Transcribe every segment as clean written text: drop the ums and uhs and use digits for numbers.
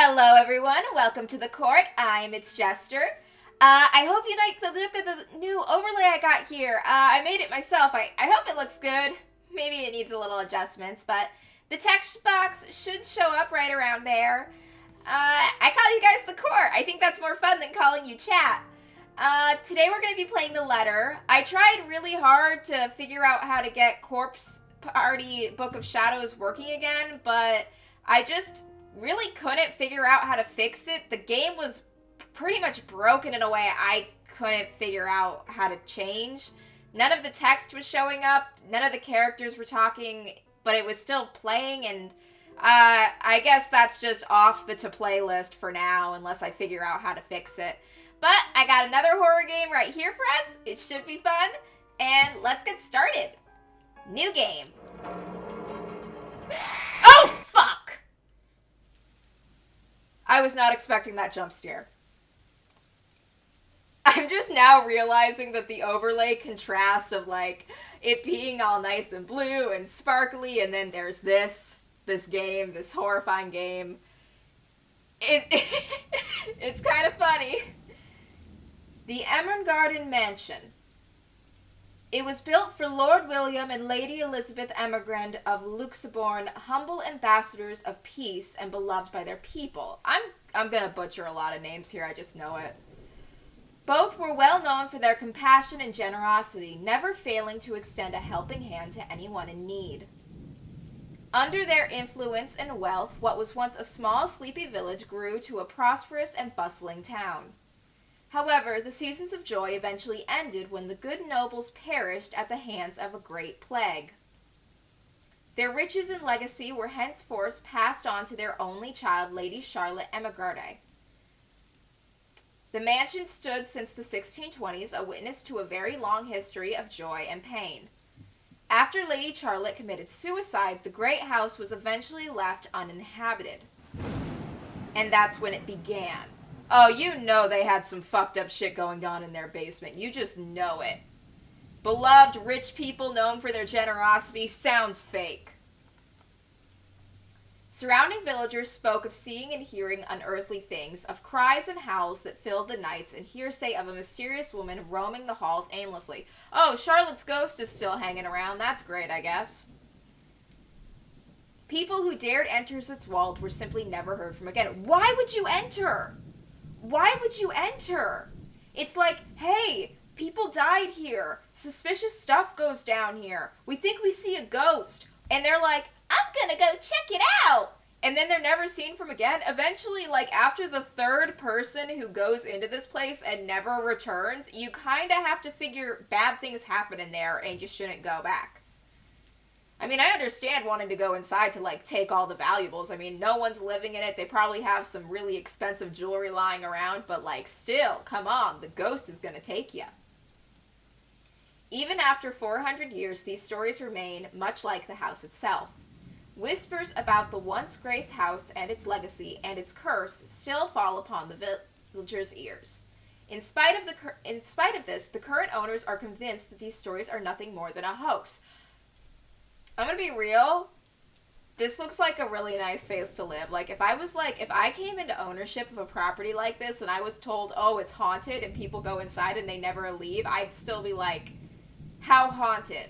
Hello, everyone. Welcome to the court. It's Jester. I hope you like the look of the new overlay I got here. I made it myself. I hope it looks good. Maybe it needs a little adjustments, but the text box should show up right around there. I call you guys the court. I think that's more fun than calling you chat. Today we're going to be playing The Letter. I tried really hard to figure out how to get Corpse Party Book of Shadows working again, but I just really couldn't figure out how to fix it. The game was pretty much broken in a way I couldn't figure out how to change. None of the text was showing up, none of the characters were talking, but it was still playing, and I guess that's just off the to-play list for now, unless I figure out how to fix it. But I got another horror game right here for us. It should be fun, and let's get started. New game. Oh, fuck! I was not expecting that jump scare. I'm just now realizing that the overlay contrast of, like, it being all nice and blue and sparkly, and then there's this game, this horrifying game. It's kind of funny. The Garden Mansion. It was built for Lord William and Lady Elizabeth Emigrand of Luxembourg, humble ambassadors of peace and beloved by their people. I'm gonna butcher a lot of names here, I just know it. Both were well known for their compassion and generosity, never failing to extend a helping hand to anyone in need. Under their influence and wealth, what was once a small, sleepy village grew to a prosperous and bustling town. However, the seasons of joy eventually ended when the good nobles perished at the hands of a great plague. Their riches and legacy were henceforth passed on to their only child, Lady Charlotte Emigrande. The mansion stood since the 1620s, a witness to a very long history of joy and pain. After Lady Charlotte committed suicide, the great house was eventually left uninhabited. And that's when it began. Oh, you know they had some fucked up shit going on in their basement. You just know it. Beloved rich people known for their generosity sounds fake. Surrounding villagers spoke of seeing and hearing unearthly things, of cries and howls that filled the nights, and hearsay of a mysterious woman roaming the halls aimlessly. Oh, Charlotte's ghost is still hanging around. That's great, I guess. People who dared enter its walls were simply never heard from again. Why would you enter? Why would you enter? It's like, hey, people died here. Suspicious stuff goes down here. We think we see a ghost. And they're like, I'm gonna go check it out. And then they're never seen from again. Eventually, like, after the third person who goes into this place and never returns, you kind of have to figure bad things happen in there and you shouldn't go back. I mean, I understand wanting to go inside to, like, take all the valuables. I mean, no one's living in it. They probably have some really expensive jewelry lying around. But, like, still, come on. The ghost is going to take you. Even after 400 years, these stories remain much like the house itself. Whispers about the once graced house and its legacy and its curse still fall upon the villagers' ears. In spite of this, the current owners are convinced that these stories are nothing more than a hoax. I'm gonna be real. This looks like a really nice place to live. Like, if I came into ownership of a property like this and I was told, oh, it's haunted and people go inside and they never leave, I'd still be like, how haunted?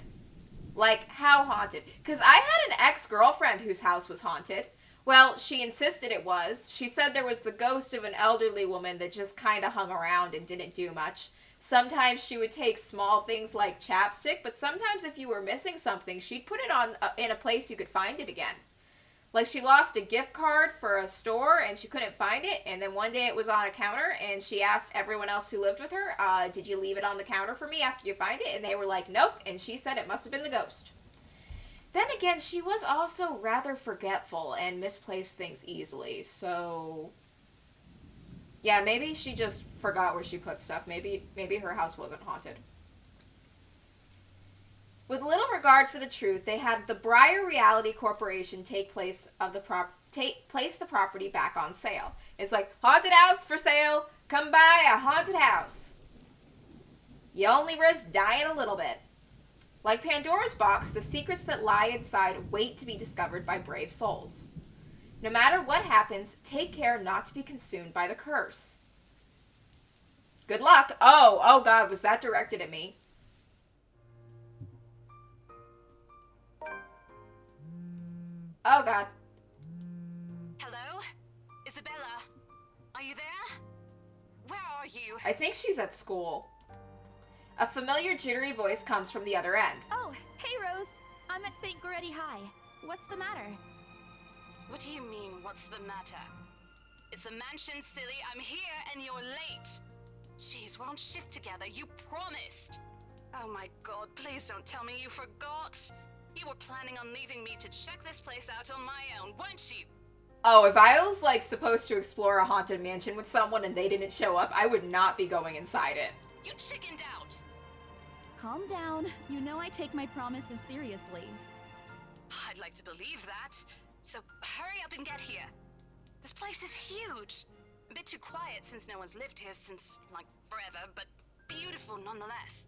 Like, how haunted? Because I had an ex-girlfriend whose house was haunted. Well, she insisted it was. She said there was the ghost of an elderly woman that just kind of hung around and didn't do much. Sometimes she would take small things like chapstick, but sometimes if you were missing something, she'd put it on in a place you could find it again. Like, she lost a gift card for a store and she couldn't find it, and then one day it was on a counter and she asked everyone else who lived with her, did you leave it on the counter for me after you find it? And they were like, nope, and she said it must have been the ghost. Then again, she was also rather forgetful and misplaced things easily, so yeah, maybe she just forgot where she put stuff. Maybe her house wasn't haunted. With little regard for the truth, they had the Briar Reality Corporation place the property back on sale. It's like, haunted house for sale. Come buy a haunted house. You only risk dying a little bit. Like Pandora's box, the secrets that lie inside wait to be discovered by brave souls. No matter what happens, take care not to be consumed by the curse. Good luck. Oh God, was that directed at me? Oh God. Hello? Isabella? Are you there? Where are you? I think she's at school. A familiar jittery voice comes from the other end. Oh, hey Rose. I'm at St. Goretti High. What's the matter? What do you mean, what's the matter? It's the mansion, silly. I'm here and you're late. Jeez, we're on shift together. You promised. Oh my God, please don't tell me you forgot. You were planning on leaving me to check this place out on my own, weren't you? Oh, if I was, like, supposed to explore a haunted mansion with someone and they didn't show up, I would not be going inside it. You chickened out. Calm down. You know I take my promises seriously. I'd like to believe that. So hurry up and get here. This place is huge. A bit too quiet since no one's lived here since, like, forever, but beautiful nonetheless.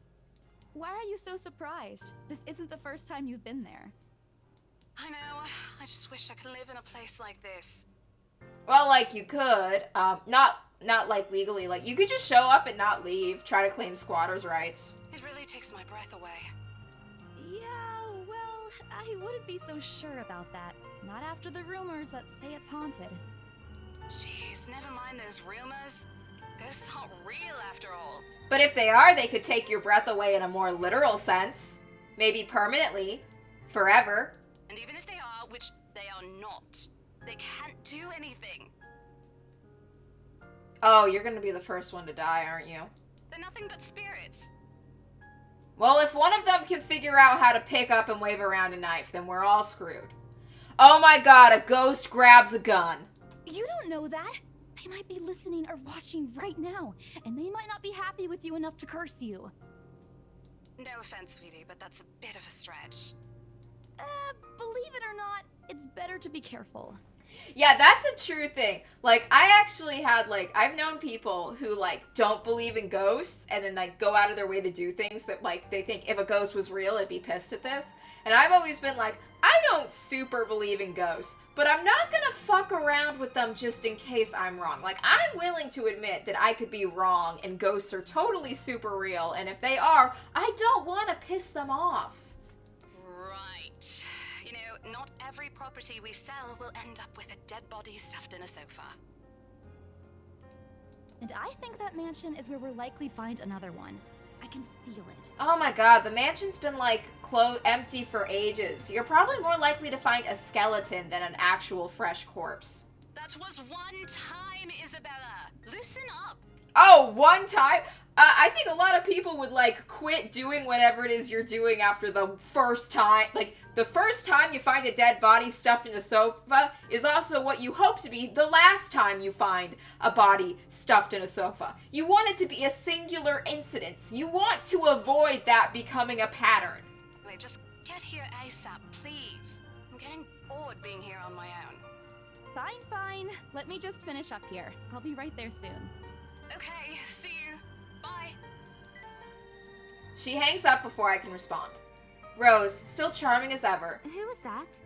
Why are you so surprised? This isn't the first time you've been there. I know. I just wish I could live in a place like this. Well, like, you could. Not like, legally. Like, you could just show up and not leave. Try to claim squatters' rights. It really takes my breath away. Yeah, well, I wouldn't be so sure about that. Not after the rumors that say it's haunted. Jeez, never mind those rumors. Ghosts aren't real after all. But if they are, they could take your breath away in a more literal sense. Maybe permanently. Forever. And even if they are, which they are not, they can't do anything. Oh, you're gonna be the first one to die, aren't you? They're nothing but spirits. Well, if one of them can figure out how to pick up and wave around a knife, then we're all screwed. Oh my God, a ghost grabs a gun. You don't know that. They might be listening or watching right now, and they might not be happy with you enough to curse you. No offense, sweetie, but that's a bit of a stretch. Believe it or not, it's better to be careful. Yeah, that's a true thing. Like, I actually had, like, I've known people who, like, don't believe in ghosts and then, like, go out of their way to do things that, like, they think if a ghost was real, it'd be pissed at this. And I've always been like, I don't super believe in ghosts, but I'm not gonna fuck around with them just in case I'm wrong. Like, I'm willing to admit that I could be wrong and ghosts are totally super real, and if they are, I don't want to piss them off. Right. You know, not every property we sell will end up with a dead body stuffed in a sofa. And I think that mansion is where we'll likely find another one. I can feel it. Oh my God, the mansion's been, like, empty for ages. You're probably more likely to find a skeleton than an actual fresh corpse. That was one time, Isabella. Loosen up. Oh, one time? I think a lot of people would, like, quit doing whatever it is you're doing after the first time. Like, the first time you find a dead body stuffed in a sofa is also what you hope to be the last time you find a body stuffed in a sofa. You want it to be a singular incident. You want to avoid that becoming a pattern. Wait, just get here ASAP, please. I'm getting bored being here on my own. Fine, fine. Let me just finish up here. I'll be right there soon. Okay, see you. Bye. She hangs up before I can respond. Rose, still charming as ever. Who was that?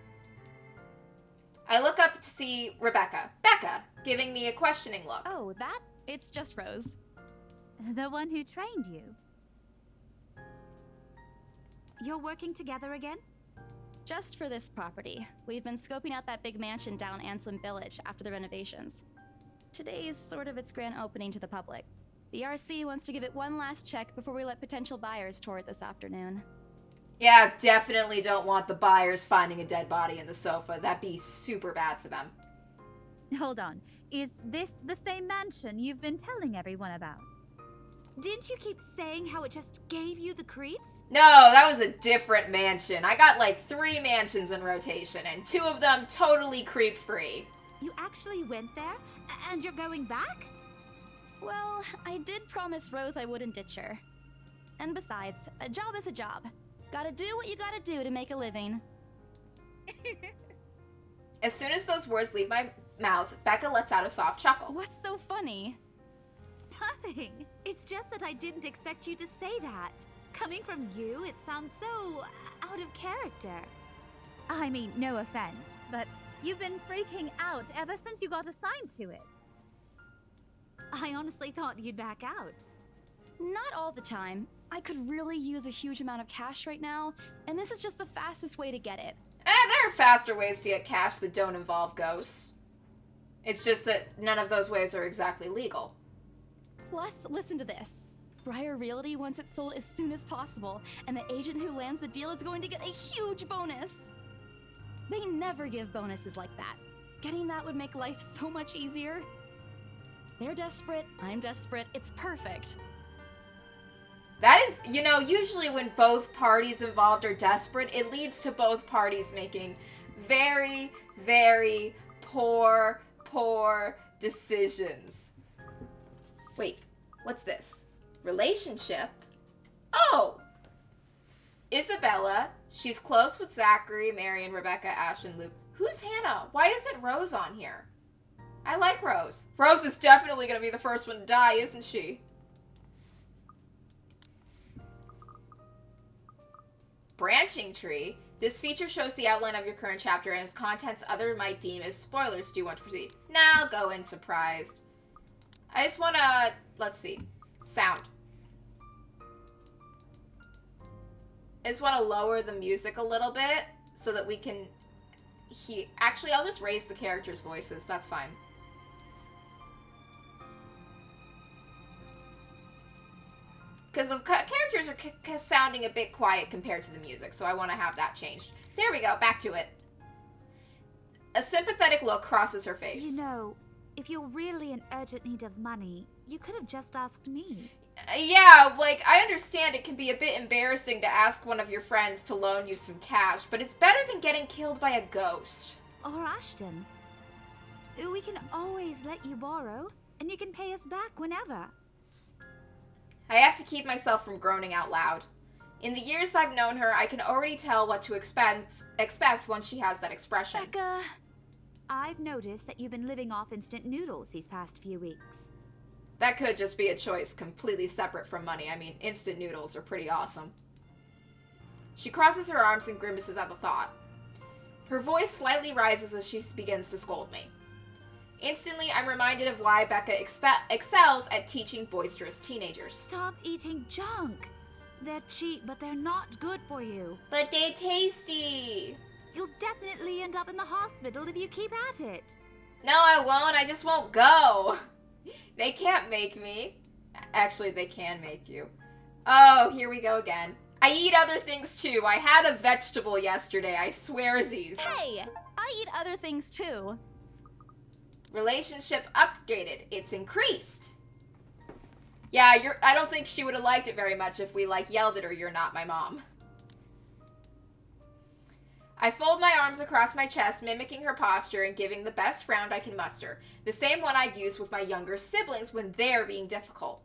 I look up to see Rebecca. Becca, giving me a questioning look. Oh, that? It's just Rose. The one who trained you? You're working together again? Just for this property. We've been scoping out that big mansion down Anselm Village after the renovations. Today's sort of its grand opening to the public. The RC wants to give it one last check before we let potential buyers tour it this afternoon. Yeah, definitely don't want the buyers finding a dead body in the sofa. That'd be super bad for them. Hold on. Is this the same mansion you've been telling everyone about? Didn't you keep saying how it just gave you the creeps? No, that was a different mansion. I got like 3 mansions in rotation, and 2 of them totally creep-free. You actually went there? And you're going back? Well, I did promise Rose I wouldn't ditch her. And besides, a job is a job. Gotta do what you gotta do to make a living. As soon as those words leave my mouth, Becca lets out a soft chuckle. What's so funny? Nothing. It's just that I didn't expect you to say that. Coming from you, it sounds so out of character. I mean, no offense, but You've been freaking out ever since you got assigned to it. I honestly thought you'd back out. Not all the time. I could really use a huge amount of cash right now, and this is just the fastest way to get it. There are faster ways to get cash that don't involve ghosts. It's just that none of those ways are exactly legal. Plus, listen to this. Briar Realty wants it sold as soon as possible, and the agent who lands the deal is going to get a huge bonus. They never give bonuses like that. Getting that would make life so much easier. They're desperate, I'm desperate, it's perfect. That is, usually when both parties involved are desperate, it leads to both parties making very, very poor decisions. Wait, what's this? Relationship? Oh! Isabella. She's close with Zachary, Marion, Rebecca, Ash, and Luke. Who's Hannah? Why isn't Rose on here? I like Rose. Rose is definitely going to be the first one to die, isn't she? Branching tree. This feature shows the outline of your current chapter and its contents others might deem as spoilers. Do you want to proceed? Nah, I'll go in surprised. I just want to, let's see, sound. I just want to lower the music a little bit so that we can hear. Actually, I'll just raise the characters' voices. That's fine. Because the characters are sounding a bit quiet compared to the music, so I want to have that changed. There we go, back to it. A sympathetic look crosses her face. You know, if you're really in urgent need of money, you could have just asked me. Yeah, I understand it can be a bit embarrassing to ask one of your friends to loan you some cash, but it's better than getting killed by a ghost. Or Ashton. We can always let you borrow, and you can pay us back whenever. I have to keep myself from groaning out loud. In the years I've known her, I can already tell what to expect once she has that expression. Becca! I've noticed that you've been living off instant noodles these past few weeks. That could just be a choice completely separate from money. I mean, instant noodles are pretty awesome. She crosses her arms and grimaces at the thought. Her voice slightly rises as she begins to scold me. Instantly, I'm reminded of why Becca excels at teaching boisterous teenagers. Stop eating junk. They're cheap, but they're not good for you. But they're tasty. You'll definitely end up in the hospital if you keep at it. No, I won't. I just won't go. They can't make me. Actually, they can make you. Oh, here we go again. I eat other things too. I had a vegetable yesterday, I swearsies. Hey! I eat other things too. Relationship upgraded. It's increased. Yeah, I don't think she would have liked it very much if we yelled at her, "You're not my mom." I fold my arms across my chest, mimicking her posture and giving the best frown I can muster. The same one I'd use with my younger siblings when they're being difficult.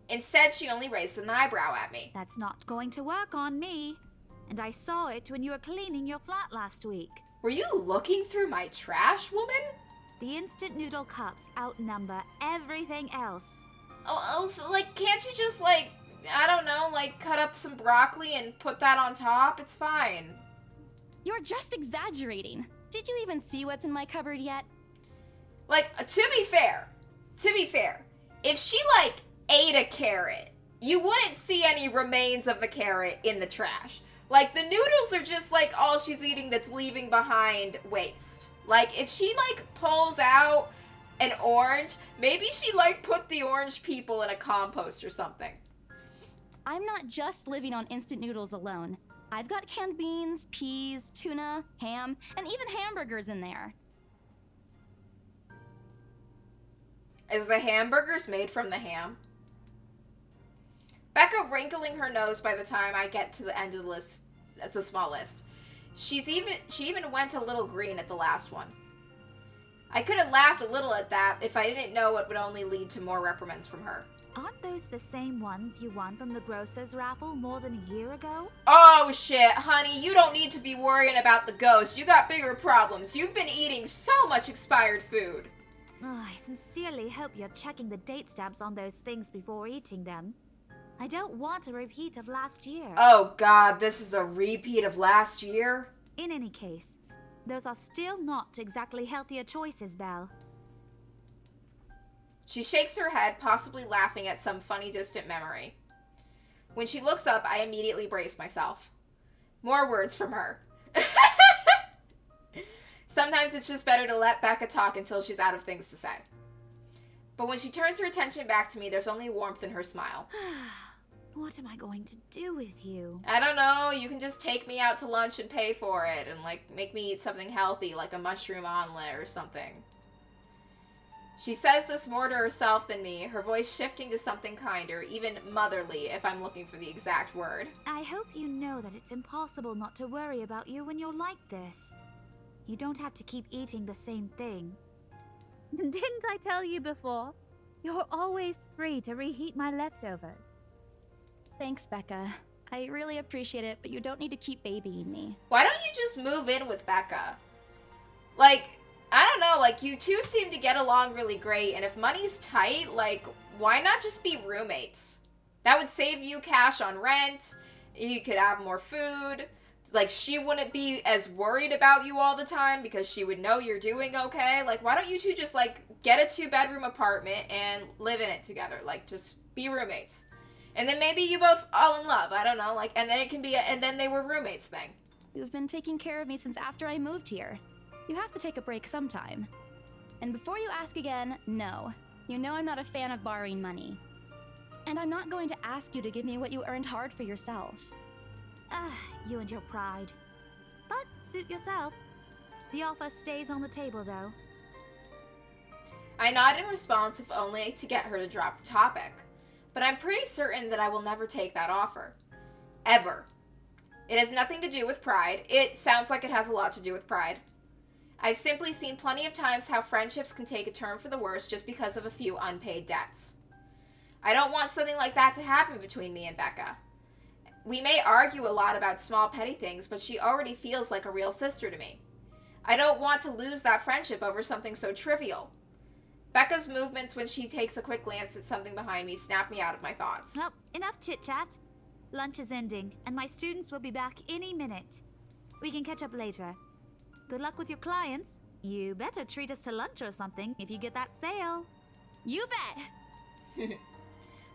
Instead, she only raised an eyebrow at me. That's not going to work on me. And I saw it when you were cleaning your flat last week. Were you looking through my trash, woman? The instant noodle cups outnumber everything else. Oh, so, can't you just, I don't know, cut up some broccoli and put that on top? It's fine. You're just exaggerating. Did you even see what's in my cupboard yet? To be fair, if she, ate a carrot, you wouldn't see any remains of the carrot in the trash. The noodles are just, all she's eating that's leaving behind waste. If she, pulls out an orange, maybe she, put the orange people in a compost or something. I'm not just living on instant noodles alone. I've got canned beans, peas, tuna, ham, and even hamburgers in there. Is the hamburgers made from the ham? Becca wrinkling her nose by the time I get to the end of the list, the small list. She even went a little green at the last one. I could have laughed a little at that if I didn't know it would only lead to more reprimands from her. Aren't those the same ones you won from the grocer's raffle more than a year ago? Oh shit, honey, you don't need to be worrying about the ghost. You got bigger problems. You've been eating so much expired food. Oh, I sincerely hope you're checking the date stamps on those things before eating them. I don't want a repeat of last year. Oh god, this is a repeat of last year? In any case, those are still not exactly healthier choices, Belle. She shakes her head, possibly laughing at some funny distant memory. When she looks up, I immediately brace myself. More words from her. Sometimes it's just better to let Becca talk until she's out of things to say. But when she turns her attention back to me, there's only warmth in her smile. What am I going to do with you? I don't know, you can just take me out to lunch and pay for it, and, make me eat something healthy, like a mushroom omelet or something. She says this more to herself than me, her voice shifting to something kinder, even motherly, if I'm looking for the exact word. I hope you know that it's impossible not to worry about you when you're like this. You don't have to keep eating the same thing. Didn't I tell you before? You're always free to reheat my leftovers. Thanks, Becca. I really appreciate it, but you don't need to keep babying me. Why don't you just move in with Becca? I don't know, you two seem to get along really great, and if money's tight, why not just be roommates? That would save you cash on rent, you could have more food, she wouldn't be as worried about you all the time because she would know you're doing okay. Why don't you two just, get a 2-bedroom apartment and live in it together? Just be roommates. And then maybe you both fall in love, I don't know, and then it can be and then they were roommates thing. You've been taking care of me since after I moved here. You have to take a break sometime. And before you ask again, no. You know I'm not a fan of borrowing money. And I'm not going to ask you to give me what you earned hard for yourself. You and your pride. But suit yourself. The offer stays on the table, though. I nod in response, if only to get her to drop the topic. But I'm pretty certain that I will never take that offer. Ever. It has nothing to do with pride. It sounds like it has a lot to do with pride. I've simply seen plenty of times how friendships can take a turn for the worse just because of a few unpaid debts. I don't want something like that to happen between me and Becca. We may argue a lot about small petty things, but she already feels like a real sister to me. I don't want to lose that friendship over something so trivial. Becca's movements when she takes a quick glance at something behind me snap me out of my thoughts. Well, enough chit-chat. Lunch is ending, and my students will be back any minute. We can catch up later. Good luck with your clients. You better treat us to lunch or something if you get that sale. You bet!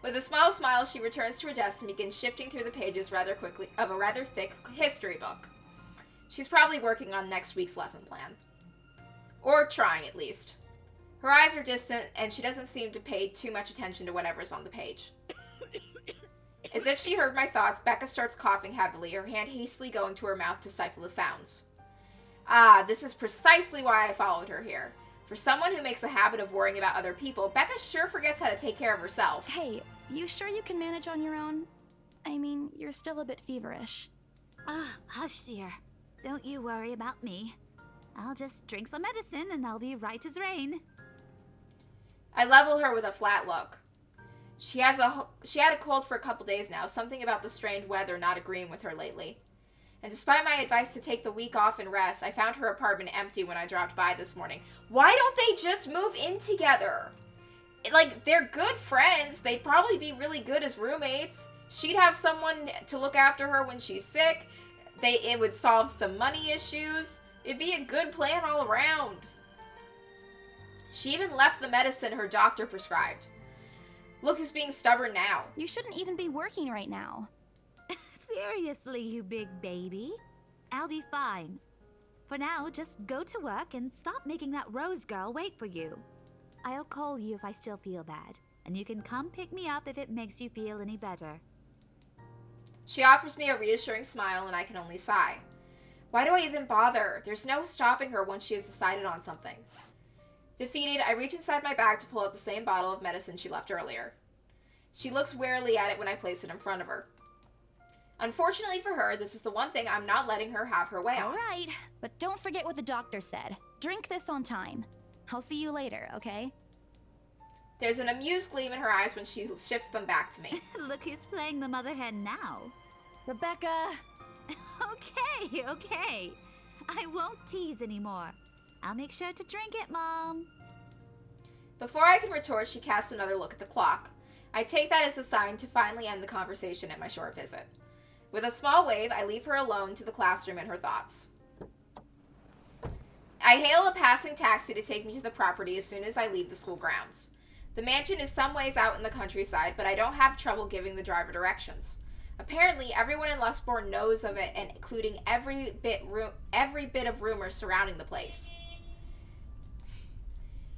With a small smile, she returns to her desk and begins shifting through the pages rather quickly of a rather thick history book. She's probably working on next week's lesson plan. Or trying, at least. Her eyes are distant, and she doesn't seem to pay too much attention to whatever's on the page. As if she heard my thoughts, Becca starts coughing heavily, her hand hastily going to her mouth to stifle the sounds. This is precisely why I followed her here. For someone who makes a habit of worrying about other people, Becca sure forgets how to take care of herself. Hey, you sure you can manage on your own? I mean, you're still a bit feverish. Hush, dear. Don't you worry about me. I'll just drink some medicine and I'll be right as rain. I level her with a flat look. She had a cold for a couple days now, something about the strange weather not agreeing with her lately. And despite my advice to take the week off and rest, I found her apartment empty when I dropped by this morning. Why don't they just move in together? They're good friends. They'd probably be really good as roommates. She'd have someone to look after her when she's sick. It would solve some money issues. It'd be a good plan all around. She even left the medicine her doctor prescribed. Look who's being stubborn now. You shouldn't even be working right now. Seriously, you big baby. I'll be fine. For now, just go to work and stop making that Rose girl wait for you. I'll call you if I still feel bad, and you can come pick me up if it makes you feel any better. She offers me a reassuring smile, and I can only sigh. Why do I even bother? There's no stopping her once she has decided on something. Defeated, I reach inside my bag to pull out the same bottle of medicine she left earlier. She looks warily at it when I place it in front of her. Unfortunately for her, this is the one thing I'm not letting her have her way on. All right, but don't forget what the doctor said. Drink this on time. I'll see you later, okay? There's an amused gleam in her eyes when she shifts them back to me. Look who's playing the mother hen now. Rebecca! Okay. I won't tease anymore. I'll make sure to drink it, Mom. Before I can retort, she casts another look at the clock. I take that as a sign to finally end the conversation at my short visit. With a small wave, I leave her alone to the classroom and her thoughts. I hail a passing taxi to take me to the property as soon as I leave the school grounds. The mansion is some ways out in the countryside, but I don't have trouble giving the driver directions. Apparently, everyone in Luxborn knows of it, and including every bit of rumors surrounding the place.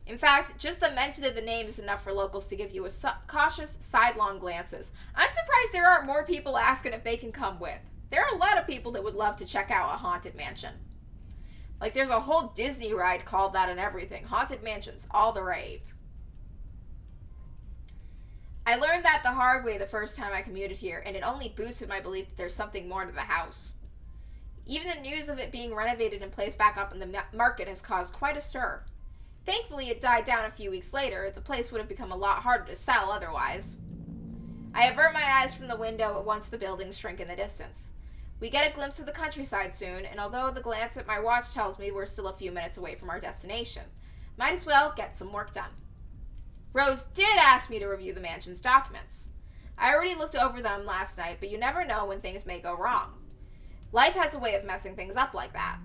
In fact, just the mention of the name is enough for locals to give you cautious, sidelong glances. I'm surprised there aren't more people asking if they can come with. There are a lot of people that would love to check out a haunted mansion. Like, there's a whole Disney ride called that and everything. Haunted mansions, all the rave. I learned that the hard way the first time I commuted here, and it only boosted my belief that there's something more to the house. Even the news of it being renovated and placed back up in the market has caused quite a stir. Thankfully, it died down a few weeks later. The place would have become a lot harder to sell otherwise. I avert my eyes from the window once the buildings shrink in the distance. We get a glimpse of the countryside soon, and although the glance at my watch tells me we're still a few minutes away from our destination, might as well get some work done. Rose did ask me to review the mansion's documents. I already looked over them last night, but you never know when things may go wrong. Life has a way of messing things up like that.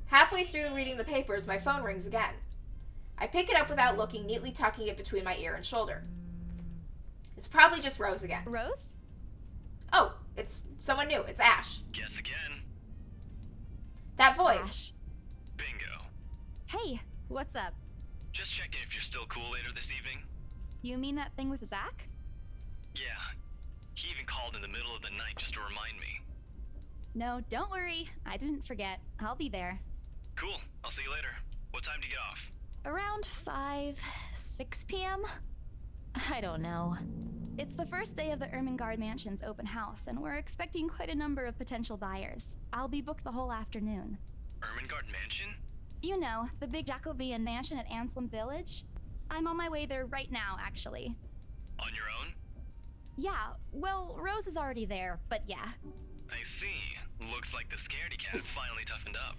Halfway through reading the papers, my phone rings again. I pick it up without looking, neatly tucking it between my ear and shoulder. It's probably just Rose again. Rose? Oh, it's someone new. It's Ash. Guess again. That voice. Ash. Bingo. Hey, what's up? Just checking if you're still cool later this evening. You mean that thing with Zach? Yeah. He even called in the middle of the night just to remind me. No, don't worry. I didn't forget. I'll be there. Cool. I'll see you later. What time do you get off? Around 6 p.m.? I don't know. It's the first day of the Ermengarde Mansion's open house, and we're expecting quite a number of potential buyers. I'll be booked the whole afternoon. Ermengarde Mansion? You know, the big Jacobean mansion at Anselm Village? I'm on my way there right now, actually. On your own? Yeah, well, Rose is already there, but yeah. I see. Looks like the scaredy cat finally toughened up.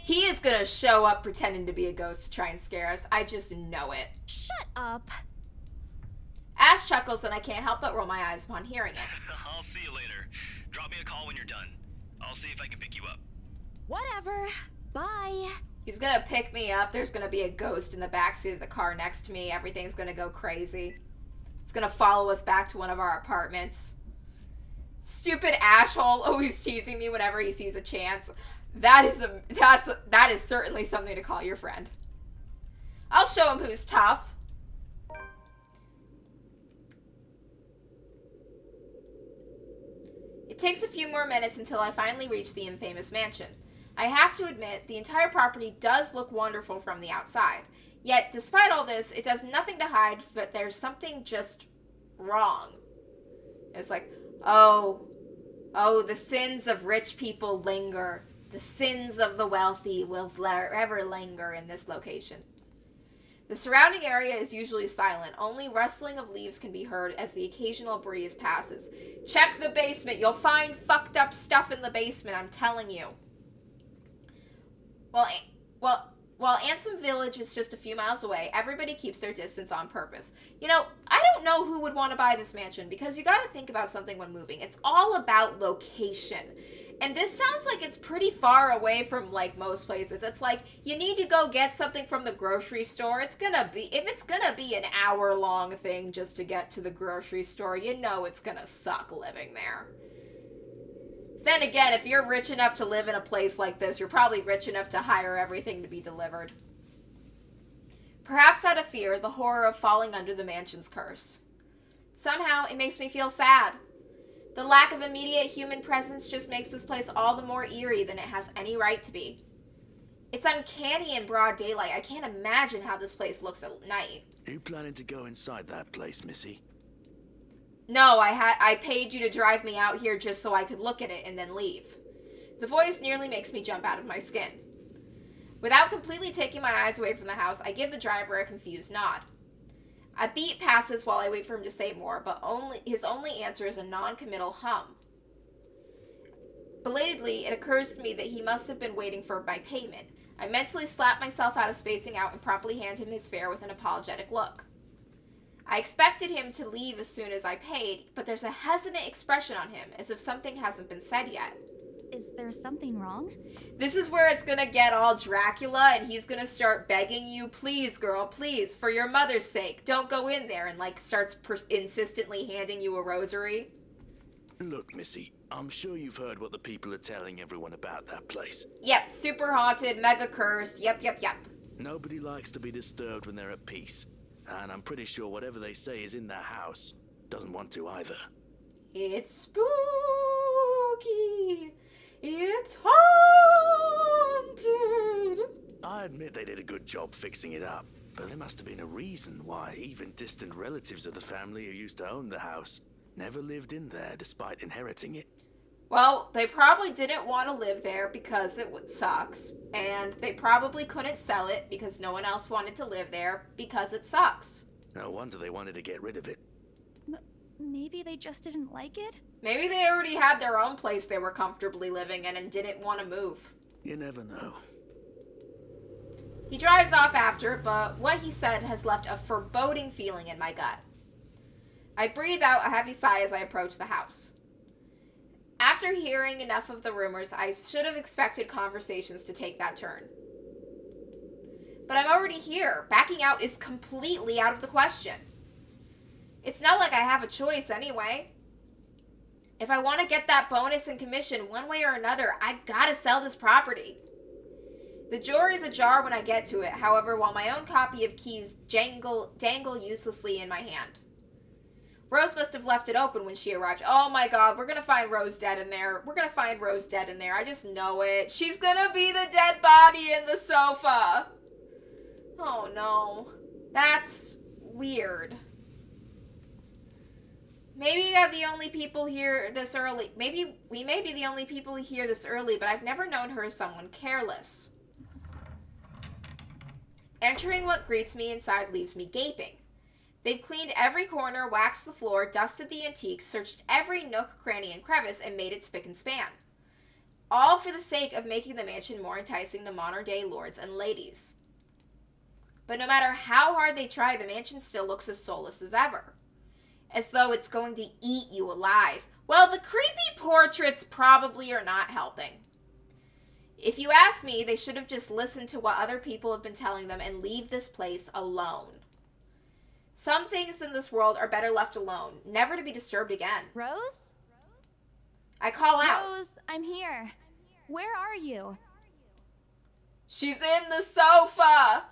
He is gonna show up pretending to be a ghost to try and scare us. I just know it. Shut up. Ash chuckles, and I can't help but roll my eyes upon hearing it. I'll see you later. Drop me a call when you're done. I'll see if I can pick you up. Whatever. Bye. He's gonna pick me up. There's gonna be a ghost in the backseat of the car next to me. Everything's gonna go crazy. It's gonna follow us back to one of our apartments. Stupid asshole, always teasing me whenever he sees a chance. That is certainly something to call your friend. I'll show him who's tough. It takes a few more minutes until I finally reach the infamous mansion. I have to admit, the entire property does look wonderful from the outside. Yet, despite all this, it does nothing to hide that there's something just wrong. It's like, oh, the sins of rich people linger. The sins of the wealthy will forever linger in this location. The surrounding area is usually silent. Only rustling of leaves can be heard as the occasional breeze passes. Check the basement. You'll find fucked up stuff in the basement, I'm telling you. While Anselm Village is just a few miles away, everybody keeps their distance on purpose. You know, I don't know who would want to buy this mansion, because you gotta think about something when moving. It's all about location. And this sounds like it's pretty far away from, like, most places. It's like, you need to go get something from the grocery store. If it's gonna be an hour-long thing just to get to the grocery store, you know it's gonna suck living there. Then again, if you're rich enough to live in a place like this, you're probably rich enough to hire everything to be delivered. Perhaps out of fear, the horror of falling under the mansion's curse. Somehow, it makes me feel sad. The lack of immediate human presence just makes this place all the more eerie than it has any right to be. It's uncanny in broad daylight. I can't imagine how this place looks at night. Are you planning to go inside that place, Missy? No, I paid you to drive me out here just so I could look at it and then leave. The voice nearly makes me jump out of my skin. Without completely taking my eyes away from the house, I give the driver a confused nod. A beat passes while I wait for him to say more, but his only answer is a non-committal hum. Belatedly, it occurs to me that he must have been waiting for my payment. I mentally slap myself out of spacing out and promptly hand him his fare with an apologetic look. I expected him to leave as soon as I paid, but there's a hesitant expression on him, as if something hasn't been said yet. Is there something wrong? This is where it's gonna get all Dracula, and he's gonna start begging you, please, girl, please, for your mother's sake, don't go in there, and like starts insistently handing you a rosary. Look, Missy, I'm sure you've heard what the people are telling everyone about that place. Yep, super haunted, mega cursed, yep. Nobody likes to be disturbed when they're at peace. And I'm pretty sure whatever they say is in that house doesn't want to either. It's spooky. It's haunted. I admit they did a good job fixing it up, but there must have been a reason why even distant relatives of the family who used to own the house never lived in there despite inheriting it. Well, they probably didn't want to live there because it sucks, and they probably couldn't sell it because no one else wanted to live there because it sucks. No wonder they wanted to get rid of it. Maybe they just didn't like it? Maybe they already had their own place they were comfortably living in and didn't want to move. You never know. He drives off after, but what he said has left a foreboding feeling in my gut. I breathe out a heavy sigh as I approach the house. After hearing enough of the rumors, I should have expected conversations to take that turn. But I'm already here. Backing out is completely out of the question. It's not like I have a choice anyway. If I want to get that bonus and commission one way or another, I gotta sell this property. The drawer is ajar when I get to it, however, while my own copy of keys dangle uselessly in my hand. Rose must have left it open when she arrived. Oh my god, we're gonna find Rose dead in there. I just know it. She's gonna be the dead body in the sofa. Oh no. That's weird. Maybe we are the only people here this early. Maybe we may be the only people here this early, but I've never known her as someone careless. Entering what greets me inside leaves me gaping. They've cleaned every corner, waxed the floor, dusted the antiques, searched every nook, cranny, and crevice, and made it spick and span. All for the sake of making the mansion more enticing to modern-day lords and ladies. But no matter how hard they try, the mansion still looks as soulless as ever. As though it's going to eat you alive. Well, the creepy portraits probably are not helping. If you ask me, they should have just listened to what other people have been telling them and leave this place alone. Some things in this world are better left alone, never to be disturbed again. Rose? I call out. Rose, I'm here. Where are you? She's in the sofa!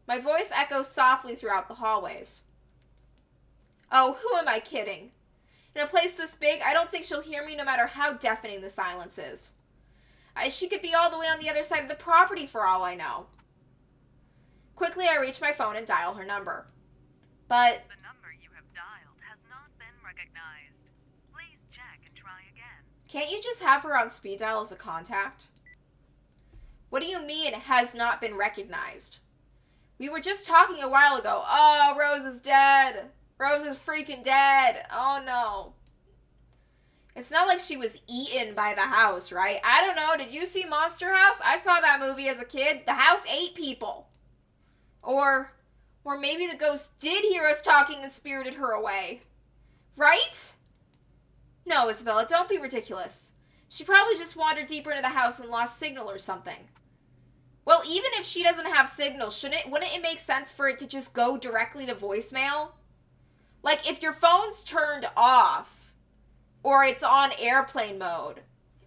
My voice echoes softly throughout the hallways. Oh, who am I kidding? In a place this big, I don't think she'll hear me no matter how deafening the silence is. She could be all the way on the other side of the property for all I know. Quickly, I reach my phone and dial her number. But the number you have dialed has not been recognized. Please check and try again. Can't you just have her on speed dial as a contact? What do you mean it has not been recognized? We were just talking a while ago. Oh, Rose is dead. Rose is freaking dead. Oh no. It's not like she was eaten by the house, right? I don't know. Did you see Monster House? I saw that movie as a kid. The house ate people. Or maybe the ghost did hear us talking and spirited her away. Right? No, Isabella, don't be ridiculous. She probably just wandered deeper into the house and lost signal or something. Well, even if she doesn't have signal, wouldn't it make sense for it to just go directly to voicemail? Like, if your phone's turned off, or it's on airplane mode,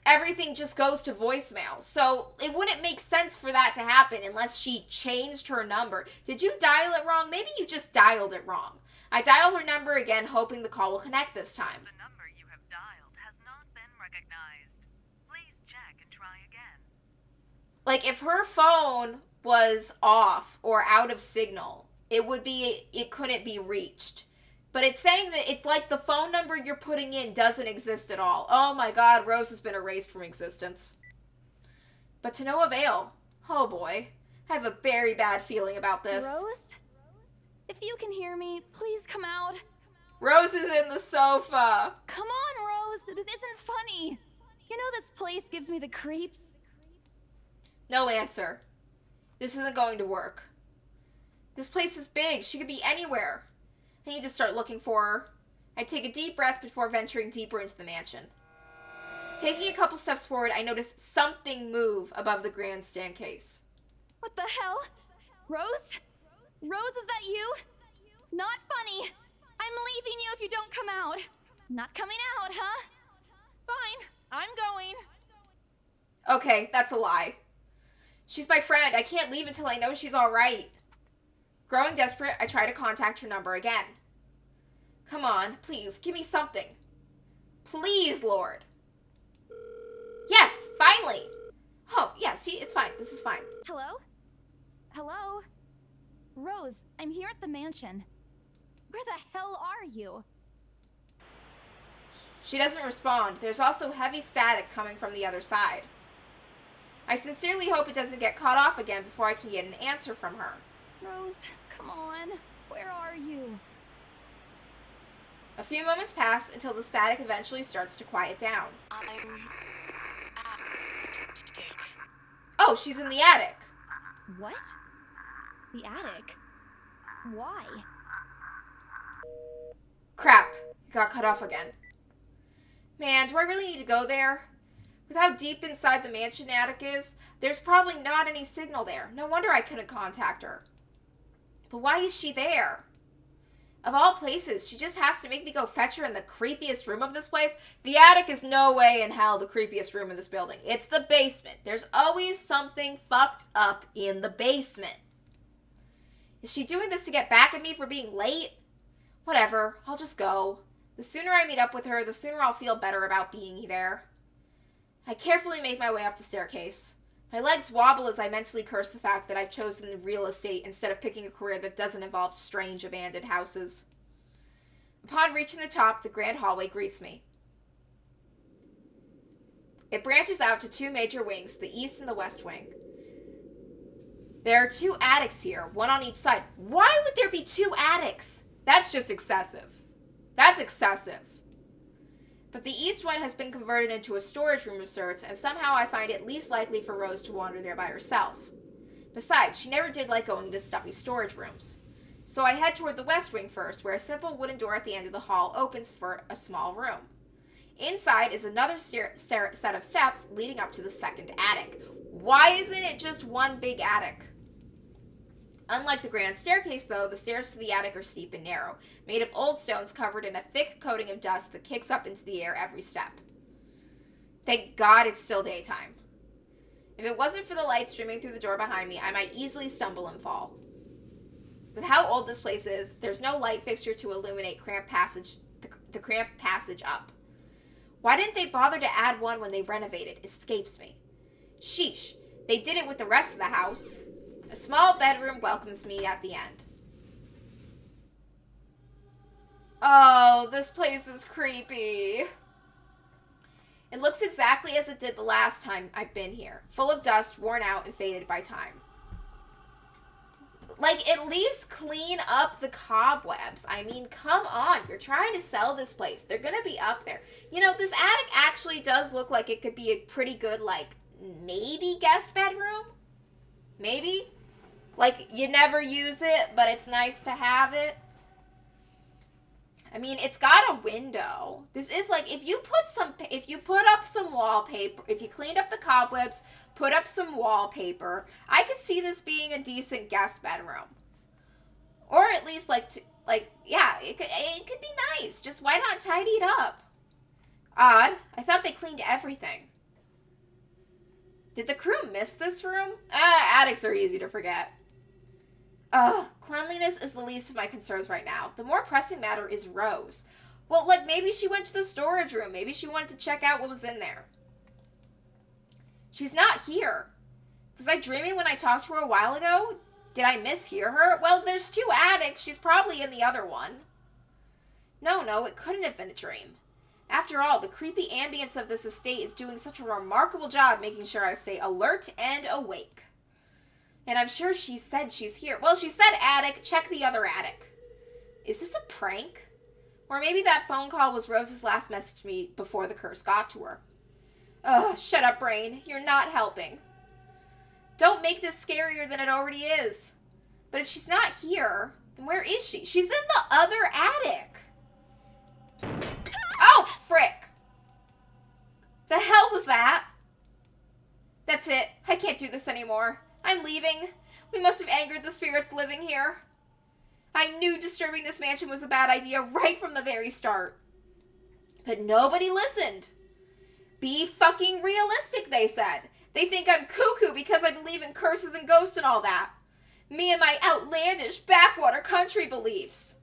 everything just goes to voicemail. So it wouldn't make sense for that to happen unless she changed her number. Did you dial it wrong? Maybe you just dialed it wrong. I dial her number again, hoping the call will connect this time. The number you have dialed has not been recognized. Please check and try again. Like, if her phone was off or out of signal, it couldn't be reached. But it's saying that it's like the phone number you're putting in doesn't exist at all. Oh my god, Rose has been erased from existence. But to no avail. Oh boy. I have a very bad feeling about this. Rose? If you can hear me, please come out. Rose is in the sofa. Come on, Rose. This isn't funny. You know this place gives me the creeps. No answer. This isn't going to work. This place is big. She could be anywhere. I need to start looking for her. I take a deep breath before venturing deeper into the mansion. Taking a couple steps forward, I notice something move above the grandstand case. What the hell? Rose? Rose, is that you? Not funny. I'm leaving you if you don't come out. Not coming out, huh? Fine, I'm going. Okay, that's a lie. She's my friend. I can't leave until I know she's alright. Growing desperate, I try to contact her number again. Come on, please, give me something. Please, Lord. Yes, finally. Oh, yes, it's fine. This is fine. Hello? Hello? Rose, I'm here at the mansion. Where the hell are you? She doesn't respond. There's also heavy static coming from the other side. I sincerely hope it doesn't get cut off again before I can get an answer from her. Rose, come on. Where are you? A few moments pass until the static eventually starts to quiet down. I'm attic. Oh, she's in the attic. What? The attic? Why? Crap. It got cut off again. Man, do I really need to go there? With how deep inside the mansion attic is, there's probably not any signal there. No wonder I couldn't contact her. But why is she there? Of all places, she just has to make me go fetch her in the creepiest room of this place. The attic is no way in hell the creepiest room in this building. It's the basement. There's always something fucked up in the basement. Is she doing this to get back at me for being late? Whatever, I'll just go. The sooner I meet up with her, the sooner I'll feel better about being there. I carefully make my way up the staircase. My legs wobble as I mentally curse the fact that I've chosen real estate instead of picking a career that doesn't involve strange abandoned houses. Upon reaching the top, the grand hallway greets me. It branches out to two major wings, the east and the west wing. There are two attics here, one on each side. Why would there be two attics? That's just excessive. That's excessive. But the east one has been converted into a storage room of sorts, and somehow I find it least likely for Rose to wander there by herself. Besides, she never did like going into stuffy storage rooms. So I head toward the west wing first, where a simple wooden door at the end of the hall opens for a small room. Inside is another set of steps leading up to the second attic. Why isn't it just one big attic? Unlike the grand staircase, though, the stairs to the attic are steep and narrow, made of old stones covered in a thick coating of dust that kicks up into the air every step. Thank God it's still daytime. If it wasn't for the light streaming through the door behind me, I might easily stumble and fall. With how old this place is, there's no light fixture to illuminate the cramped passage up. Why didn't they bother to add one when they renovated? It escapes me. Sheesh, they did it with the rest of the house. A small bedroom welcomes me at the end. Oh, this place is creepy. It looks exactly as it did the last time I've been here, full of dust, worn out, and faded by time. Like, at least clean up the cobwebs. I mean, come on. You're trying to sell this place. They're gonna be up there. You know, this attic actually does look like it could be a pretty good, like, maybe guest bedroom? Maybe? Like, you never use it, but it's nice to have it. I mean, it's got a window. This is like, if you put up some wallpaper, if you cleaned up the cobwebs, put up some wallpaper, I could see this being a decent guest bedroom. Or at least yeah, it could be nice. Just why not tidy it up? Odd. I thought they cleaned everything. Did the crew miss this room? Attics are easy to forget. Cleanliness is the least of my concerns right now. The more pressing matter is Rose. Well, like, maybe she went to the storage room. Maybe she wanted to check out what was in there. She's not here. Was I dreaming when I talked to her a while ago? Did I mishear her? Well, there's two attics. She's probably in the other one. No, it couldn't have been a dream. After all, the creepy ambience of this estate is doing such a remarkable job making sure I stay alert and awake. And I'm sure she said she's here. Well, she said attic. Check the other attic. Is this a prank? Or maybe that phone call was Rose's last message to me before the curse got to her. Ugh, shut up, brain. You're not helping. Don't make this scarier than it already is. But if she's not here, then where is she? She's in the other attic. Oh, frick. The hell can't do this anymore. I'm leaving. We must have angered the spirits living here. I knew disturbing this mansion was a bad idea right from the very start. But nobody listened. Be fucking realistic, they said. They think I'm cuckoo because I believe in curses and ghosts and all that. Me and my outlandish backwater country beliefs.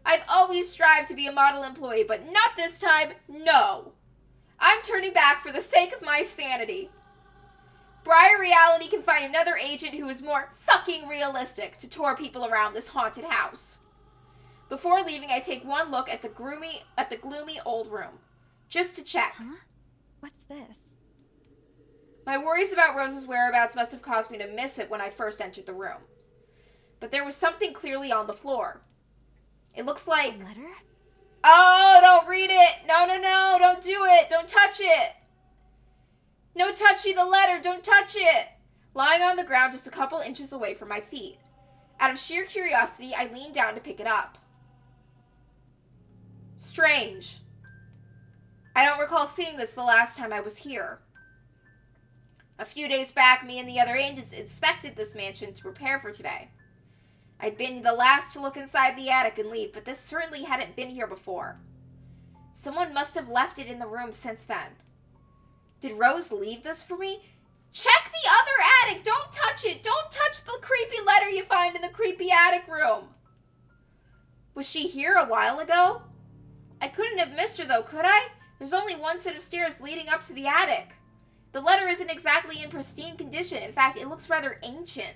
I've always strived to be a model employee, but not this time, no. I'm turning back for the sake of my sanity. Briar Reality can find another agent who is more fucking realistic to tour people around this haunted house. Before leaving, I take one look at the gloomy old room, just to check. Huh? What's this? My worries about Rose's whereabouts must have caused me to miss it when I first entered the room. But there was something clearly on the floor. It looks like... A letter? Oh, don't read it! No, don't do it! Don't touch it! No touchy the letter, don't touch it! Lying on the ground just a couple inches away from my feet. Out of sheer curiosity, I leaned down to pick it up. Strange. I don't recall seeing this the last time I was here. A few days back, me and the other agents inspected this mansion to prepare for today. I'd been the last to look inside the attic and leave, but this certainly hadn't been here before. Someone must have left it in the room since then. Did Rose leave this for me? Check the other attic! Don't touch it! Don't touch the creepy letter you find in the creepy attic room! Was she here a while ago? I couldn't have missed her though, could I? There's only one set of stairs leading up to the attic. The letter isn't exactly in pristine condition. In fact, it looks rather ancient.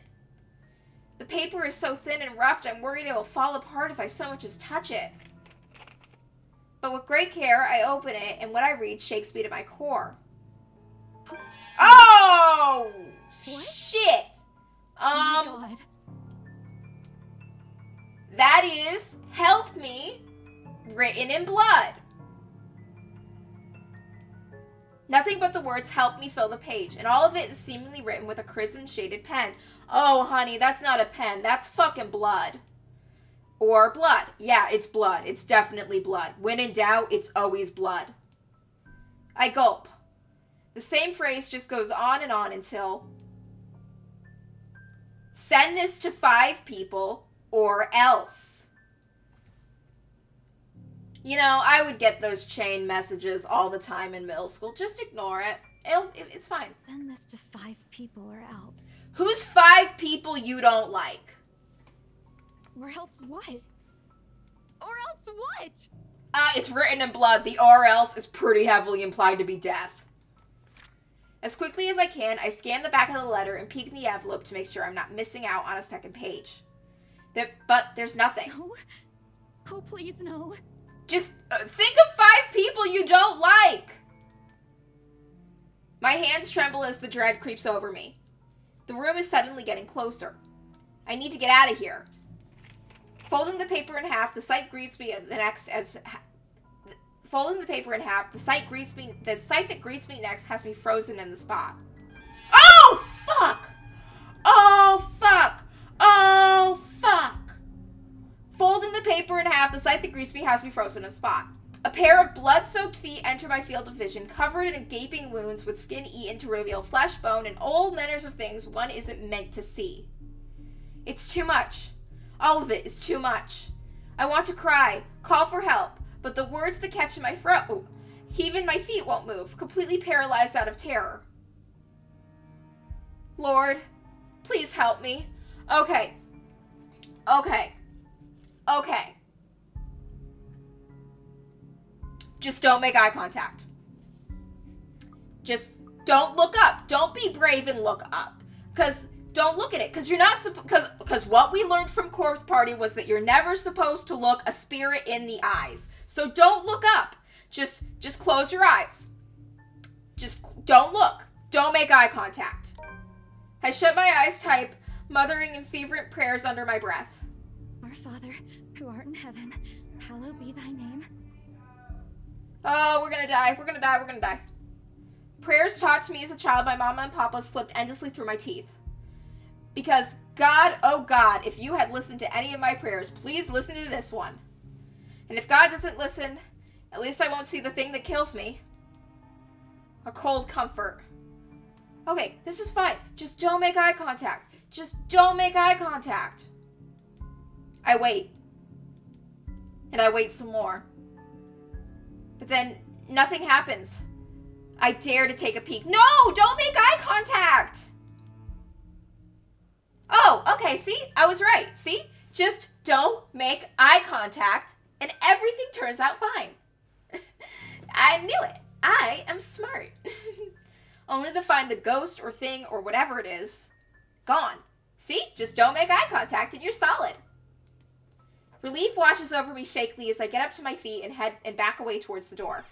The paper is so thin and roughed, I'm worried it will fall apart if I so much as touch it. But with great care, I open it, and what I read shakes me to my core. Oh! What? Shit! Oh my God. That is, help me, written in blood. Nothing but the words help me fill the page, and all of it is seemingly written with a crimson-shaded pen. Oh, honey, that's not a pen. That's fucking blood. Or blood. Yeah, it's blood. It's definitely blood. When in doubt, it's always blood. I gulp. The same phrase just goes on until... Send this to 5 people, or else. You know, I would get those chain messages all the time in middle school. Just ignore it. It's fine. Send this to 5 people or else. Who's 5 people you don't like? Or else what? Or else what? It's written in blood. The or else is pretty heavily implied to be death. As quickly as I can, I scan the back of the letter and peek in the envelope to make sure I'm not missing out on a second page. But there's nothing. No. Oh, please, no. Just think of 5 people you don't like. My hands tremble as the dread creeps over me. The room is suddenly getting closer. I need to get out of here. Folding the paper in half, the sight greets me the next as... Folding the paper in half, the sight that greets me next has me frozen in the spot. Oh, fuck! Oh, fuck! Oh, fuck! Folding the paper in half, the sight that greets me has me frozen in a spot. A pair of blood-soaked feet enter my field of vision, covered in gaping wounds with skin eaten to reveal flesh, bone, and all manners of things one isn't meant to see. It's too much. All of it is too much. I want to cry, call for help, but the words that catch in my throat, even my feet won't move, completely paralyzed out of terror. Lord, please help me. Okay. Just don't make eye contact. Just don't look up. Don't be brave and look up. Because don't look at it. Because you're not because what we learned from Corpse Party was that you're never supposed to look a spirit in the eyes. So don't look up. Just close your eyes. Just don't look. Don't make eye contact. I shut my eyes tight, muttering in fervent prayers under my breath. Our Father, who art in heaven, hallowed be thy name. Oh, we're gonna die. Prayers taught to me as a child by Mama and Papa slipped endlessly through my teeth. Because God, oh God, if you had listened to any of my prayers, please listen to this one. And if God doesn't listen, at least I won't see the thing that kills me. A cold comfort. Okay, this is fine. Just don't make eye contact. Just don't make eye contact. I wait. And I wait some more. But then nothing happens. I dare to take a peek. No! Don't make eye contact! Oh, okay, see? I was right. See? Just don't make eye contact and everything turns out fine. I knew it. I am smart. Only to find the ghost or thing or whatever it is gone. See? Just don't make eye contact and you're solid. Relief washes over me shakily as I get up to my feet and head and back away towards the door.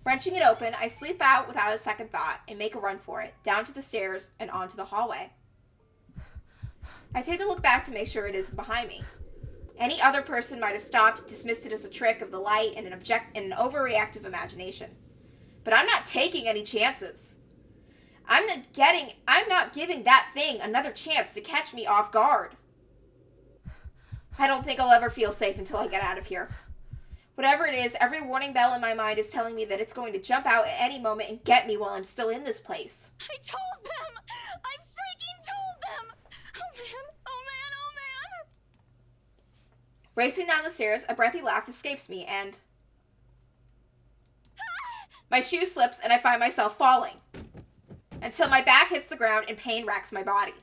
Wrenching it open, I sleep out without a second thought and make a run for it, down to the stairs and onto the hallway. I take a look back to make sure it isn't behind me. Any other person might have stopped, dismissed it as a trick of the light and an overreactive imagination. But I'm not taking any chances. I'm not giving that thing another chance to catch me off guard. I don't think I'll ever feel safe until I get out of here. Whatever it is, every warning bell in my mind is telling me that it's going to jump out at any moment and get me while I'm still in this place. I told them! I freaking told them! Oh man, oh man, oh man! Racing down the stairs, a breathy laugh escapes me and... my shoe slips and I find myself falling. Until my back hits the ground and pain racks my body.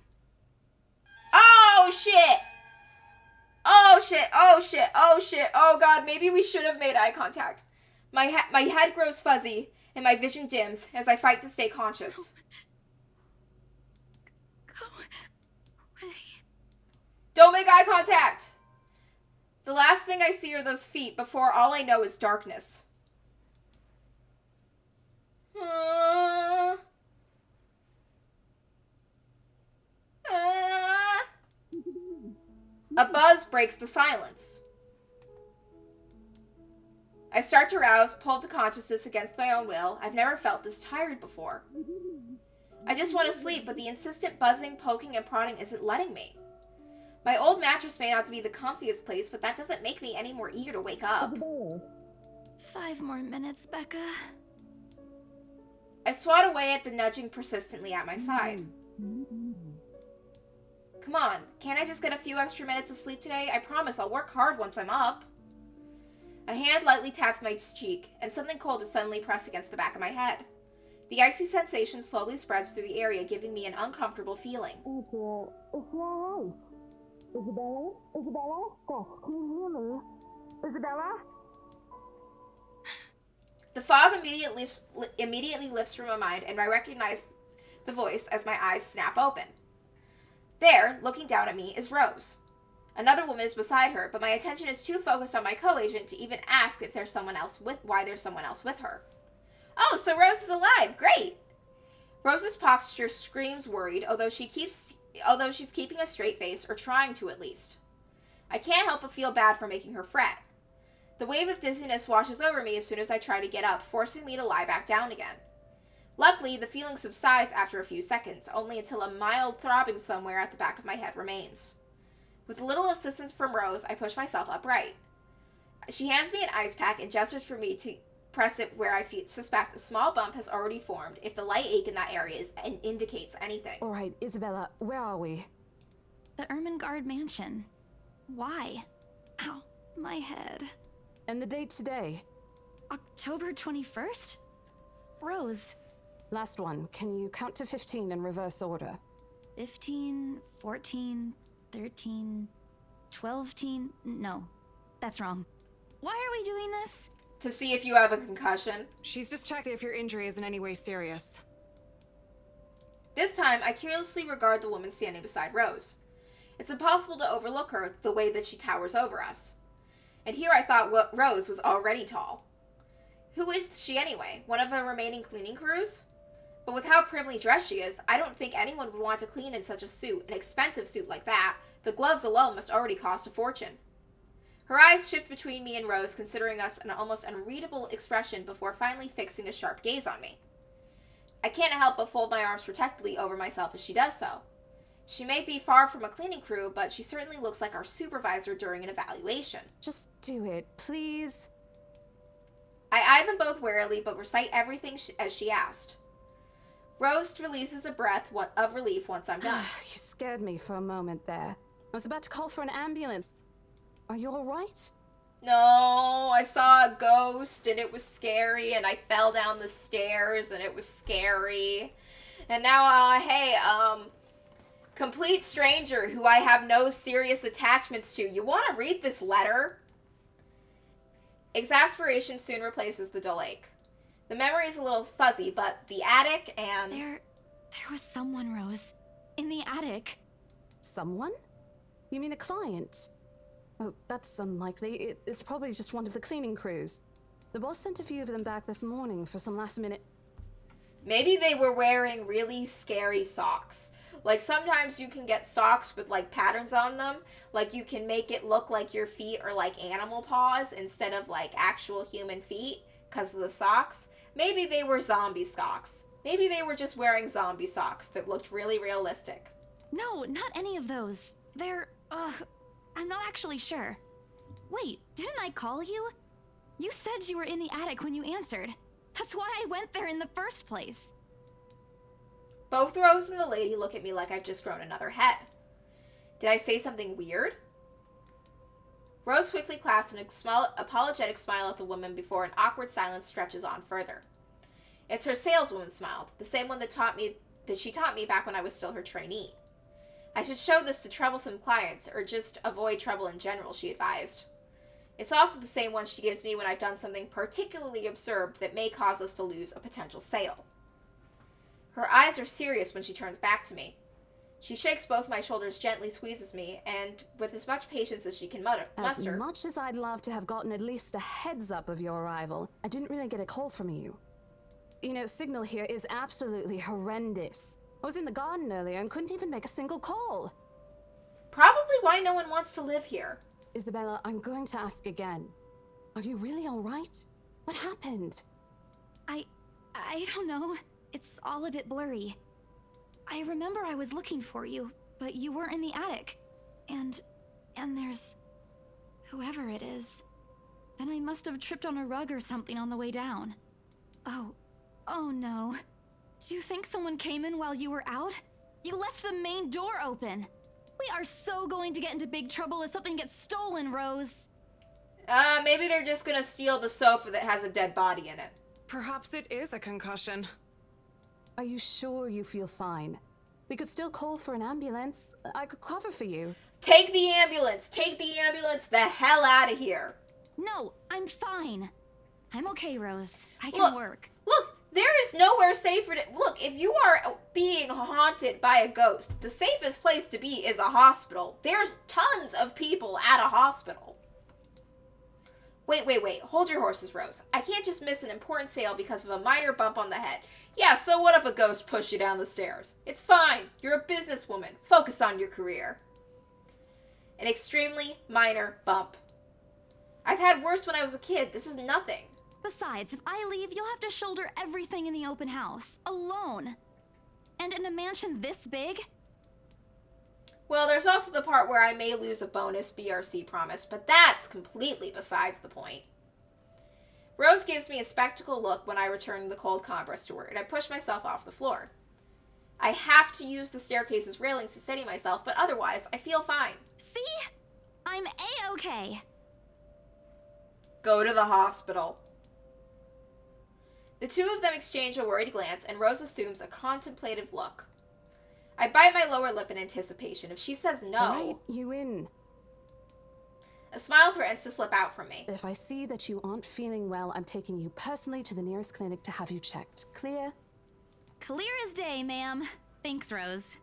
Oh shit! Oh shit, oh shit, oh shit, oh god, maybe we should have made eye contact. My head grows fuzzy and my vision dims as I fight to stay conscious. Go away. Don't make eye contact! The last thing I see are those feet before all I know is darkness. A buzz breaks the silence. I start to rouse, pulled to consciousness against my own will. I've never felt this tired before. I just want to sleep, but the insistent buzzing, poking, and prodding isn't letting me. My old mattress may not be the comfiest place, but that doesn't make me any more eager to wake up. 5 more minutes, Becca. I swat away at the nudging persistently at my side. Come on, can't I just get a few extra minutes of sleep today? I promise I'll work hard once I'm up. A hand lightly taps my cheek, and something cold is suddenly pressed against the back of my head. The icy sensation slowly spreads through the area, giving me an uncomfortable feeling. Isabella? Isabella? Stop. Can you hear me? Isabella? The fog immediately lifts from my mind, and I recognize the voice as my eyes snap open. There, looking down at me, is Rose. Another woman is beside her, but my attention is too focused on my co-agent to even ask if there's why there's someone else with her. Oh, so Rose is alive! Great! Rose's posture screams worried, although she's keeping a straight face, or trying to at least. I can't help but feel bad for making her fret. The wave of dizziness washes over me as soon as I try to get up, forcing me to lie back down again. Luckily, the feeling subsides after a few seconds, only until a mild throbbing somewhere at the back of my head remains. With little assistance from Rose, I push myself upright. She hands me an ice pack and gestures for me to press it where I suspect a small bump has already formed if the light ache in that area indicates anything. All right, Isabella, where are we? The Ermengarde mansion. Why? Ow, my head. And the date today? October 21st? Rose. Last one. Can you count to 15 in reverse order? 15, 14, 13, 12, no, that's wrong. Why are we doing this? To see if you have a concussion. She's just checking if your injury is in any way serious. This time, I curiously regard the woman standing beside Rose. It's impossible to overlook her the way that she towers over us. And here I thought Rose was already tall. Who is she anyway? One of the remaining cleaning crews? But with how primly dressed she is, I don't think anyone would want to clean in such a suit, an expensive suit like that. The gloves alone must already cost a fortune. Her eyes shift between me and Rose, considering us an almost unreadable expression before finally fixing a sharp gaze on me. I can't help but fold my arms protectively over myself as she does so. She may be far from a cleaning crew, but she certainly looks like our supervisor during an evaluation. Just do it, please. I eye them both warily, but recite everything as she asked. Rose releases a breath of relief once I'm done. You scared me for a moment there. I was about to call for an ambulance. Are you alright? No, I saw a ghost and it was scary, and I fell down the stairs and it was scary. And now, complete stranger who I have no serious attachments to, you want to read this letter? Exasperation soon replaces the dull ache. The memory is a little fuzzy, but the attic and... There was someone, Rose. In the attic. Someone? You mean a client? Oh, that's unlikely. It's probably just one of the cleaning crews. The boss sent a few of them back this morning for some last-minute... Maybe they were wearing really scary socks. Like, sometimes you can get socks with, like, patterns on them. Like, you can make it look like your feet are, like, animal paws instead of, like, actual human feet because of the socks. Maybe they were zombie socks. Maybe they were just wearing zombie socks that looked really realistic. No, not any of those. I'm not actually sure. Wait, didn't I call you? You said you were in the attic when you answered. That's why I went there in the first place. Both Rose and the lady look at me like I've just grown another head. Did I say something weird? Rose quickly casts an apologetic smile at the woman before an awkward silence stretches on further. It's her saleswoman smile, the same one that she taught me back when I was still her trainee. I should show this to troublesome clients, or just avoid trouble in general, she advised. It's also the same one she gives me when I've done something particularly absurd that may cause us to lose a potential sale. Her eyes are serious when she turns back to me. She shakes both my shoulders, gently squeezes me, and with as much patience as she can muster. As much as I'd love to have gotten at least a heads up of your arrival, I didn't really get a call from you. You know, signal here is absolutely horrendous. I was in the garden earlier and couldn't even make a single call. Probably why no one wants to live here. Isabella, I'm going to ask again. Are you really all right? What happened? I don't know. It's all a bit blurry. I remember I was looking for you, but you weren't in the attic. And there's... whoever it is. Then I must have tripped on a rug or something on the way down. Oh no. Do you think someone came in while you were out? You left the main door open. We are so going to get into big trouble if something gets stolen, Rose. Maybe they're just gonna steal the sofa that has a dead body in it. Perhaps it is a concussion. Are you sure you feel fine? We could still call for an ambulance. I could cover for you. Take the ambulance! Take the ambulance the hell out of here! No, I'm fine. I'm okay, Rose. I can work. Look, there is nowhere safer to... Look, if you are being haunted by a ghost, the safest place to be is a hospital. There's tons of people at a hospital. Wait. Hold your horses, Rose. I can't just miss an important sale because of a minor bump on the head. Yeah, so what if a ghost pushed you down the stairs? It's fine. You're a businesswoman. Focus on your career. An extremely minor bump. I've had worse when I was a kid. This is nothing. Besides, if I leave, you'll have to shoulder everything in the open house, alone. And in a mansion this big? Well, there's also the part where I may lose a bonus BRC promise, but that's completely besides the point. Rose gives me a spectacled look when I return the cold compress to her, and I push myself off the floor. I have to use the staircase's railings to steady myself, but otherwise, I feel fine. See? I'm A-okay. Go to the hospital. The two of them exchange a worried glance, and Rose assumes a contemplative look. I bite my lower lip in anticipation. If she says no... All right, you in. A smile threatens to slip out from me. If I see that you aren't feeling well, I'm taking you personally to the nearest clinic to have you checked. Clear? Clear as day, ma'am. Thanks, Rose.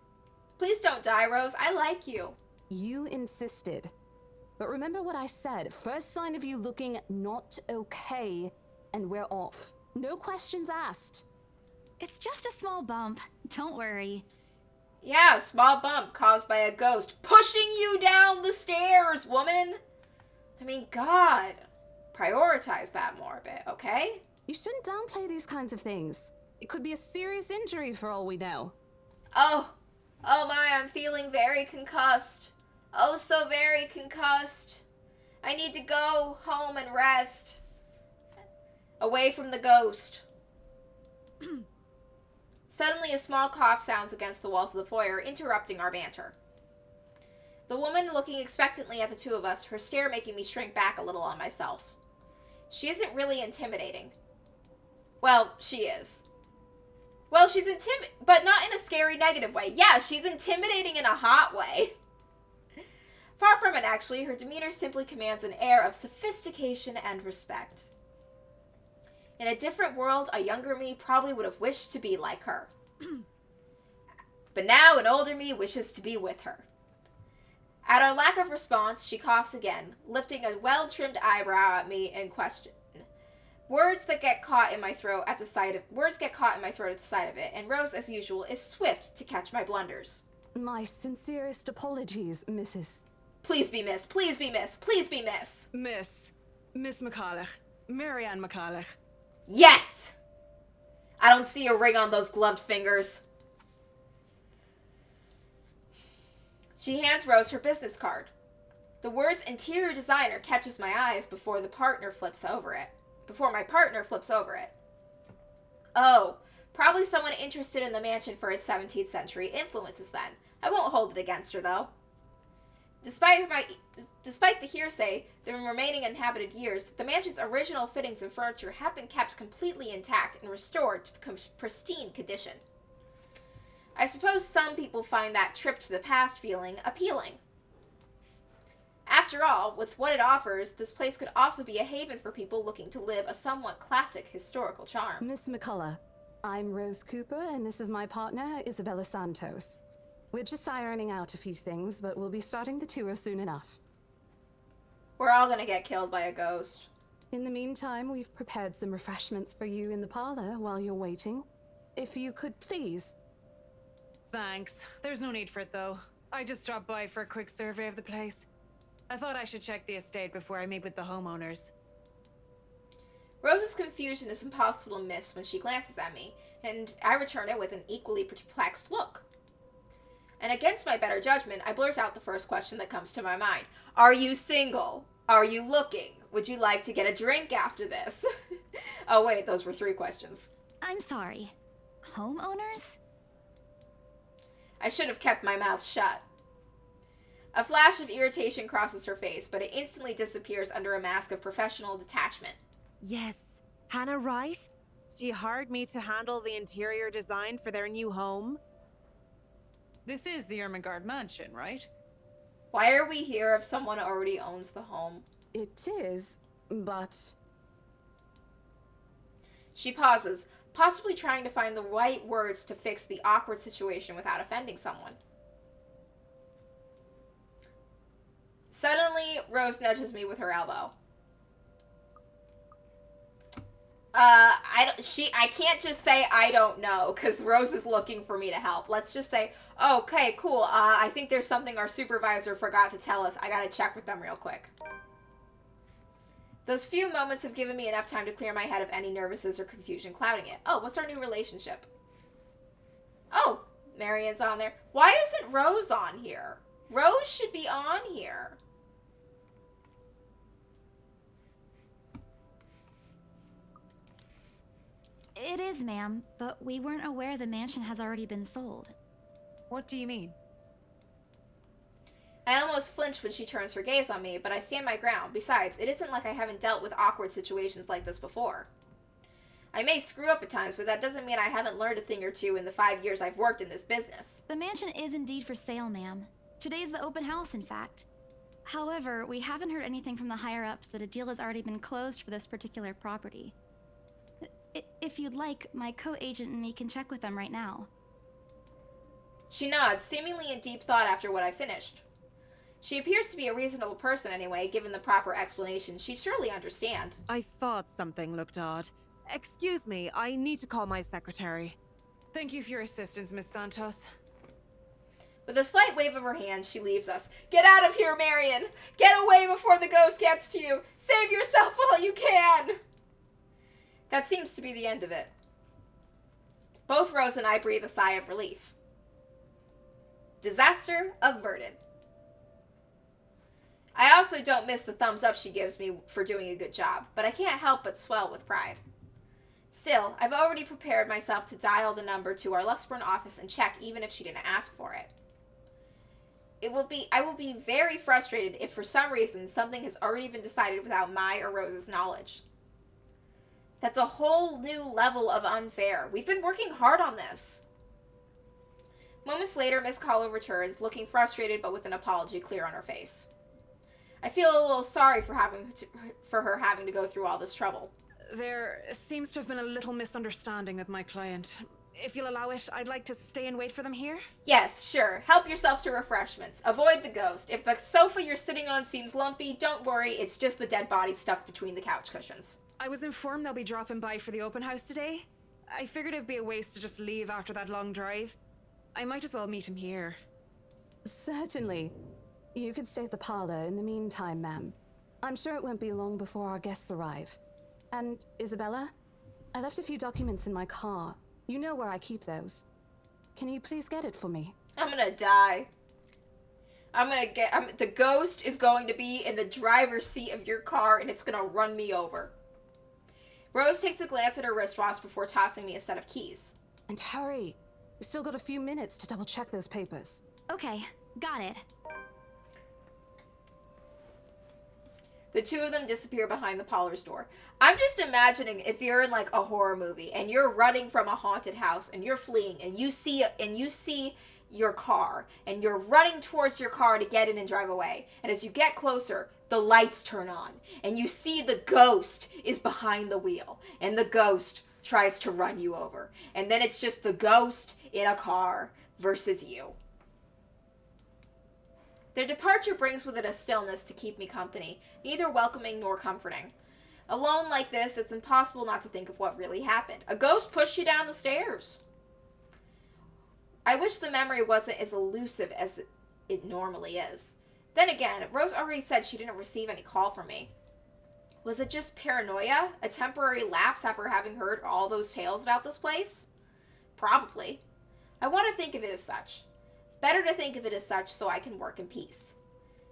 Please don't die, Rose. I like you. You insisted. But remember what I said. First sign of you looking not okay, and we're off. No questions asked. It's just a small bump. Don't worry. Yeah, small bump caused by a ghost pushing you down the stairs, woman. I mean, God. Prioritize that more a bit, okay? You shouldn't downplay these kinds of things. It could be a serious injury for all we know. Oh my, I'm feeling very concussed. Oh, so very concussed. I need to go home and rest. Away from the ghost. Suddenly, a small cough sounds against the walls of the foyer, interrupting our banter. The woman looking expectantly at the two of us, her stare making me shrink back a little on myself. She isn't really intimidating. Well, she is. Well, she's but not in a scary negative way. Yeah, she's intimidating in a hot way. Far from it, actually. Her demeanor simply commands an air of sophistication and respect. In a different world, a younger me probably would have wished to be like her. But now an older me wishes to be with her. At our lack of response, she coughs again, lifting a well-trimmed eyebrow at me in question. Words get caught in my throat at the sight of it, and Rose, as usual, is swift to catch my blunders. My sincerest apologies, Mrs. Please be Miss. Please be Miss. Please be Miss. Miss McCulloch. Marianne McCulloch. Yes! I don't see a ring on those gloved fingers. She hands Rose her business card. The words interior designer catches my eyes before my partner flips over it. Oh, probably someone interested in the mansion for its 17th century influences then. I won't hold it against her, though. Despite the hearsay, the remaining inhabited years, the mansion's original fittings and furniture have been kept completely intact and restored to pristine condition. I suppose some people find that trip to the past feeling appealing. After all, with what it offers, this place could also be a haven for people looking to live a somewhat classic historical charm. Miss McCullough, I'm Rose Cooper, and this is my partner, Isabella Santos. We're just ironing out a few things, but we'll be starting the tour soon enough. We're all gonna get killed by a ghost. In the meantime, we've prepared some refreshments for you in the parlor while you're waiting. If you could please... Thanks. There's no need for it, though. I just dropped by for a quick survey of the place. I thought I should check the estate before I meet with the homeowners. Rose's confusion is impossible to miss when she glances at me, and I return it with an equally perplexed look. And against my better judgment, I blurt out the first question that comes to my mind. Are you single? Are you looking? Would you like to get a drink after this? Oh wait, those were 3 questions. I'm sorry. Homeowners? I should have kept my mouth shut. A flash of irritation crosses her face, but it instantly disappears under a mask of professional detachment. Yes. Hannah Wright? She hired me to handle the interior design for their new home. This is the Ermengarde mansion, right? Why are we here if someone already owns the home? It is, but... She pauses, possibly trying to find the right words to fix the awkward situation without offending someone. Suddenly, Rose nudges me with her elbow. I can't just say I don't know, because Rose is looking for me to help. Let's just say, okay, cool, I think there's something our supervisor forgot to tell us. I gotta check with them real quick. Those few moments have given me enough time to clear my head of any nervousness or confusion clouding it. Oh, what's our new relationship? Oh, Marianne's on there. Why isn't Rose on here? Rose should be on here. It is, ma'am, but we weren't aware the mansion has already been sold. What do you mean? I almost flinch when she turns her gaze on me, but I stand my ground. Besides, it isn't like I haven't dealt with awkward situations like this before. I may screw up at times, but that doesn't mean I haven't learned a thing or two in the 5 years I've worked in this business. The mansion is indeed for sale, ma'am. Today's the open house, in fact. However, we haven't heard anything from the higher-ups that a deal has already been closed for this particular property. If you'd like, my co-agent and me can check with them right now. She nods, seemingly in deep thought after what I finished. She appears to be a reasonable person anyway, given the proper explanation. She'd surely understand. I thought something looked odd. Excuse me, I need to call my secretary. Thank you for your assistance, Miss Santos. With a slight wave of her hand, she leaves us. Get out of here, Marion! Get away before the ghost gets to you! Save yourself while you can! That seems to be the end of it. Both Rose and I breathe a sigh of relief. Disaster averted. I also don't miss the thumbs up she gives me for doing a good job, but I can't help but swell with pride. Still, I've already prepared myself to dial the number to our Luxburn office and check even if she didn't ask for it. I will be very frustrated if for some reason something has already been decided without my or Rose's knowledge. That's a whole new level of unfair. We've been working hard on this. Moments later, Miss Kahlo returns, looking frustrated but with an apology clear on her face. I feel a little sorry for her having to go through all this trouble. There seems to have been a little misunderstanding with my client. If you'll allow it, I'd like to stay and wait for them here. Yes, sure. Help yourself to refreshments. Avoid the ghost. If the sofa you're sitting on seems lumpy, don't worry, it's just the dead body stuffed between the couch cushions. I was informed they'll be dropping by for the open house today. I figured it'd be a waste to just leave after that long drive. I might as well meet him here. Certainly. You could stay at the parlor in the meantime, ma'am. I'm sure it won't be long before our guests arrive. And, Isabella, I left a few documents in my car. You know where I keep those. Can you please get it for me? I'm gonna die. The ghost is going to be in the driver's seat of your car and it's gonna run me over. Rose takes a glance at her wristwatch before tossing me a set of keys. And hurry. We've still got a few minutes to double check those papers. Okay, got it. The two of them disappear behind the parlor's door. I'm just imagining if you're in like a horror movie and you're running from a haunted house and you're fleeing and you see your car and you're running towards your car to get in and drive away. And as you get closer, the lights turn on and you see the ghost is behind the wheel and the ghost tries to run you over. And then it's just the ghost in a car versus you. Their departure brings with it a stillness to keep me company, neither welcoming nor comforting. Alone like this, it's impossible not to think of what really happened. A ghost pushed you down the stairs. I wish the memory wasn't as elusive as it normally is. Then again, Rose already said she didn't receive any call from me. Was it just paranoia? A temporary lapse after having heard all those tales about this place? Probably. I want to think of it as such. Better to think of it as such so I can work in peace.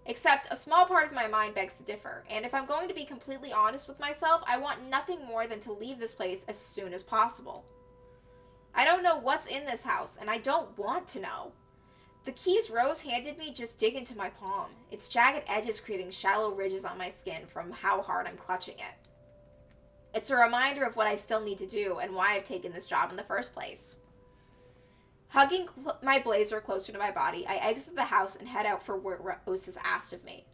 Except a small part of my mind begs to differ, and if I'm going to be completely honest with myself, I want nothing more than to leave this place as soon as possible. I don't know what's in this house, and I don't want to know. The keys Rose handed me just dig into my palm, its jagged edges creating shallow ridges on my skin from how hard I'm clutching it. It's a reminder of what I still need to do and why I've taken this job in the first place. Hugging my blazer closer to my body, I exit the house and head out for what Rose has asked of me.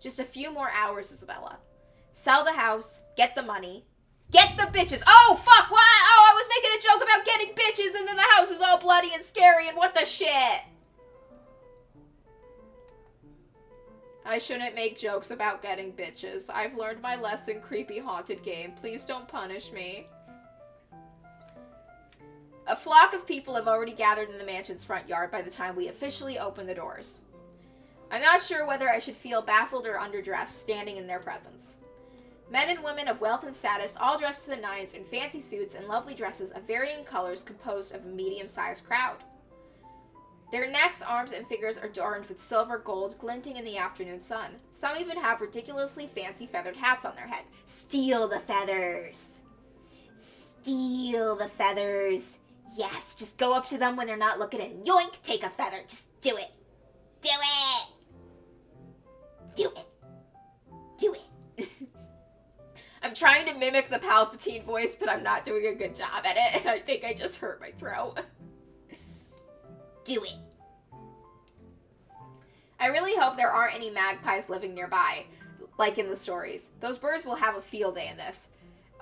Just a few more hours, Isabella. Sell the house, get the money, get the bitches. Oh, fuck, what? Oh, I was making a joke about getting bitches and then the house is all bloody and scary and what the shit? I shouldn't make jokes about getting bitches. I've learned my lesson, creepy haunted game. Please don't punish me. A flock of people have already gathered in the mansion's front yard by the time we officially open the doors. I'm not sure whether I should feel baffled or underdressed standing in their presence. Men and women of wealth and status, all dressed to the nines in fancy suits and lovely dresses of varying colors, composed of a medium-sized crowd. Their necks, arms, and figures are adorned with silver gold glinting in the afternoon sun. Some even have ridiculously fancy feathered hats on their head. Steal the feathers! Steal the feathers! Yes, just go up to them when they're not looking and yoink, take a feather. Just do it. Do it! Do it. Do it. I'm trying to mimic the Palpatine voice, but I'm not doing a good job at it, and I think I just hurt my throat. Do it. I really hope there aren't any magpies living nearby, like in the stories. Those birds will have a field day in this.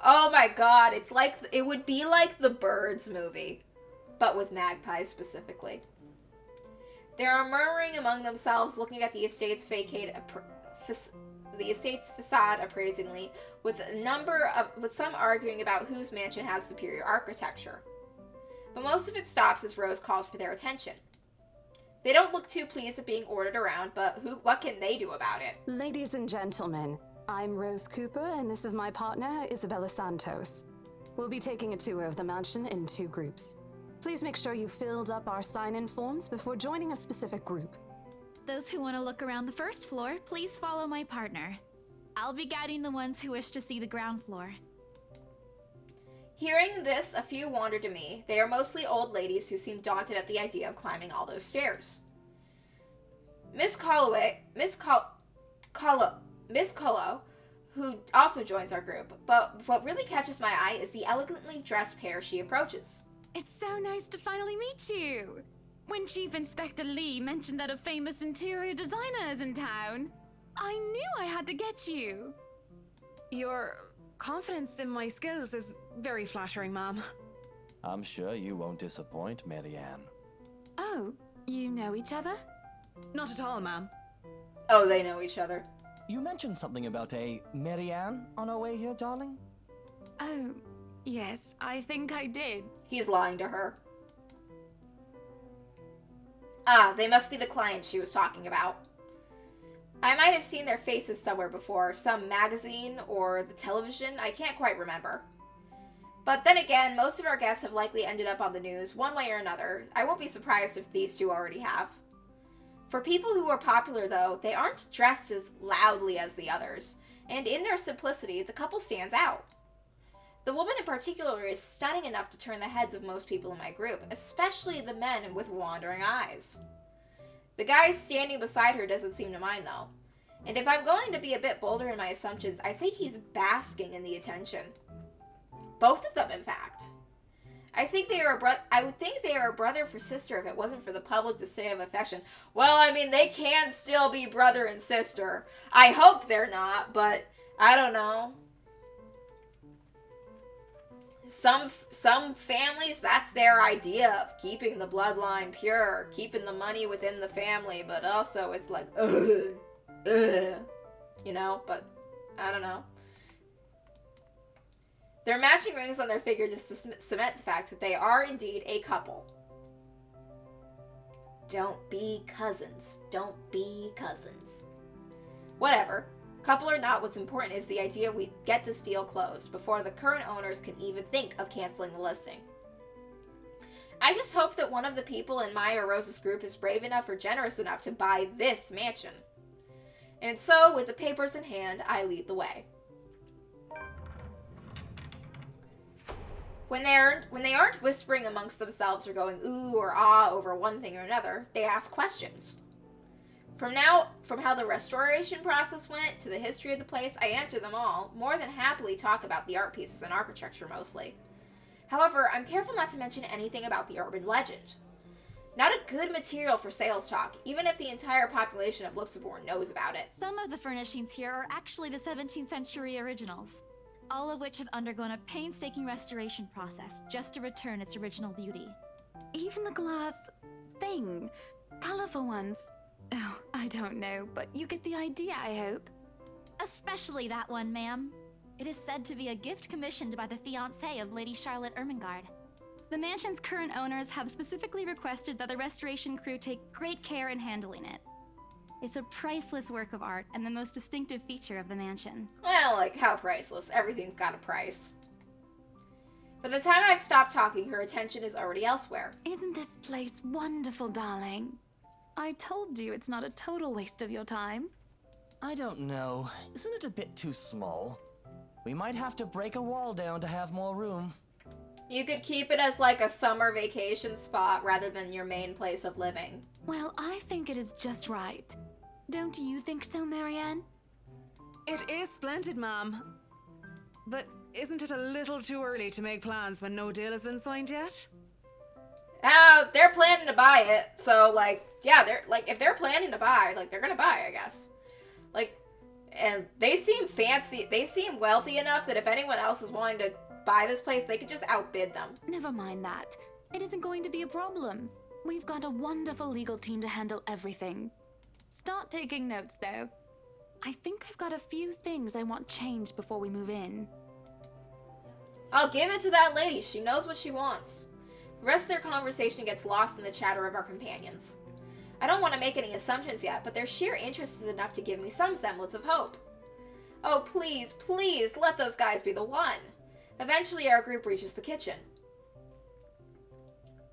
Oh my god, it would be like the Birds movie, but with magpies specifically. They are murmuring among themselves, looking at the estate's facade appraisingly, with some arguing about whose mansion has superior architecture. But most of it stops as Rose calls for their attention. They don't look too pleased at being ordered around, but what can they do about it? Ladies and gentlemen, I'm Rose Cooper, and this is my partner, Isabella Santos. We'll be taking a tour of the mansion in 2 groups. Please make sure you filled up our sign-in forms before joining a specific group. Those who want to look around the first floor, please follow my partner. I'll be guiding the ones who wish to see the ground floor. Hearing this, a few wander to me. They are mostly old ladies who seem daunted at the idea of climbing all those stairs. Miss Colo, who also joins our group, but what really catches my eye is the elegantly dressed pair she approaches. It's so nice to finally meet you. When Chief Inspector Lee mentioned that a famous interior designer is in town, I knew I had to get you. Your confidence in my skills is very flattering, ma'am. I'm sure you won't disappoint, Marianne. Oh, you know each other? Not at all, ma'am. Oh, they know each other. You mentioned something about a Marianne on our way here, darling? Oh, yes, I think I did. He's lying to her. Ah, they must be the clients she was talking about. I might have seen their faces somewhere before, some magazine or the television, I can't quite remember. But then again, most of our guests have likely ended up on the news, one way or another. I won't be surprised if these two already have. For people who are popular, though, they aren't dressed as loudly as the others, and in their simplicity, the couple stands out. The woman in particular is stunning enough to turn the heads of most people in my group, especially the men with wandering eyes. The guy standing beside her doesn't seem to mind, though. And if I'm going to be a bit bolder in my assumptions, I say he's basking in the attention. Both of them, in fact. I would think they are a brother for sister if it wasn't for the public display of affection. Well, I mean, they can still be brother and sister. I hope they're not, but I don't know. Some families, that's their idea of keeping the bloodline pure, keeping the money within the family, but also it's like, you know, but I don't know. Their matching rings on their finger just to cement the fact that they are indeed a couple. Don't be cousins. Don't be cousins. Whatever. Couple or not, what's important is the idea we get this deal closed before the current owners can even think of canceling the listing. I just hope that one of the people in my or Rose's group is brave enough or generous enough to buy this mansion. And so, with the papers in hand, I lead the way. When they aren't whispering amongst themselves or going ooh or ah over one thing or another, they ask questions. From how the restoration process went to the history of the place, I answer them all, more than happily talk about the art pieces and architecture mostly. However, I'm careful not to mention anything about the urban legend. Not a good material for sales talk, even if the entire population of Luxembourg knows about it. Some of the furnishings here are actually the 17th century originals, all of which have undergone a painstaking restoration process just to return its original beauty. Even the glass thing. Colorful ones. Oh, I don't know, but you get the idea, I hope. Especially that one, ma'am. It is said to be a gift commissioned by the fiancé of Lady Charlotte Ermengarde. The mansion's current owners have specifically requested that the restoration crew take great care in handling it. It's a priceless work of art and the most distinctive feature of the mansion. Well, like, how priceless? Everything's got a price. By the time I've stopped talking, her attention is already elsewhere. Isn't this place wonderful, darling? I told you it's not a total waste of your time. I don't know. Isn't it a bit too small? We might have to break a wall down to have more room. You could keep it as like a summer vacation spot rather than your main place of living. Well, I think it is just right. Don't you think so, Marianne? It is splendid, ma'am. But isn't it a little too early to make plans when no deal has been signed yet? They're planning to buy it, so, like, yeah, they're, like, if they're planning to buy, like, they're gonna buy, I guess. Like, and they seem fancy, they seem wealthy enough that if anyone else is wanting to buy this place, they could just outbid them. Never mind that. It isn't going to be a problem. We've got a wonderful legal team to handle everything. Start taking notes, though. I think I've got a few things I want changed before we move in. I'll give it to that lady. She knows what she wants. The rest of their conversation gets lost in the chatter of our companions. I don't want to make any assumptions yet, but their sheer interest is enough to give me some semblance of hope. Oh, please, please, let those guys be the one. Eventually, our group reaches the kitchen.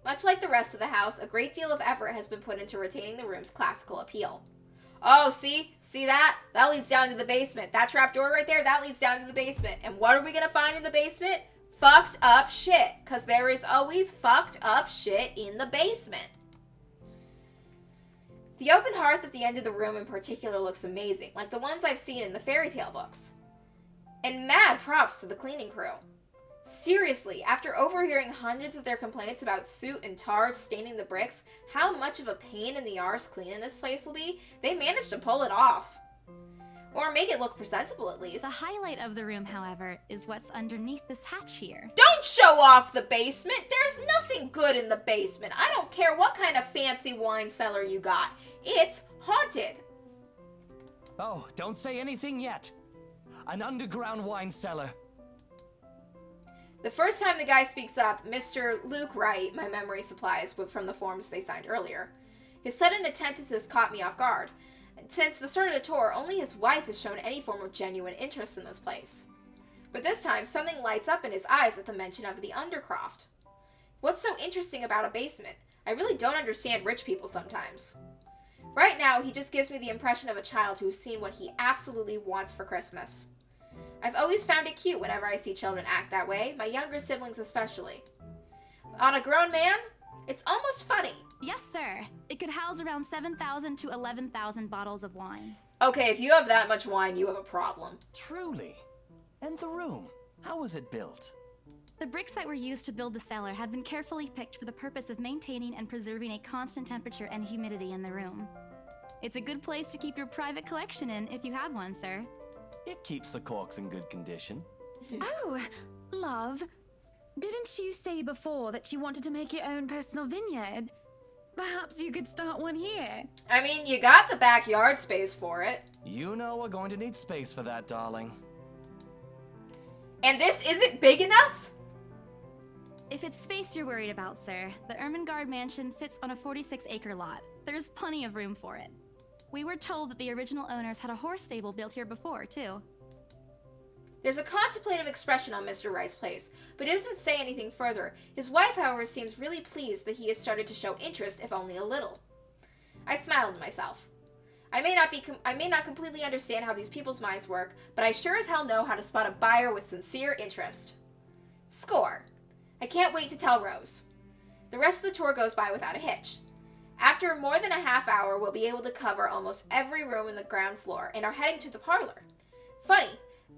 Much like the rest of the house, a great deal of effort has been put into retaining the room's classical appeal. Oh, see that? That leads down to the basement. That trapdoor right there, that leads down to the basement. And what are we going to find in the basement? fucked up shit, because there is always fucked up shit in the basement. The open hearth at the end of the room in particular looks amazing, like the ones I've seen in the fairy tale books. And mad props to the cleaning crew. Seriously, after overhearing hundreds of their complaints about soot and tar staining the bricks, how much of a pain in the arse cleaning this place will be, they managed to pull it off. Or make it look presentable at least. The highlight of the room, however, is what's underneath this hatch here. Don't show off the basement! There's nothing good in the basement. I don't care what kind of fancy wine cellar you got. It's haunted. Oh, don't say anything yet. An underground wine cellar. The first time the guy speaks up, Mr. Luke Wright, my memory supplies from the forms they signed earlier. His sudden antithesis caught me off guard. Since the start of the tour, only his wife has shown any form of genuine interest in this place. But this time, something lights up in his eyes at the mention of the Undercroft. What's so interesting about a basement? I really don't understand rich people sometimes. Right now, he just gives me the impression of a child who's seen what he absolutely wants for Christmas. I've always found it cute whenever I see children act that way, my younger siblings especially. On a grown man, it's almost funny. Yes, sir. It could house around 7,000 to 11,000 bottles of wine. Okay, if you have that much wine, you have a problem. Truly. And the room, how was it built? The bricks that were used to build the cellar have been carefully picked for the purpose of maintaining and preserving a constant temperature and humidity in the room. It's a good place to keep your private collection in if you have one, sir. It keeps the corks in good condition. Oh, love. Didn't you say before that you wanted to make your own personal vineyard? Perhaps you could start one here. I mean, you got the backyard space for it. You know we're going to need space for that, darling. And this isn't big enough? If it's space you're worried about, sir, the Ermengarde mansion sits on a 46-acre lot. There's plenty of room for it. We were told that the original owners had a horse stable built here before, too. There's a contemplative expression on Mr. Wright's face, but it doesn't say anything further. His wife, however, seems really pleased that he has started to show interest, if only a little. I smiled to myself. I may not completely understand how these people's minds work, but I sure as hell know how to spot a buyer with sincere interest. Score. I can't wait to tell Rose. The rest of the tour goes by without a hitch. After more than a half hour, we'll be able to cover almost every room in the ground floor and are heading to the parlor. Funny,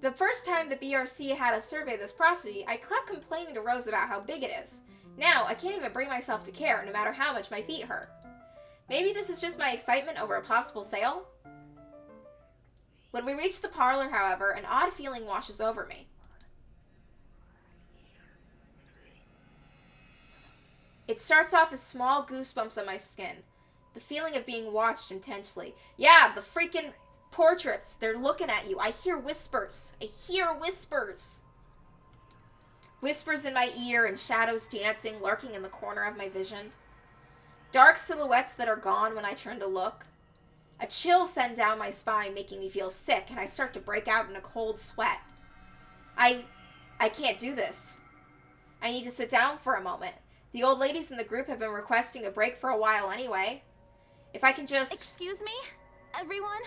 the first time the BRC had us survey this property, I kept complaining to Rose about how big it is. Now, I can't even bring myself to care, no matter how much my feet hurt. Maybe this is just my excitement over a possible sale? When we reach the parlor, however, an odd feeling washes over me. It starts off as small goosebumps on my skin. The feeling of being watched intensely. Yeah, the freaking portraits. They're looking at you. I hear whispers. I hear whispers. Whispers in my ear and shadows dancing, lurking in the corner of my vision. Dark silhouettes that are gone when I turn to look. A chill sends down my spine, making me feel sick, and I start to break out in a cold sweat. I can't do this. I need to sit down for a moment. The old ladies in the group have been requesting a break for a while anyway. If I can just... Excuse me? Everyone?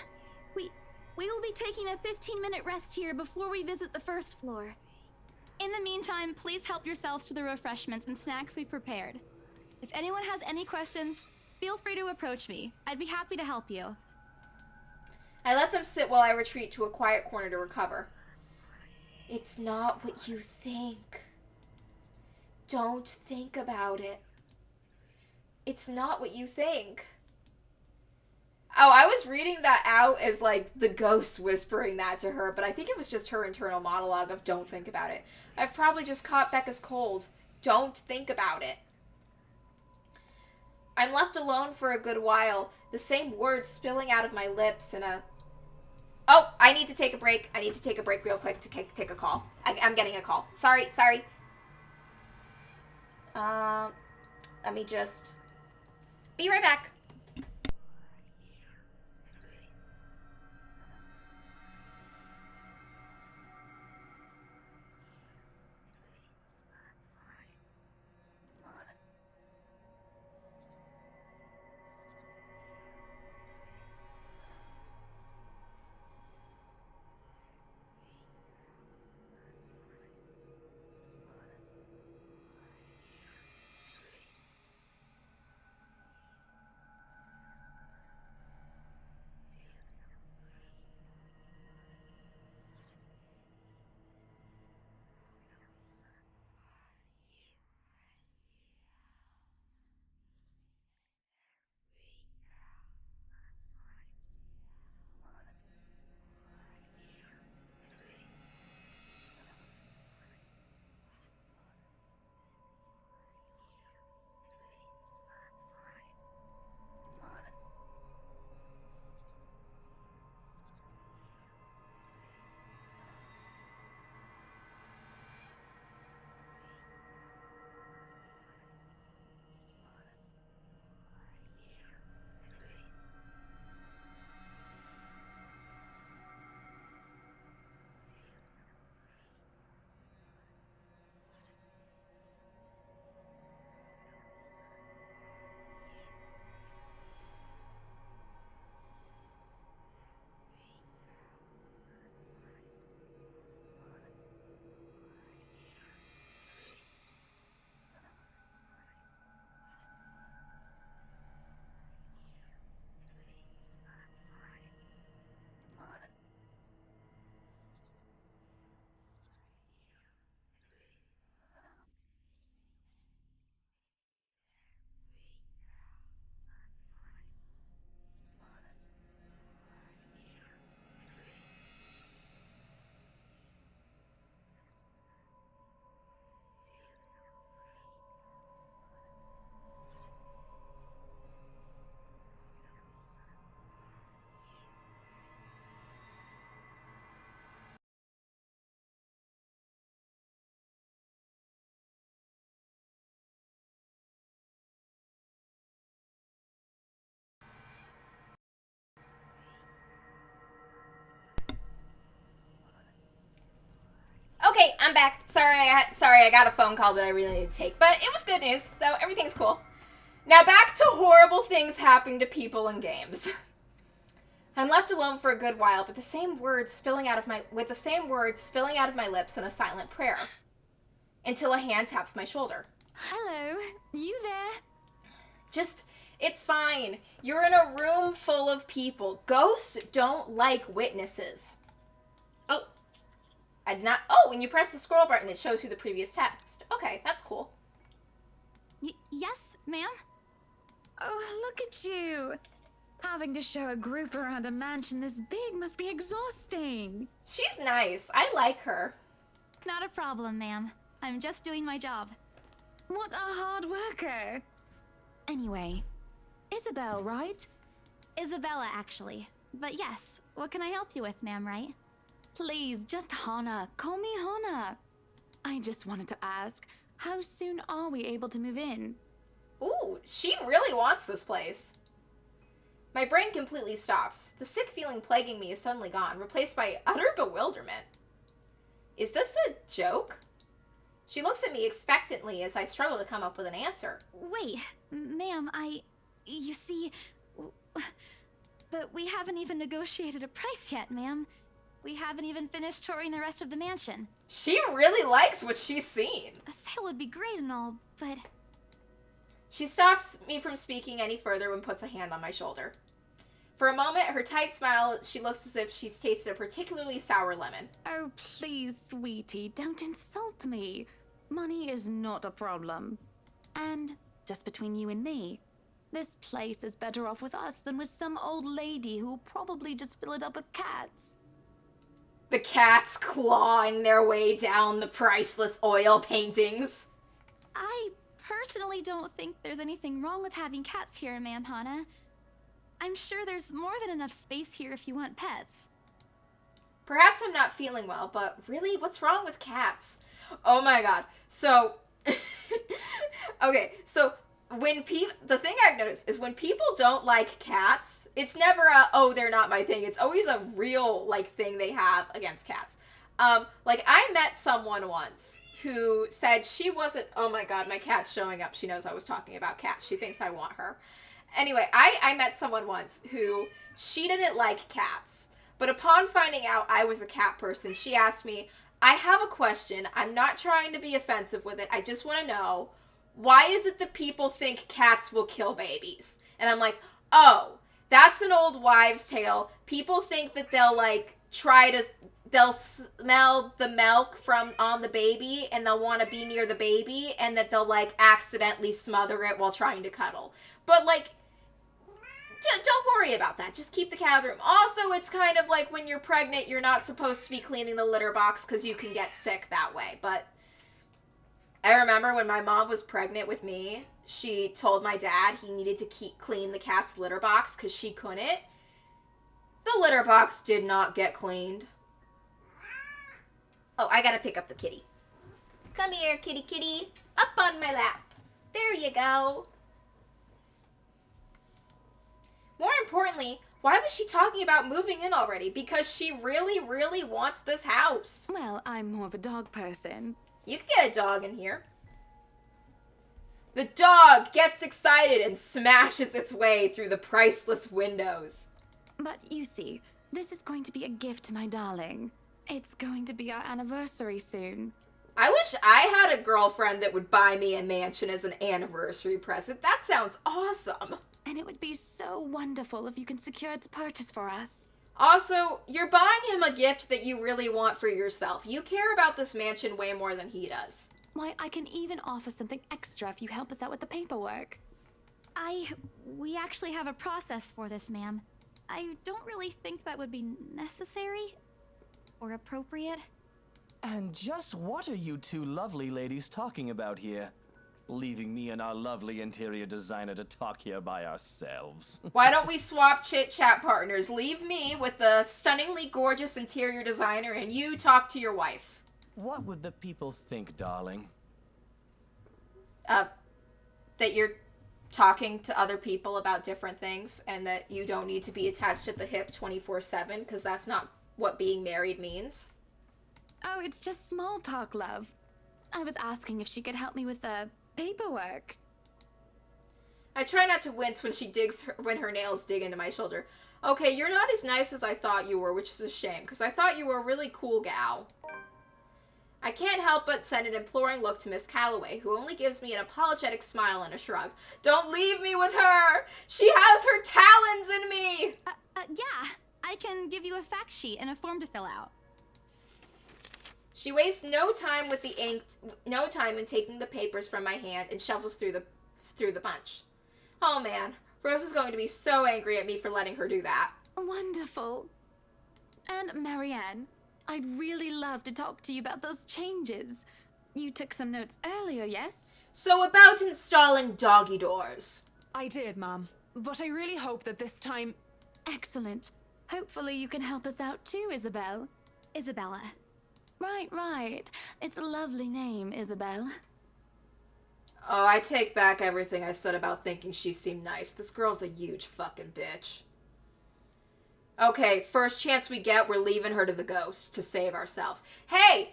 We will be taking a 15-minute rest here before we visit the first floor. In the meantime, please help yourselves to the refreshments and snacks we've prepared. If anyone has any questions, feel free to approach me. I'd be happy to help you. I let them sit while I retreat to a quiet corner to recover. It's not what you think. Don't think about it. It's not what you think. Oh, I was reading that out as like the ghost whispering that to her, but I think it was just her internal monologue of don't think about it. I've probably just caught Becca's cold. Don't think about it. I'm left alone for a good while, the same words spilling out of my lips in a... Oh, I need to take a break. I need to take a break real quick to take a call. I'm getting a call. Sorry. Let me just... Be right back. I'm back. Sorry, I got a phone call that I really needed to take, but it was good news, so everything's cool. Now back to horrible things happening to people in games. I'm left alone for a good while, but with the same words spilling out of my lips in a silent prayer, until a hand taps my shoulder. Hello, you there? It's fine. You're in a room full of people. Ghosts don't like witnesses. Oh, when you press the scroll button, it shows you the previous text. Okay, that's cool. Yes, ma'am? Oh, look at you. Having to show a group around a mansion this big must be exhausting. She's nice. I like her. Not a problem, ma'am. I'm just doing my job. What a hard worker. Anyway, Isabel, right? Isabella, actually. But yes, what can I help you with, ma'am, right? Please, just Hannah. Call me Hannah. I just wanted to ask, how soon are we able to move in? Ooh, she really wants this place. My brain completely stops. The sick feeling plaguing me is suddenly gone, replaced by utter bewilderment. Is this a joke? She looks at me expectantly as I struggle to come up with an answer. Wait, ma'am, you see, but we haven't even negotiated a price yet, ma'am. We haven't even finished touring the rest of the mansion. She really likes what she's seen. A sale would be great and all, but... She stops me from speaking any further and puts a hand on my shoulder. For a moment, her tight smile, she looks as if she's tasted a particularly sour lemon. Oh, please, sweetie, don't insult me. Money is not a problem. And, just between you and me, this place is better off with us than with some old lady who'll probably just fill it up with cats. The cats clawing their way down the priceless oil paintings. I personally don't think there's anything wrong with having cats here, ma'am Hannah. I'm sure there's more than enough space here if you want pets. Perhaps I'm not feeling well, but really, what's wrong with cats? Oh my god. So, okay, so the thing I've noticed is when people don't like cats, it's never a, oh, they're not my thing. It's always a real, thing they have against cats. I met someone once who said she wasn't, oh my god, my cat's showing up. She knows I was talking about cats. She thinks I want her. Anyway, I met someone once who, she didn't like cats. But upon finding out I was a cat person, she asked me, I have a question. I'm not trying to be offensive with it. I just want to know, why is it that people think cats will kill babies? And I'm like, oh, that's an old wives' tale. People think that they'll smell the milk on the baby and they'll want to be near the baby and that they'll accidentally smother it while trying to cuddle. But don't worry about that. Just keep the cat out of the room. Also, it's kind of like when you're pregnant, you're not supposed to be cleaning the litter box because you can get sick that way. But I remember when my mom was pregnant with me, she told my dad he needed to clean the cat's litter box because she couldn't. The litter box did not get cleaned. Oh, I gotta pick up the kitty. Come here, kitty kitty. Up on my lap. There you go. More importantly, why was she talking about moving in already? Because she really, really wants this house. Well, I'm more of a dog person. You can get a dog in here. The dog gets excited and smashes its way through the priceless windows. But you see, this is going to be a gift to my darling. It's going to be our anniversary soon. I wish I had a girlfriend that would buy me a mansion as an anniversary present. That sounds awesome. And it would be so wonderful if you can secure its purchase for us. Also, you're buying him a gift that you really want for yourself. You care about this mansion way more than he does. Why, I can even offer something extra if you help us out with the paperwork. We actually have a process for this, ma'am. I don't really think that would be necessary or appropriate. And just what are you two lovely ladies talking about here? Leaving me and our lovely interior designer to talk here by ourselves. Why don't we swap chit-chat partners? Leave me with the stunningly gorgeous interior designer and you talk to your wife. What would the people think, darling? That you're talking to other people about different things and that you don't need to be attached at the hip 24/7 because that's not what being married means. Oh, it's just small talk, love. I was asking if she could help me with the paperwork. I try not to wince when her nails dig into my shoulder. Okay, you're not as nice as I thought you were, which is a shame, because I thought you were a really cool gal. I can't help but send an imploring look to Miss Calloway, who only gives me an apologetic smile and a shrug. Don't leave me with her! She has her talons in me! Yeah, I can give you a fact sheet and a form to fill out. She wastes no time in taking the papers from my hand and shuffles through the bunch. Oh man, Rose is going to be so angry at me for letting her do that. Wonderful. And Marianne, I'd really love to talk to you about those changes. You took some notes earlier, yes? So about installing doggy doors. I did, Mom. But I really hope that this time... Excellent. Hopefully you can help us out too, Isabel. Isabella. Right. It's a lovely name, Isabel. Oh, I take back everything I said about thinking she seemed nice. This girl's a huge fucking bitch. Okay, first chance we get, we're leaving her to the ghost to save ourselves. Hey!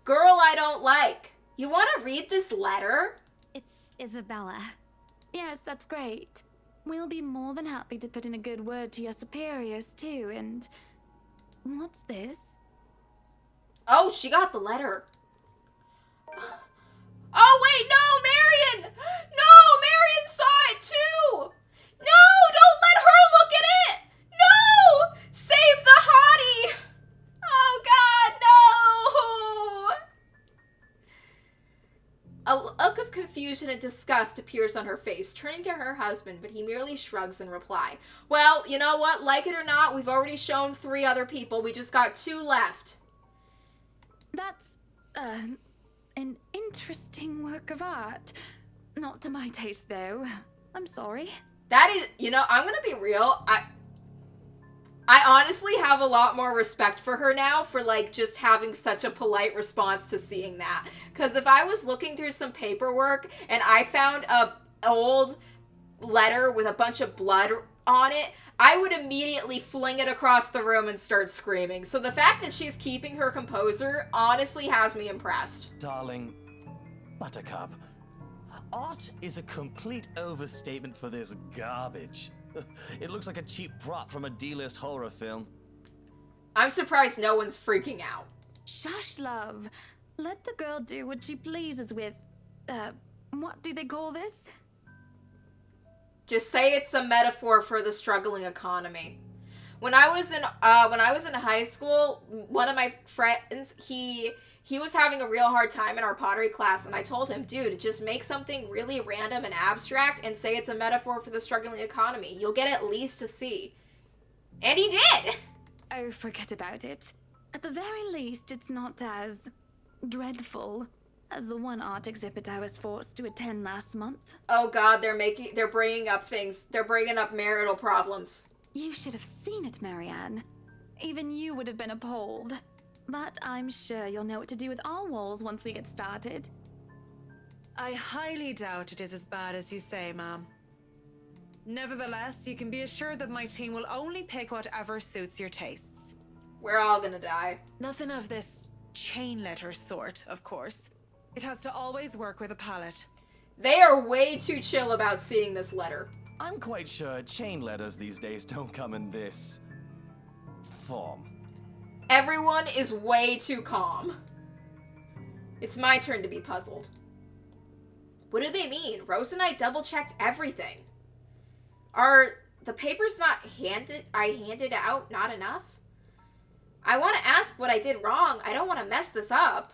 Girl I don't like. You want to read this letter? It's Isabella. Yes, that's great. We'll be more than happy to put in a good word to your superiors, too, and... What's this? Oh, she got the letter. Oh, wait, no, Marion! No, Marion saw it, too! No, don't let her look at it! No! Save the hottie! Oh, God, no! A look of confusion and disgust appears on her face, turning to her husband, but he merely shrugs in reply. Well, you know what? Like it or not, we've already shown 3 other people. We just got 2 left. That's, an interesting work of art. Not to my taste, though. I'm sorry. That is, I'm gonna be real. I honestly have a lot more respect for her now for, just having such a polite response to seeing that. Because if I was looking through some paperwork and I found a old letter with a bunch of blood on it, I would immediately fling it across the room and start screaming. So the fact that she's keeping her composure honestly has me impressed. Darling, Buttercup, art is a complete overstatement for this garbage. It looks like a cheap prop from a D-list horror film. I'm surprised no one's freaking out. Shush, love. Let the girl do what she pleases with, what do they call this? Just say it's a metaphor for the struggling economy. When I was in high school, one of my friends, he was having a real hard time in our pottery class, and I told him, dude, just make something really random and abstract and say it's a metaphor for the struggling economy. You'll get at least a C. And he did! Oh, forget about it. At the very least, it's not as dreadful as the one art exhibit I was forced to attend last month. Oh God, they're bringing up things. They're bringing up marital problems. You should have seen it, Marianne. Even you would have been appalled. But I'm sure you'll know what to do with our walls once we get started. I highly doubt it is as bad as you say, Ma'am. Nevertheless, you can be assured that my team will only pick whatever suits your tastes. We're all gonna die. Nothing of this chain letter sort, of course. It has to always work with a palette. They are way too chill about seeing this letter. I'm quite sure chain letters these days don't come in this form. Everyone is way too calm. It's my turn to be puzzled. What do they mean? Rose and I double-checked everything. Are the papers I handed out not enough? I want to ask what I did wrong. I don't want to mess this up.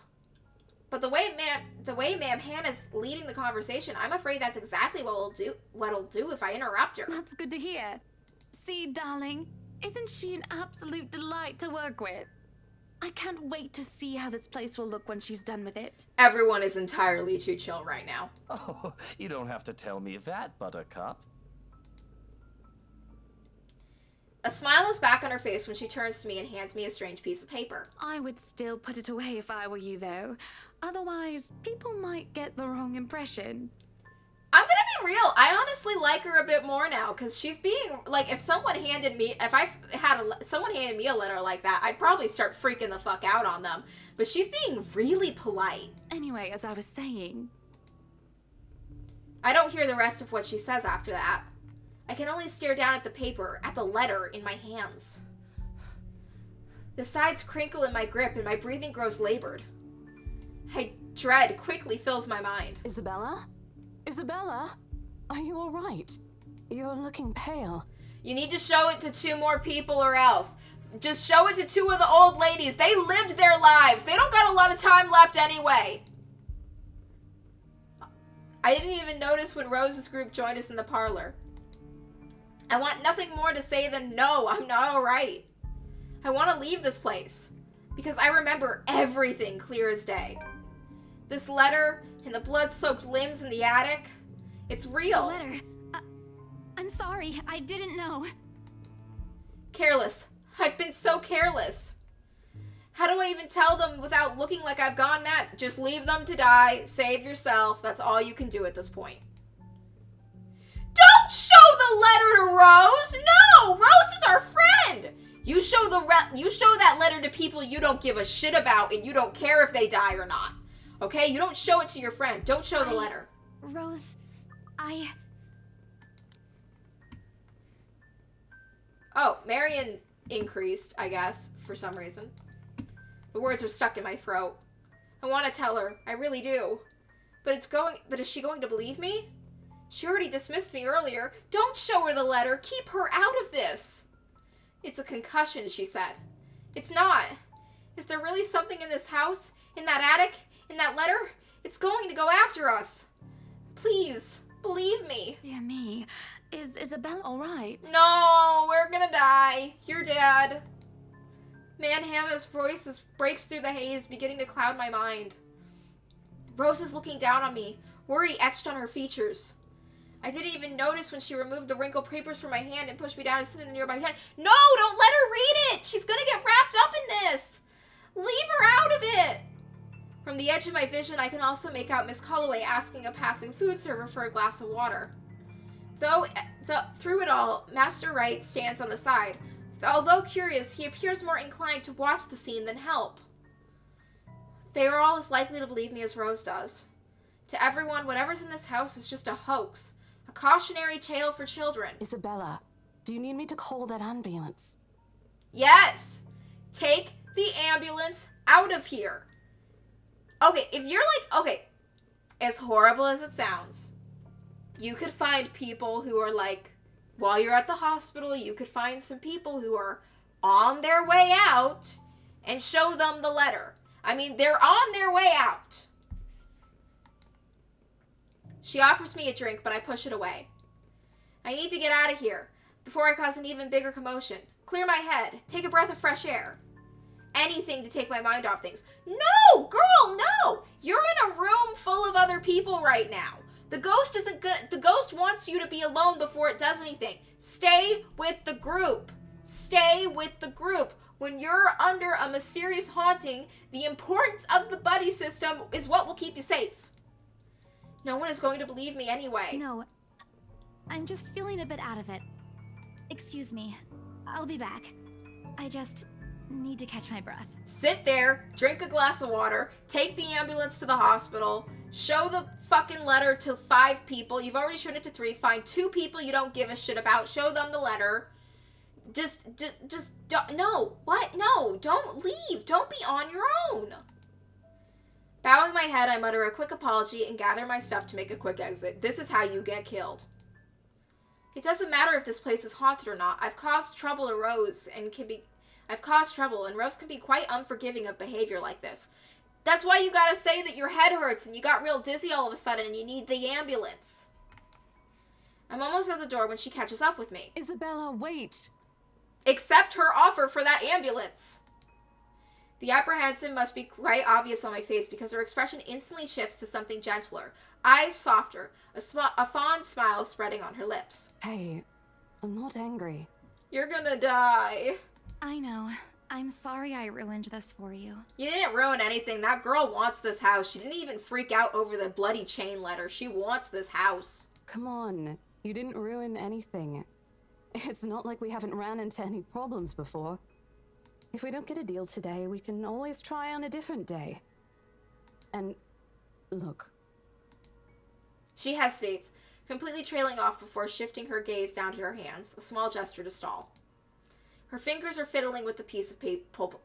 But the way Ma'am Hannah's leading the conversation, I'm afraid that's exactly what'll do if I interrupt her. That's good to hear. See, darling, isn't she an absolute delight to work with? I can't wait to see how this place will look when she's done with it. Everyone is entirely too chill right now. Oh, you don't have to tell me that, Buttercup. A smile is back on her face when she turns to me and hands me a strange piece of paper. I would still put it away if I were you, though. Otherwise, people might get the wrong impression. I'm gonna real, I honestly like her a bit more now, because she's being, like, if someone handed me a letter like that, I'd probably start freaking the fuck out on them. But she's being really polite. Anyway, as I was saying... I don't hear the rest of what she says after that. I can only stare down at the paper, at the letter in my hands. The sides crinkle in my grip and my breathing grows labored. Dread quickly fills my mind. Isabella? Isabella? Are you alright? You're looking pale. You need to show it to 2 more people or else. Just show it to 2 of the old ladies. They lived their lives. They don't got a lot of time left anyway. I didn't even notice when Rose's group joined us in the parlor. I want nothing more to say than no, I'm not alright. I want to leave this place because I remember everything clear as day. This letter and the blood-soaked limbs in the attic, it's real. The letter. I'm sorry, I didn't know. Careless. I've been so careless. How do I even tell them without looking like I've gone mad? Just leave them to die. Save yourself. That's all you can do at this point. Don't show the letter to Rose! No! Rose is our friend! You show that letter to people you don't give a shit about and you don't care if they die or not. Okay? You don't show it to your friend. Don't show the letter. Rose, Oh, Marion increased, I guess, for some reason. The words are stuck in my throat. I want to tell her. I really do. But is she going to believe me? She already dismissed me earlier. Don't show her the letter. Keep her out of this. It's a concussion, she said. It's not. Is there really something in this house? In that attic? In that letter? It's going to go after us. Please, believe me. Dear me. Is Isabella alright? No, we're gonna die. You're dead. Man Hannah's voice breaks through the haze, beginning to cloud my mind. Rose is looking down on me, worry etched on her features. I didn't even notice when she removed the wrinkled papers from my hand and pushed me down and sit in a nearby tent. No, don't let her read it! She's gonna get wrapped up in this! Leave her out of it! From the edge of my vision, I can also make out Miss Holloway asking a passing food server for a glass of water. Through it all, Master Wright stands on the side. Although curious, he appears more inclined to watch the scene than help. They are all as likely to believe me as Rose does. To everyone, whatever's in this house is just a hoax. A cautionary tale for children. Isabella, do you need me to call that ambulance? Yes! Take the ambulance out of here. Okay, if you're like, okay, as horrible as it sounds, you could find people who are like, while you're at the hospital, you could find some people who are on their way out and show them the letter. I mean, they're on their way out. She offers me a drink, but I push it away. I need to get out of here before I cause an even bigger commotion. Clear my head. Take a breath of fresh air. Anything to take my mind off things. No, girl, no. You're in a room full of other people right now. The ghost isn't good. The ghost wants you to be alone before it does anything. Stay with the group. Stay with the group. When you're under a mysterious haunting, the importance of the buddy system is what will keep you safe. No one is going to believe me anyway. No, I'm just feeling a bit out of it. Excuse me. I'll be back. I just need to catch my breath. Sit there, drink a glass of water, take the ambulance to the hospital, show the fucking letter to 5 people. You've already shown it to 3. Find 2 people you don't give a shit about. Show them the letter. Just don't, no. What? No, don't leave. Don't be on your own. Bowing my head, I mutter a quick apology and gather my stuff to make a quick exit. This is how you get killed. It doesn't matter if this place is haunted or not. I've caused trouble to Rose and Rose can be quite unforgiving of behavior like this. That's why you gotta say that your head hurts and you got real dizzy all of a sudden and you need the ambulance. I'm almost at the door when she catches up with me. Isabella, wait. Accept her offer for that ambulance. The apprehension must be quite obvious on my face because her expression instantly shifts to something gentler. Eyes softer, a fond smile spreading on her lips. Hey, I'm not angry. You're gonna die. I know. I'm sorry I ruined this for you. You didn't ruin anything. That girl wants this house. She didn't even freak out over the bloody chain letter. She wants this house. come on. You didn't ruin anything. It's not like we haven't ran into any problems before. If we don't get a deal today, we can always try on a different day. And look. She hesitates, completely trailing off before shifting her gaze down to her hands, a small gesture to stall. Her fingers are fiddling with the piece of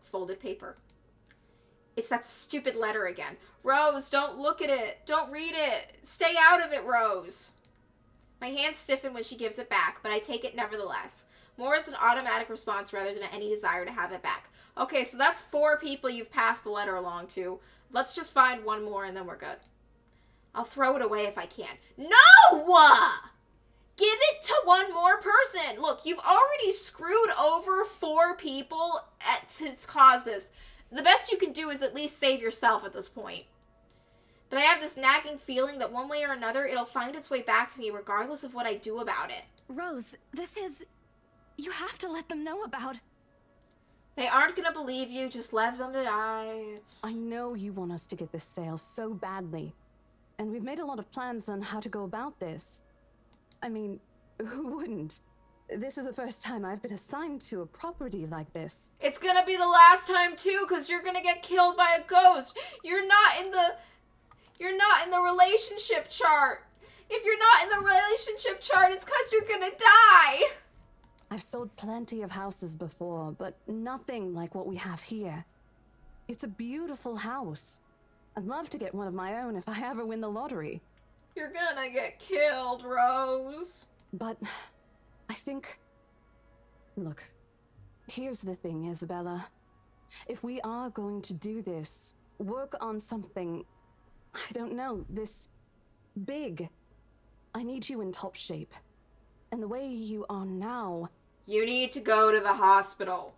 folded paper. It's that stupid letter again. Rose, don't look at it. Don't read it. Stay out of it, Rose. My hands stiffen when she gives it back, but I take it nevertheless. More as an automatic response rather than any desire to have it back. Okay, so that's 4 people you've passed the letter along to. Let's just find one more and then we're good. I'll throw it away if I can. No! Give it to one more person. Look, you've already screwed over 4 people to cause this. The best you can do is at least save yourself at this point. But I have this nagging feeling that one way or another, it'll find its way back to me regardless of what I do about it. Rose, this is... You have to let them know about... They aren't gonna believe you, just let them die. I know you want us to get this sale so badly. And we've made a lot of plans on how to go about this. I mean, who wouldn't? This is the first time I've been assigned to a property like this. It's gonna be the last time too, because you're gonna get killed by a ghost. You're not in the relationship chart. If you're not in the relationship chart, it's because you're gonna die. I've sold plenty of houses before, but nothing like what we have here. It's a beautiful house. I'd love to get one of my own if I ever win the lottery. You're gonna get killed, Rose. But I think... Look, here's the thing, Isabella. If we are going to do this, work on something, I don't know, this big, I need you in top shape. And the way you are now... You need to go to the hospital.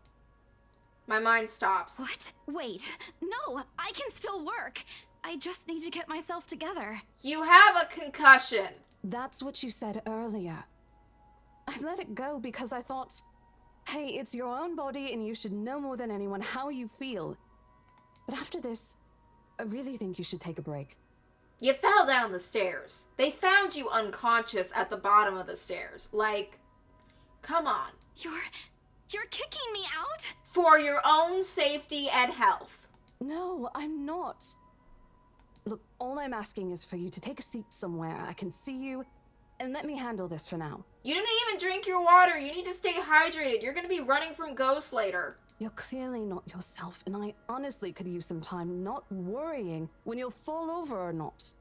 My mind stops. What? Wait. No, I can still work. I just need to get myself together. You have a concussion. That's what you said earlier. I let it go because I thought, hey, it's your own body and you should know more than anyone how you feel. But after this, I really think you should take a break. You fell down the stairs. They found you unconscious at the bottom of the stairs. Like, come on. You're kicking me out? For your own safety and health. No, I'm not. Look, all I'm asking is for you to take a seat somewhere I can see you, and let me handle this for now. You didn't even drink your water. You need to stay hydrated. You're gonna be running from ghosts later. You're clearly not yourself, and I honestly could use some time not worrying when you'll fall over or not.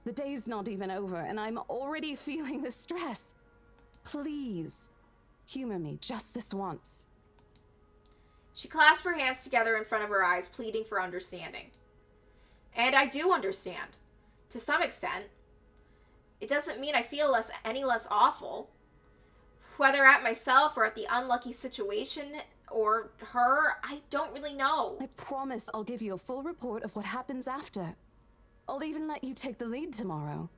The day's not even over, and I'm already feeling the stress. Please, humor me just this once. She clasped her hands together in front of her eyes, pleading for understanding. And I do understand. To some extent. It doesn't mean I feel any less awful. Whether at myself or at the unlucky situation or her, I don't really know. I promise I'll give you a full report of what happens after. I'll even let you take the lead tomorrow.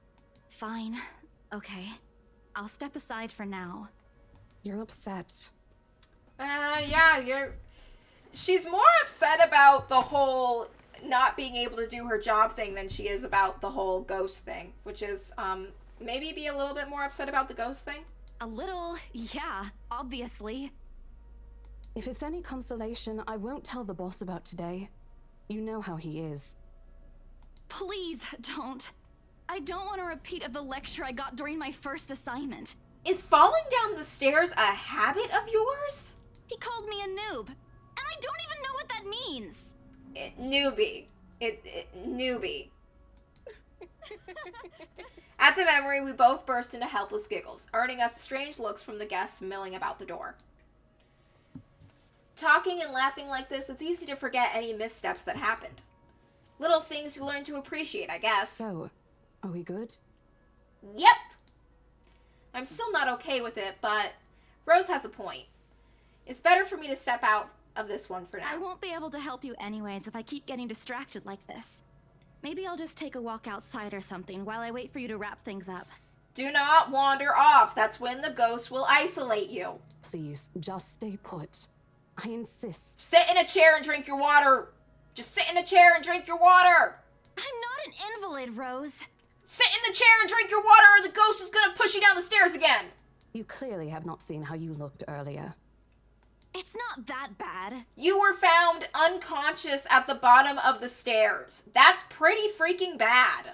Fine. Okay. I'll step aside for now. You're upset. Yeah, she's more upset about the whole not being able to do her job thing than she is about the whole ghost thing, which is, maybe be a little bit more upset about the ghost thing? A little, yeah, obviously. If it's any consolation, I won't tell the boss about today. You know how he is. Please don't. I don't want a repeat of the lecture I got during my first assignment. Is falling down the stairs a habit of yours? He called me a noob, and I don't even know what that means. Newbie. Newbie. At the memory, we both burst into helpless giggles, earning us strange looks from the guests milling about the door. Talking and laughing like this, it's easy to forget any missteps that happened. Little things you learn to appreciate, I guess. So, are we good? Yep. I'm still not okay with it, but Rose has a point. It's better for me to step out of this one for now. I won't be able to help you anyways if I keep getting distracted like this. Maybe I'll just take a walk outside or something while I wait for you to wrap things up. Do not wander off. That's when the ghost will isolate you. Please, just stay put. I insist. Sit in a chair and drink your water. Just sit in a chair and drink your water. I'm not an invalid, Rose. Sit in the chair and drink your water or the ghost is gonna push you down the stairs again! You clearly have not seen how you looked earlier. It's not that bad. You were found unconscious at the bottom of the stairs. That's pretty freaking bad.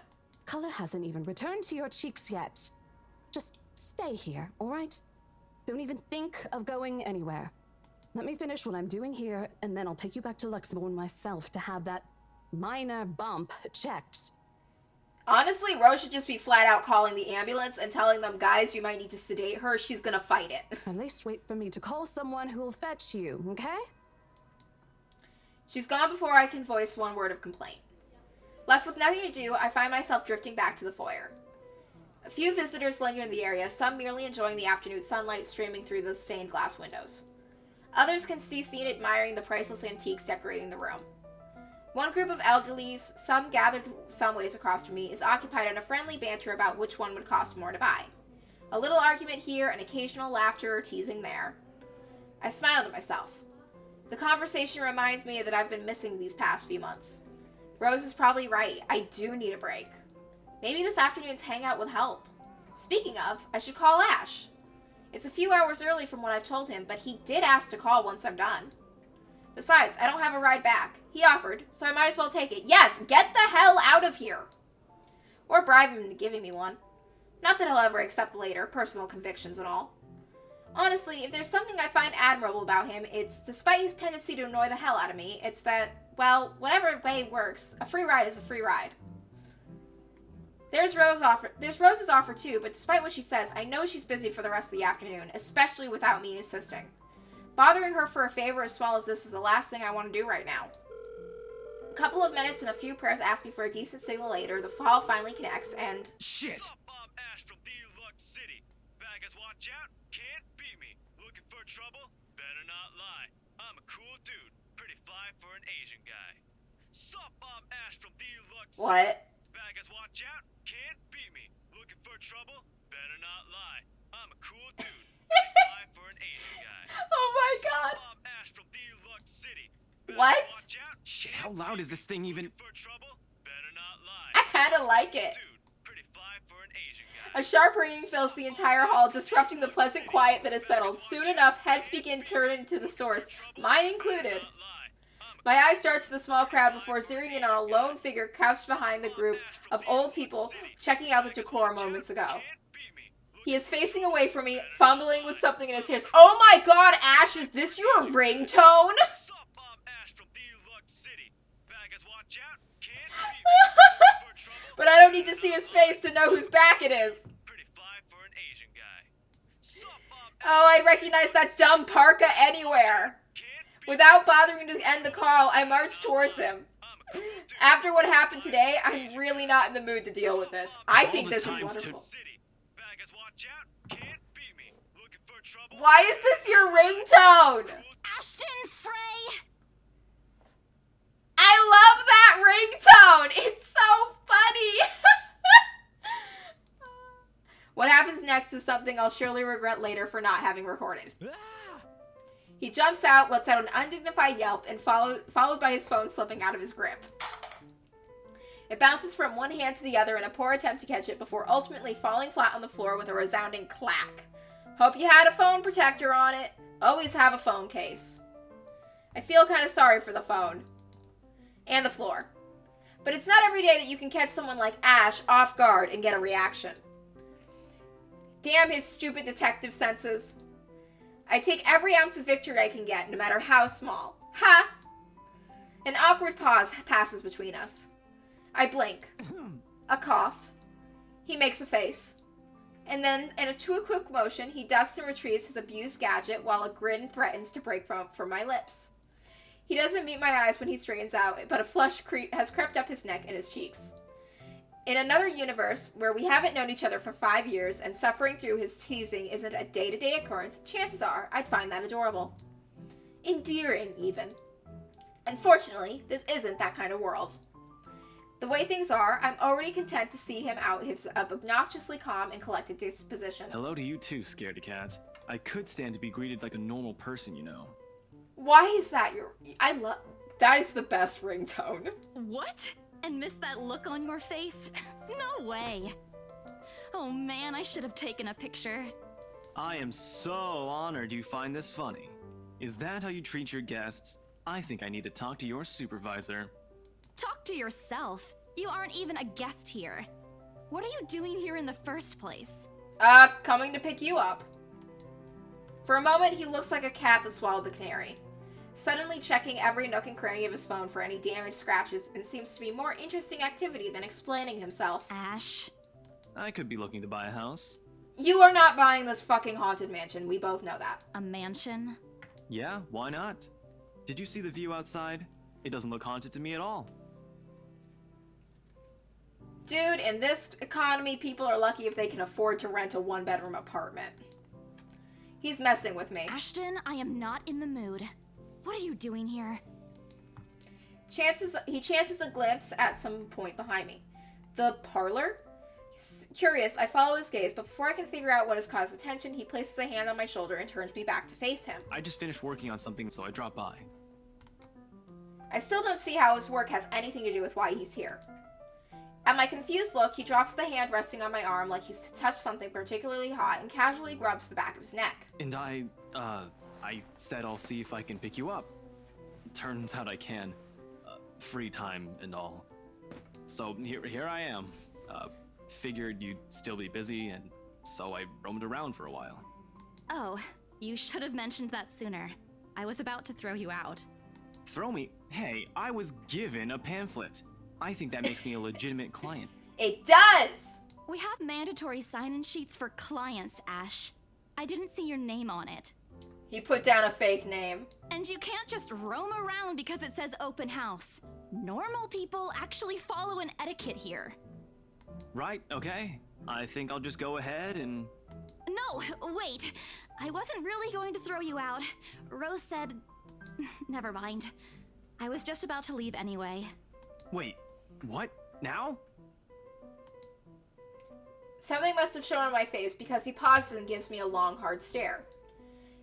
Color hasn't even returned to your cheeks yet. Just stay here, all right? Don't even think of going anywhere. Let me finish what I'm doing here, and then I'll take you back to Luxembourg myself to have that minor bump checked. Honestly, Rose should just be flat out calling the ambulance and telling them, guys, you might need to sedate her. She's gonna fight it. At least wait for me to call someone who will fetch you, okay? She's gone before I can voice one word of complaint. Left with nothing to do, I find myself drifting back to the foyer. A few visitors linger in the area, some merely enjoying the afternoon sunlight streaming through the stained glass windows. Others can be seen admiring the priceless antiques decorating the room. One group of elderlies, some gathered some ways across from me, is occupied in a friendly banter about which one would cost more to buy. A little argument here, an occasional laughter or teasing there. I smiled at myself. The conversation reminds me that I've been missing these past few months. Rose is probably right. I do need a break. Maybe this afternoon's hangout will help. Speaking of, I should call Ash. It's a few hours early from what I've told him, but he did ask to call once I'm done. Besides, I don't have a ride back. He offered, so I might as well take it. Yes, get the hell out of here! Or bribe him into giving me one. Not that he'll ever accept later, personal convictions and all. Honestly, if there's something I find admirable about him, it's, despite his tendency to annoy the hell out of me, it's that, well, whatever way works, a free ride is a free ride. There's Rose's offer too, but despite what she says, I know she's busy for the rest of the afternoon, especially without me assisting. Bothering her for a favor as small as this is the last thing I want to do right now. A couple of minutes and a few prayers asking for a decent signal later, the call finally connects and... Shit! What's up, I'm Ash from Deluxe City. Baggers, watch out, can't beat me. Looking for trouble? Better not lie. I'm a cool dude, pretty fly for an Asian guy. Sup, I'm Ash from Deluxe City. What? Baggers, watch out, can't beat me. Looking for trouble? Better not lie. I'm a cool dude, pretty fly for an Asian guy. Oh my god. Sup, I'm Ash from Deluxe City. What? Shit, how loud is this thing even? I kinda like it. A sharp ringing fills the entire hall, disrupting the pleasant quiet that has settled. Soon enough, heads begin turning to the source, mine included. My eyes dart to the small crowd before zeroing in on a lone figure couched behind the group of old people checking out the decor moments ago. He is facing away from me, fumbling with something in his ears. Oh my god, Ash, is this your ringtone? But I don't need to see his face to know whose back it is. Oh, I'd recognize that dumb parka anywhere. Without bothering to end the call, I marched towards him. After what happened today, I'm really not in the mood to deal with this. I think this is wonderful. Why is this your ringtone? Ashton Frey! I love that ringtone! It's so funny! What happens next is something I'll surely regret later for not having recorded. He jumps out, lets out an undignified yelp, and followed by his phone slipping out of his grip. It bounces from one hand to the other in a poor attempt to catch it before ultimately falling flat on the floor with a resounding clack. Hope you had a phone protector on it. Always have a phone case. I feel kind of sorry for the phone. And the floor. But it's not every day that you can catch someone like Ash off guard and get a reaction. Damn his stupid detective senses. I take every ounce of victory I can get, no matter how small. Ha! An awkward pause passes between us. I blink. A cough. He makes a face. And then, in a too quick motion, he ducks and retrieves his abused gadget while a grin threatens to break from my lips. He doesn't meet my eyes when he straightens out, but a flush has crept up his neck and his cheeks. In another universe, where we haven't known each other for 5 years and suffering through his teasing isn't a day-to-day occurrence, chances are I'd find that adorable. Endearing, even. Unfortunately, this isn't that kind of world. The way things are, I'm already content to see him out his obnoxiously calm and collected disposition. Hello to you too, scaredy cat. I could stand to be greeted like a normal person, you know. Why is that that is the best ringtone. What? And miss that look on your face? No way. Oh man, I should have taken a picture. I am so honored you find this funny. Is that how you treat your guests? I think I need to talk to your supervisor. Talk to yourself. You aren't even a guest here. What are you doing here in the first place? Coming to pick you up. For a moment, he looks like a cat that swallowed the canary, suddenly checking every nook and cranny of his phone for any damaged scratches, and seems to be more interesting activity than explaining himself. Ash. I could be looking to buy a house. You are not buying this fucking haunted mansion. We both know that. A mansion? Yeah, why not? Did you see the view outside? It doesn't look haunted to me at all. Dude, in this economy, people are lucky if they can afford to rent a one-bedroom apartment. He's messing with me. Ashton, I am not in the mood. What are you doing here? He chances a glimpse at some point behind me. The parlor? Curious, I follow his gaze, but before I can figure out what has caused attention, he places a hand on my shoulder and turns me back to face him. I just finished working on something, so I dropped by. I still don't see how his work has anything to do with why he's here. At my confused look, he drops the hand resting on my arm like he's touched something particularly hot and casually rubs the back of his neck. And I said I'll see if I can pick you up. Turns out I can. Free time and all. So here I am. Figured you'd still be busy, and so I roamed around for a while. Oh, you should have mentioned that sooner. I was about to throw you out. Throw me? Hey, I was given a pamphlet. I think that makes me a legitimate client. It does! We have mandatory sign-in sheets for clients, Ash. I didn't see your name on it. He put down a fake name. And you can't just roam around because it says open house. Normal people actually follow an etiquette here. Right, okay. I think I'll just go ahead and... No, wait. I wasn't really going to throw you out. Rose said... Never mind. I was just about to leave anyway. Wait, what? Now? Something must have shown on my face because he pauses and gives me a long, hard stare.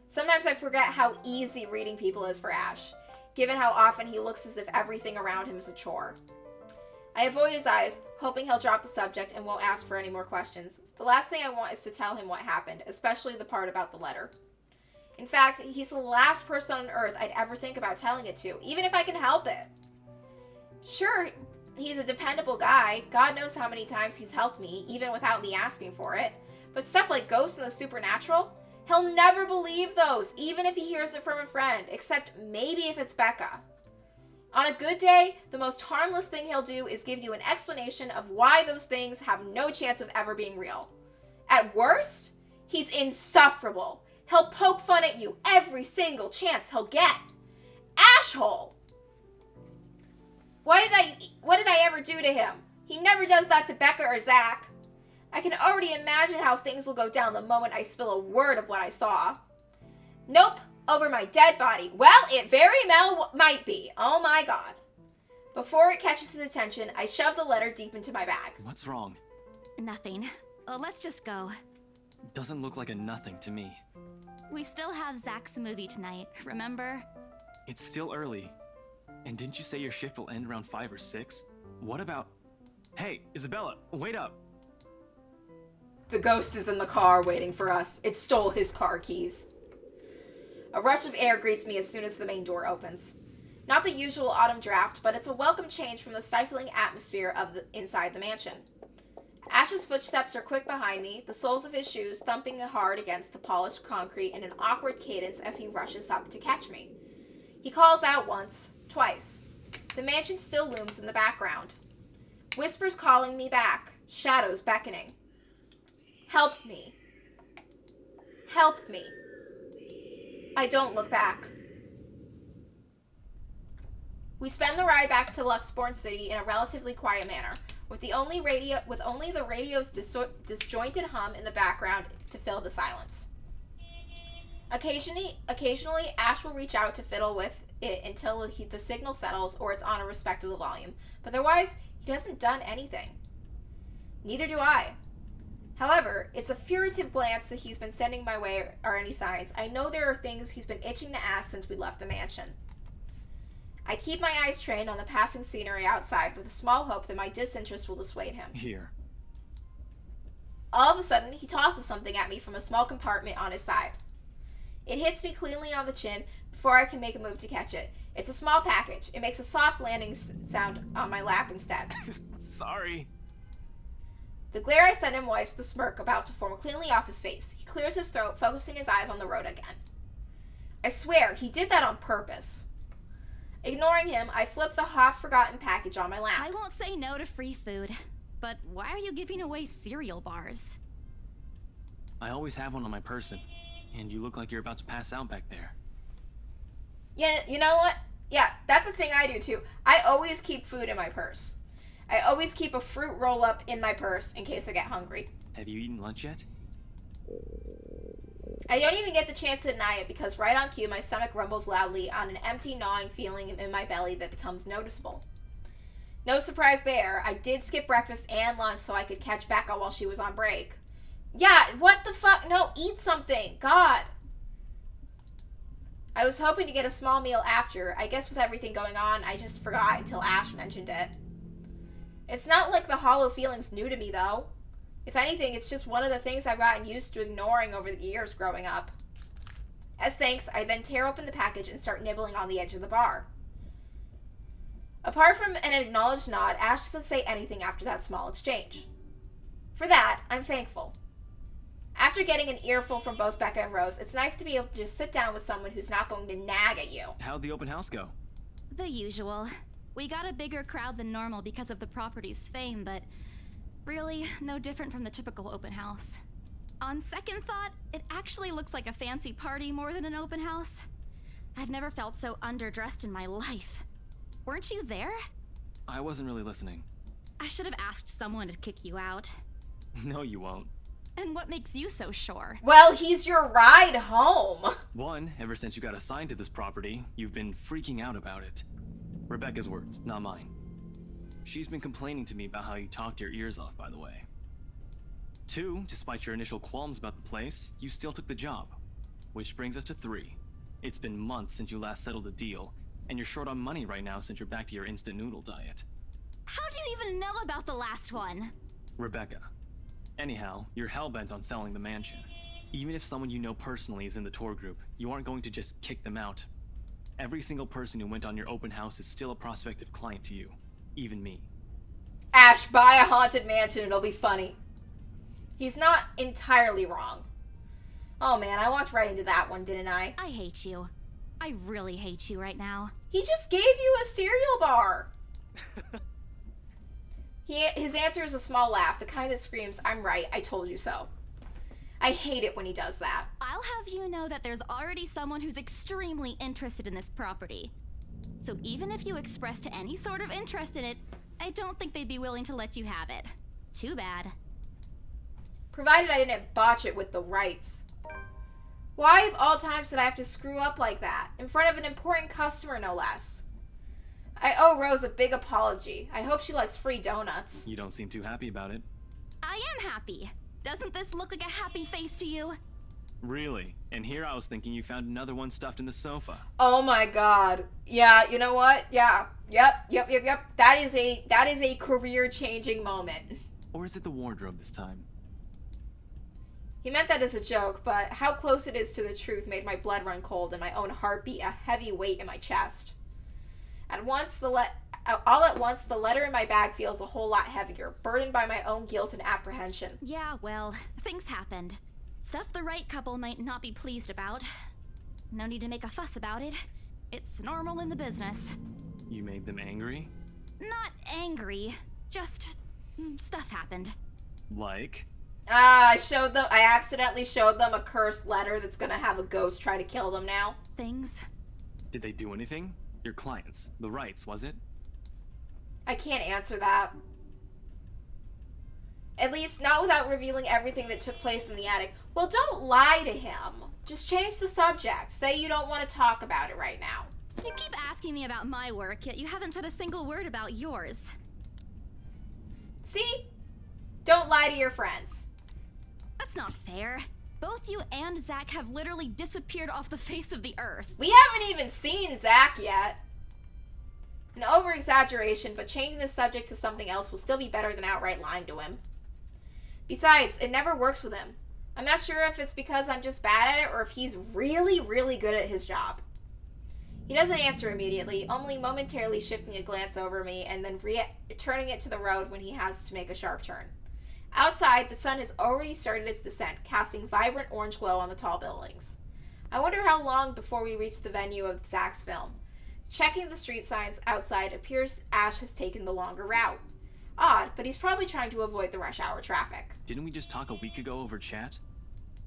Sometimes I forget how easy reading people is for Ash, given how often he looks as if everything around him is a chore. I avoid his eyes, hoping he'll drop the subject and won't ask for any more questions. The last thing I want is to tell him what happened, especially the part about the letter. In fact, he's the last person on Earth I'd ever think about telling it to, even if I can help it. Sure, he's a dependable guy. God knows how many times he's helped me, even without me asking for it. But stuff like ghosts and the supernatural, he'll never believe those, even if he hears it from a friend, except maybe if it's Becca. On a good day, the most harmless thing he'll do is give you an explanation of why those things have no chance of ever being real. At worst, he's insufferable. He'll poke fun at you every single chance he'll get. Ashhole! What did I ever do to him? He never does that to Becca or Zach. I can already imagine how things will go down the moment I spill a word of what I saw. Nope. Over my dead body. Well, it very well might be. Oh my god. Before it catches his attention, I shove the letter deep into my bag. What's wrong? Nothing. Let's just go. Doesn't look like a nothing to me. We still have Zach's movie tonight, remember? It's still early. And didn't you say your shift will end around 5 or 6? What about... Hey, Isabella, wait up. The ghost is in the car waiting for us. It stole his car keys. A rush of air greets me as soon as the main door opens. Not the usual autumn draft, but it's a welcome change from the stifling atmosphere of inside the mansion. Ash's footsteps are quick behind me, the soles of his shoes thumping hard against the polished concrete in an awkward cadence as he rushes up to catch me. He calls out once, twice. The mansion still looms in the background. Whispers calling me back, shadows beckoning. Help me. Help me. I don't look back. We spend the ride back to Luxborn City in a relatively quiet manner, with only the radio's disjointed hum in the background to fill the silence. Occasionally, Ash will reach out to fiddle with it until the signal settles or it's on a respectable volume, but otherwise, he hasn't done anything. Neither do I. However, it's a furtive glance that he's been sending my way or any signs. I know there are things he's been itching to ask since we left the mansion. I keep my eyes trained on the passing scenery outside with a small hope that my disinterest will dissuade him. Here. All of a sudden, he tosses something at me from a small compartment on his side. It hits me cleanly on the chin before I can make a move to catch it. It's a small package. It makes a soft landing sound on my lap instead. Sorry. The glare I send him wipes the smirk about to form cleanly off his face. He clears his throat, focusing his eyes on the road again. I swear, he did that on purpose. Ignoring him, I flip the half-forgotten package on my lap. I won't say no to free food, but why are you giving away cereal bars? I always have one on my person, and you look like you're about to pass out back there. Yeah, you know what? Yeah, that's a thing I do too. I always keep food in my purse. I always keep a fruit roll-up in my purse in case I get hungry. Have you eaten lunch yet? I don't even get the chance to deny it because right on cue, my stomach rumbles loudly on an empty, gnawing feeling in my belly that becomes noticeable. No surprise there, I did skip breakfast and lunch so I could catch Becca while she was on break. Yeah, what the fuck? No, eat something. God. I was hoping to get a small meal after. I guess with everything going on, I just forgot until Ash mentioned it. It's not like the hollow feeling's new to me, though. If anything, it's just one of the things I've gotten used to ignoring over the years growing up. As thanks, I then tear open the package and start nibbling on the edge of the bar. Apart from an acknowledged nod, Ash doesn't say anything after that small exchange. For that, I'm thankful. After getting an earful from both Becca and Rose, it's nice to be able to just sit down with someone who's not going to nag at you. How'd the open house go? The usual. We got a bigger crowd than normal because of the property's fame, but really, no different from the typical open house. On second thought, it actually looks like a fancy party more than an open house. I've never felt so underdressed in my life. Weren't you there? I wasn't really listening. I should have asked someone to kick you out. No, you won't. And what makes you so sure? Well, he's your ride home. One, ever since you got assigned to this property, you've been freaking out about it. Rebecca's words, not mine. She's been complaining to me about how you talked your ears off, by the way. Two, despite your initial qualms about the place, you still took the job. Which brings us to three. It's been months since you last settled a deal, and you're short on money right now since you're back to your instant noodle diet. How do you even know about the last one? Rebecca. Anyhow, you're hellbent on selling the mansion. Even if someone you know personally is in the tour group, you aren't going to just kick them out. Every single person who went on your open house is still a prospective client to you. Even me. Ash, buy a haunted mansion, it'll be funny. He's not entirely wrong. Oh man, I walked right into that one, didn't I? I hate you. I really hate you right now. He just gave you a cereal bar. His answer is a small laugh, the kind that screams, I'm right, I told you so. I hate it when he does that. I'll have you know that there's already someone who's extremely interested in this property. So even if you expressed any sort of interest in it, I don't think they'd be willing to let you have it. Too bad. Provided I didn't botch it with the rights. Why of all times did I have to screw up like that? In front of an important customer, no less. I owe Rose a big apology. I hope she likes free donuts. You don't seem too happy about it. I am happy. Doesn't this look like a happy face to you? Really? And here I was thinking you found another one stuffed in the sofa. Oh my god. Yeah, you know what? Yeah. Yep. That is a career-changing moment. Or is it the wardrobe this time? He meant that as a joke, but how close it is to the truth made my blood run cold and my own heart beat a heavy weight in my chest. All at once, the letter in my bag feels a whole lot heavier, burdened by my own guilt and apprehension. Yeah, well, things happened. Stuff the right couple might not be pleased about. No need to make a fuss about it. It's normal in the business. You made them angry? Not angry. Just stuff happened. Like? I accidentally showed them a cursed letter that's gonna have a ghost try to kill them now. Things. Did they do anything? Your clients. The rights, was it? I can't answer that. At least not without revealing everything that took place in the attic. Well, don't lie to him. Just change the subject. Say you don't want to talk about it right now. You keep asking me about my work, yet you haven't said a single word about yours. See? Don't lie to your friends. That's not fair. Both you and Zach have literally disappeared off the face of the earth. We haven't even seen Zach yet. An over-exaggeration, but changing the subject to something else will still be better than outright lying to him. Besides, it never works with him. I'm not sure if it's because I'm just bad at it or if he's really, really good at his job. He doesn't answer immediately, only momentarily shifting a glance over me and then turning it to the road when he has to make a sharp turn. Outside, the sun has already started its descent, casting vibrant orange glow on the tall buildings. I wonder how long before we reach the venue of Zach's film. Checking the street signs outside, appears Ash has taken the longer route. Odd, but he's probably trying to avoid the rush hour traffic. Didn't we just talk a week ago over chat?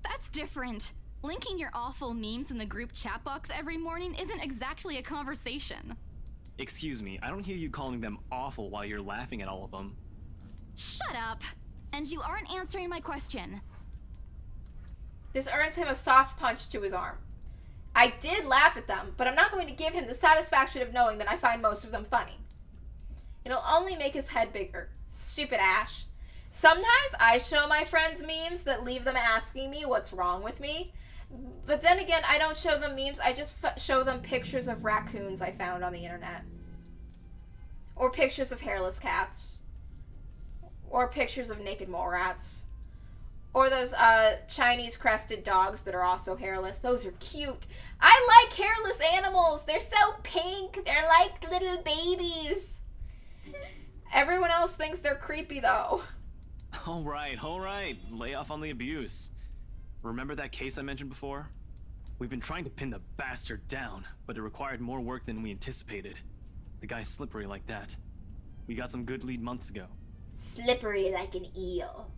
That's different. Linking your awful memes in the group chat box every morning isn't exactly a conversation. Excuse me, I don't hear you calling them awful while you're laughing at all of them. Shut up! And you aren't answering my question. This earns him a soft punch to his arm. I did laugh at them, but I'm not going to give him the satisfaction of knowing that I find most of them funny. It'll only make his head bigger. Stupid Ash. Sometimes I show my friends memes that leave them asking me what's wrong with me. But then again, I don't show them memes, I just show them pictures of raccoons I found on the internet. Or pictures of hairless cats. Or pictures of naked mole rats. Or those Chinese crested dogs that are also hairless. Those are cute. I like hairless animals. They're so pink. They're like little babies. Everyone else thinks they're creepy though. All right. Lay off on the abuse. Remember that case I mentioned before? We've been trying to pin the bastard down, but it required more work than we anticipated. The guy's slippery like that. We got some good lead months ago. Slippery like an eel.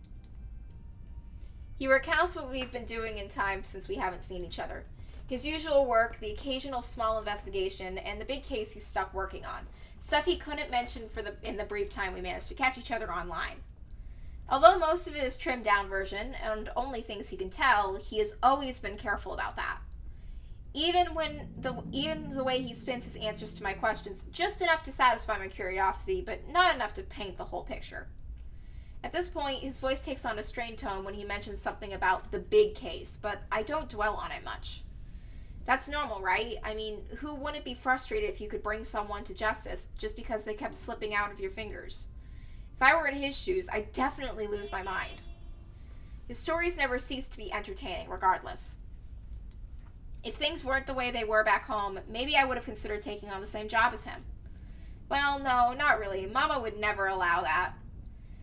He recounts what we've been doing in time since we haven't seen each other. His usual work, the occasional small investigation, and the big case he's stuck working on. Stuff he couldn't mention in the brief time we managed to catch each other online. Although most of it is trimmed down version, and only things he can tell, he has always been careful about that. Even the way he spins his answers to my questions, just enough to satisfy my curiosity, but not enough to paint the whole picture. At this point, his voice takes on a strained tone when he mentions something about the big case, but I don't dwell on it much. That's normal, right? I mean, who wouldn't be frustrated if you could bring someone to justice just because they kept slipping out of your fingers? If I were in his shoes, I'd definitely lose my mind. His stories never cease to be entertaining, regardless. If things weren't the way they were back home, maybe I would have considered taking on the same job as him. Well, no, not really. Mama would never allow that.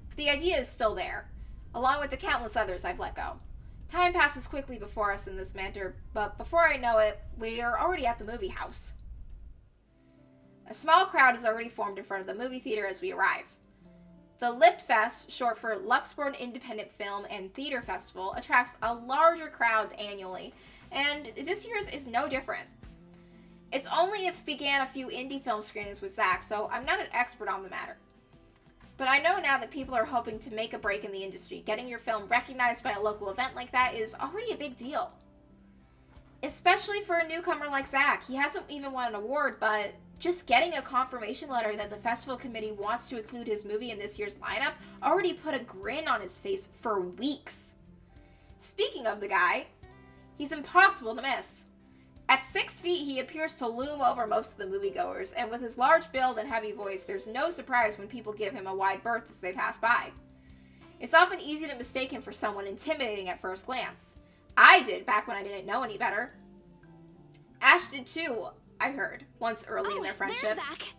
But the idea is still there, along with the countless others I've let go. Time passes quickly before us in this manner, but before I know it, we are already at the movie house. A small crowd has already formed in front of the movie theater as we arrive. The Lift Fest, short for Luxburn Independent Film and Theater Festival, attracts a larger crowd annually, and this year's is no different. It's only began a few indie film screenings with Zach, so I'm not an expert on the matter. But I know now that people are hoping to make a break in the industry. Getting your film recognized by a local event like that is already a big deal. Especially for a newcomer like Zach. He hasn't even won an award, but just getting a confirmation letter that the festival committee wants to include his movie in this year's lineup already put a grin on his face for weeks. Speaking of the guy, he's impossible to miss. At 6 feet, he appears to loom over most of the moviegoers, and with his large build and heavy voice, there's no surprise when people give him a wide berth as they pass by. It's often easy to mistake him for someone intimidating at first glance. I did back when I didn't know any better. Ash did too, I heard, once early in their friendship. There's Zach.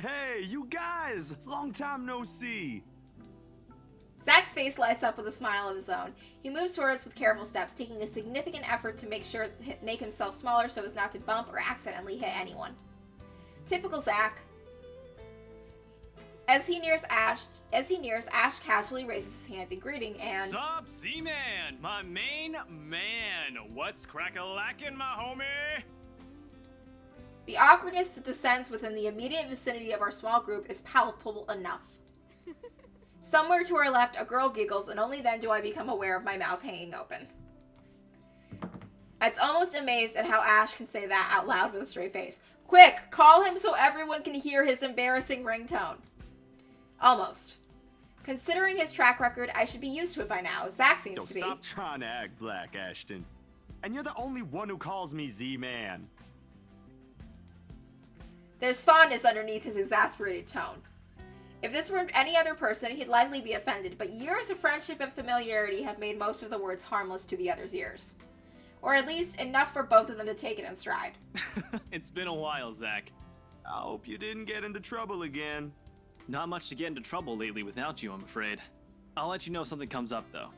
Hey, you guys! Long time no see! Zach's face lights up with a smile of his own. He moves toward us with careful steps, taking a significant effort to make himself smaller so as not to bump or accidentally hit anyone. Typical Zach. As he nears Ash casually raises his hands in greeting and... Sup, Z-Man? My main man! What's crack-a-lackin', my homie? The awkwardness that descends within the immediate vicinity of our small group is palpable enough. Somewhere to our left, a girl giggles, and only then do I become aware of my mouth hanging open. It's almost amazed at how Ash can say that out loud with a straight face. Quick, call him so everyone can hear his embarrassing ringtone. Almost. Considering his track record, I should be used to it by now. Zach seems to be. Stop trying to act black, Ashton. And you're the only one who calls me Z-Man. There's fondness underneath his exasperated tone. If this were any other person, he'd likely be offended, but years of friendship and familiarity have made most of the words harmless to the other's ears. Or at least enough for both of them to take it in stride. It's been a while, Zach. I hope you didn't get into trouble again. Not much to get into trouble lately without you, I'm afraid. I'll let you know if something comes up, though.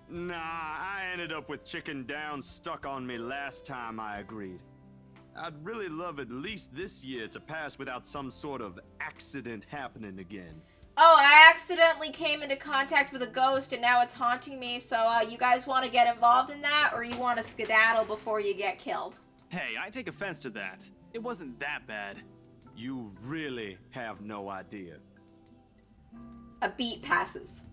Nah, I ended up with chicken down stuck on me last time I agreed. I'd really love at least this year to pass without some sort of accident happening again. Oh, I accidentally came into contact with a ghost and now it's haunting me, so you guys want to get involved in that, or you want to skedaddle before you get killed? Hey, I take offense to that. It wasn't that bad. You really have no idea. A beat passes.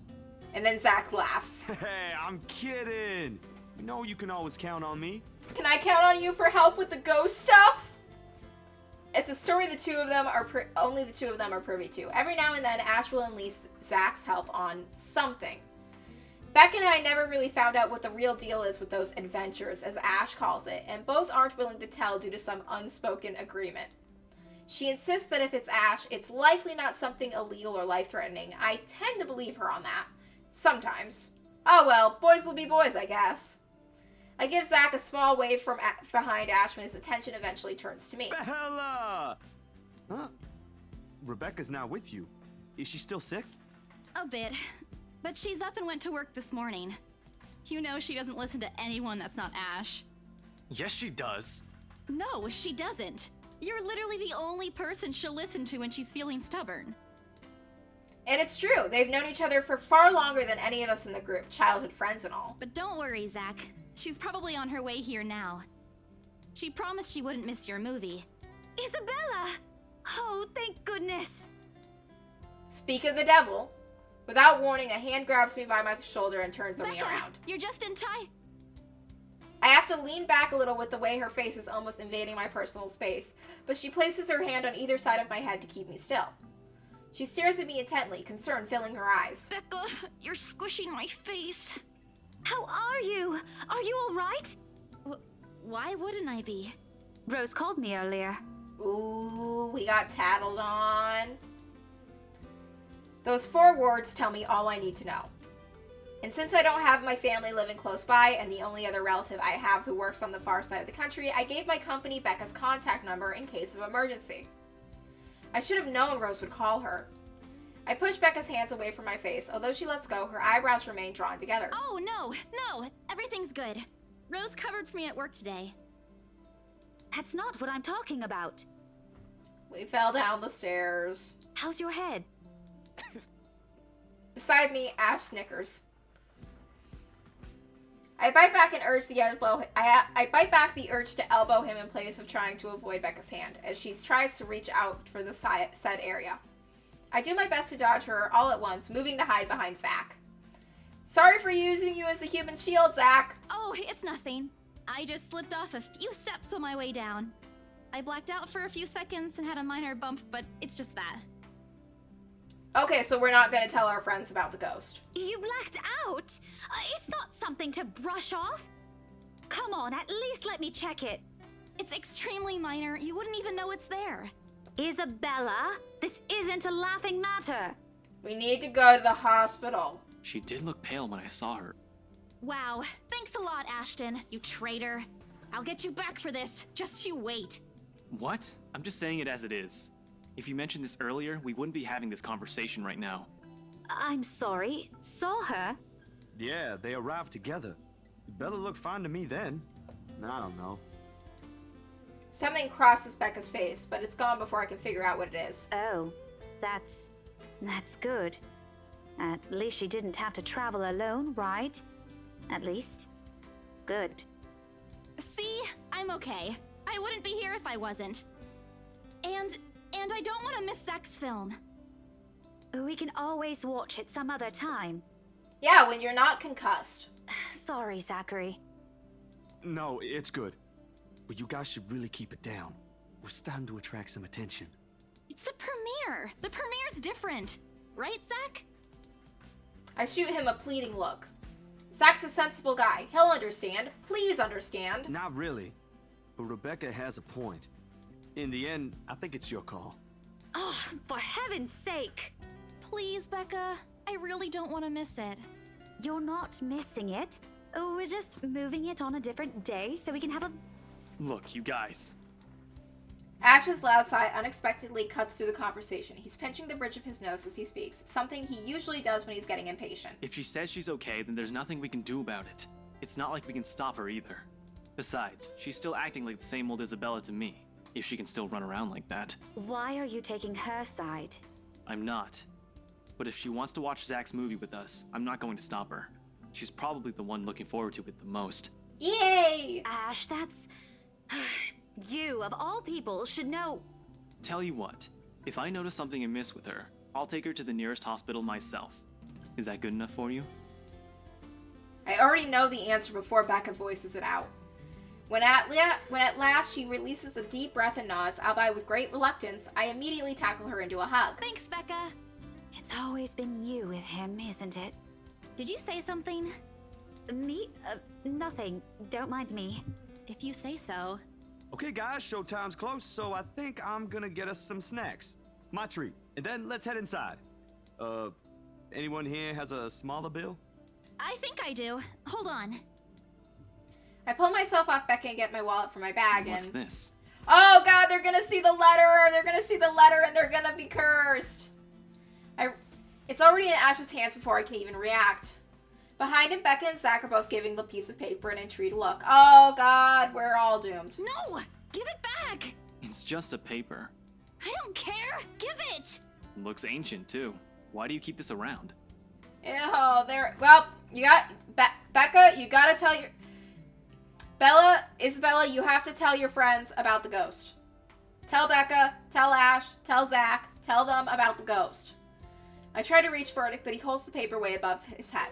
And then Zach laughs. Hey, I'm kidding. You know you can always count on me. Can I count on you for help with the ghost stuff? It's a story the two of them are only the two of them are privy to. Every now and then, Ash will enlist Zach's help on something. Beck and I never really found out what the real deal is with those adventures, as Ash calls it, and both aren't willing to tell due to some unspoken agreement. She insists that if it's Ash, it's likely not something illegal or life-threatening. I tend to believe her on that. Sometimes. Oh well, boys will be boys, I guess. I give Zach a small wave from behind Ash when his attention eventually turns to me. Bella! Huh? Rebecca's not with you. Is she still sick? A bit. But she's up and went to work this morning. You know she doesn't listen to anyone that's not Ash. Yes, she does. No, she doesn't. You're literally the only person she'll listen to when she's feeling stubborn. And it's true. They've known each other for far longer than any of us in the group, childhood friends and all. But don't worry, Zach. She's probably on her way here now. She promised she wouldn't miss your movie. Isabella! Oh, thank goodness! Speak of the devil. Without warning, a hand grabs me by my shoulder and turns me around. You're just in time. I have to lean back a little with the way her face is almost invading my personal space, but she places her hand on either side of my head to keep me still. She stares at me intently, concern filling her eyes. Becca, you're squishing my face. How are you? Are you all right? Why wouldn't I be? Rose called me earlier. Ooh, we got tattled on. Those 4 words tell me all I need to know. And since I don't have my family living close by, and the only other relative I have who works on the far side of the country, I gave my company Becca's contact number in case of emergency. I should have known Rose would call her. I push Becca's hands away from my face. Although she lets go, her eyebrows remain drawn together. Oh, no, everything's good. Rose covered for me at work today. That's not what I'm talking about. We fell down the stairs. How's your head? Beside me, Ash snickers. I bite back the urge to elbow him in place of trying to avoid Becca's hand, as she tries to reach out for the said area. I do my best to dodge her all at once, moving to hide behind Zach. Sorry for using you as a human shield, Zach. Oh, it's nothing. I just slipped off a few steps on my way down. I blacked out for a few seconds and had a minor bump, but it's just that. Okay, so we're not going to tell our friends about the ghost. You blacked out? It's not something to brush off. Come on, at least let me check it. It's extremely minor. You wouldn't even know it's there. Isabella, this isn't a laughing matter. We need to go to the hospital. She did look pale when I saw her. Wow, thanks a lot, Ashton, you traitor. I'll get you back for this. Just you wait. What? I'm just saying it as it is. If you mentioned this earlier, we wouldn't be having this conversation right now. I'm sorry. Saw her? Yeah, they arrived together. Bella looked fine to me then. I don't know. Something crosses Becca's face, but it's gone before I can figure out what it is. Oh, that's good. At least she didn't have to travel alone, right? At least. Good. See? I'm okay. I wouldn't be here if I wasn't. And I don't want to miss Zach's film. We can always watch it some other time. Yeah, when you're not concussed. Sorry, Zachary. No, it's good. But you guys should really keep it down. We're starting to attract some attention. It's the premiere. The premiere's different. Right, Zach? I shoot him a pleading look. Zach's a sensible guy. He'll understand. Please understand. Not really. But Rebecca has a point. in the end, I think it's your call. Oh, for heaven's sake! Please, Becca. I really don't want to miss it. You're not missing it. Oh, we're just moving it on a different day so we can have a... Look, you guys. Ash's loud sigh unexpectedly cuts through the conversation. He's pinching the bridge of his nose as he speaks, something he usually does when he's getting impatient. If she says she's okay, then there's nothing we can do about it. It's not like we can stop her either. Besides, she's still acting like the same old Isabella to me, if she can still run around like that. Why are you taking her side? I'm not. But if she wants to watch Zach's movie with us, I'm not going to stop her. She's probably the one looking forward to it the most. Yay! Ash, that's... You, of all people, should know... Tell you what, if I notice something amiss with her, I'll take her to the nearest hospital myself. Is that good enough for you? I already know the answer before Becca voices it out. When at last she releases a deep breath and nods, albeit with great reluctance, I immediately tackle her into a hug. Thanks, Becca. It's always been you with him, isn't it? Did you say something? Me? Nothing. Don't mind me. If you say so. Okay, guys, showtime's close, so I think I'm gonna get us some snacks. My treat. And then let's head inside. Anyone here has a smaller bill? I think I do. Hold on. I pull myself off Becca and get my wallet from my bag. What's this? Oh god, they're gonna see the letter! They're gonna see the letter and they're gonna be cursed! It's already in Ash's hands before I can even react. Behind him, Becca and Zach are both giving the piece of paper an intrigued look. Oh god, we're all doomed. No! Give it back! It's just a paper. I don't care! Give it! Looks ancient, too. Why do you keep this around? Ew, well, you got... Becca, you gotta tell your... Isabella, you have to tell your friends about the ghost. Tell Becca, tell Ash, tell Zach, tell them about the ghost. I try to reach for it, but he holds the paper way above his head.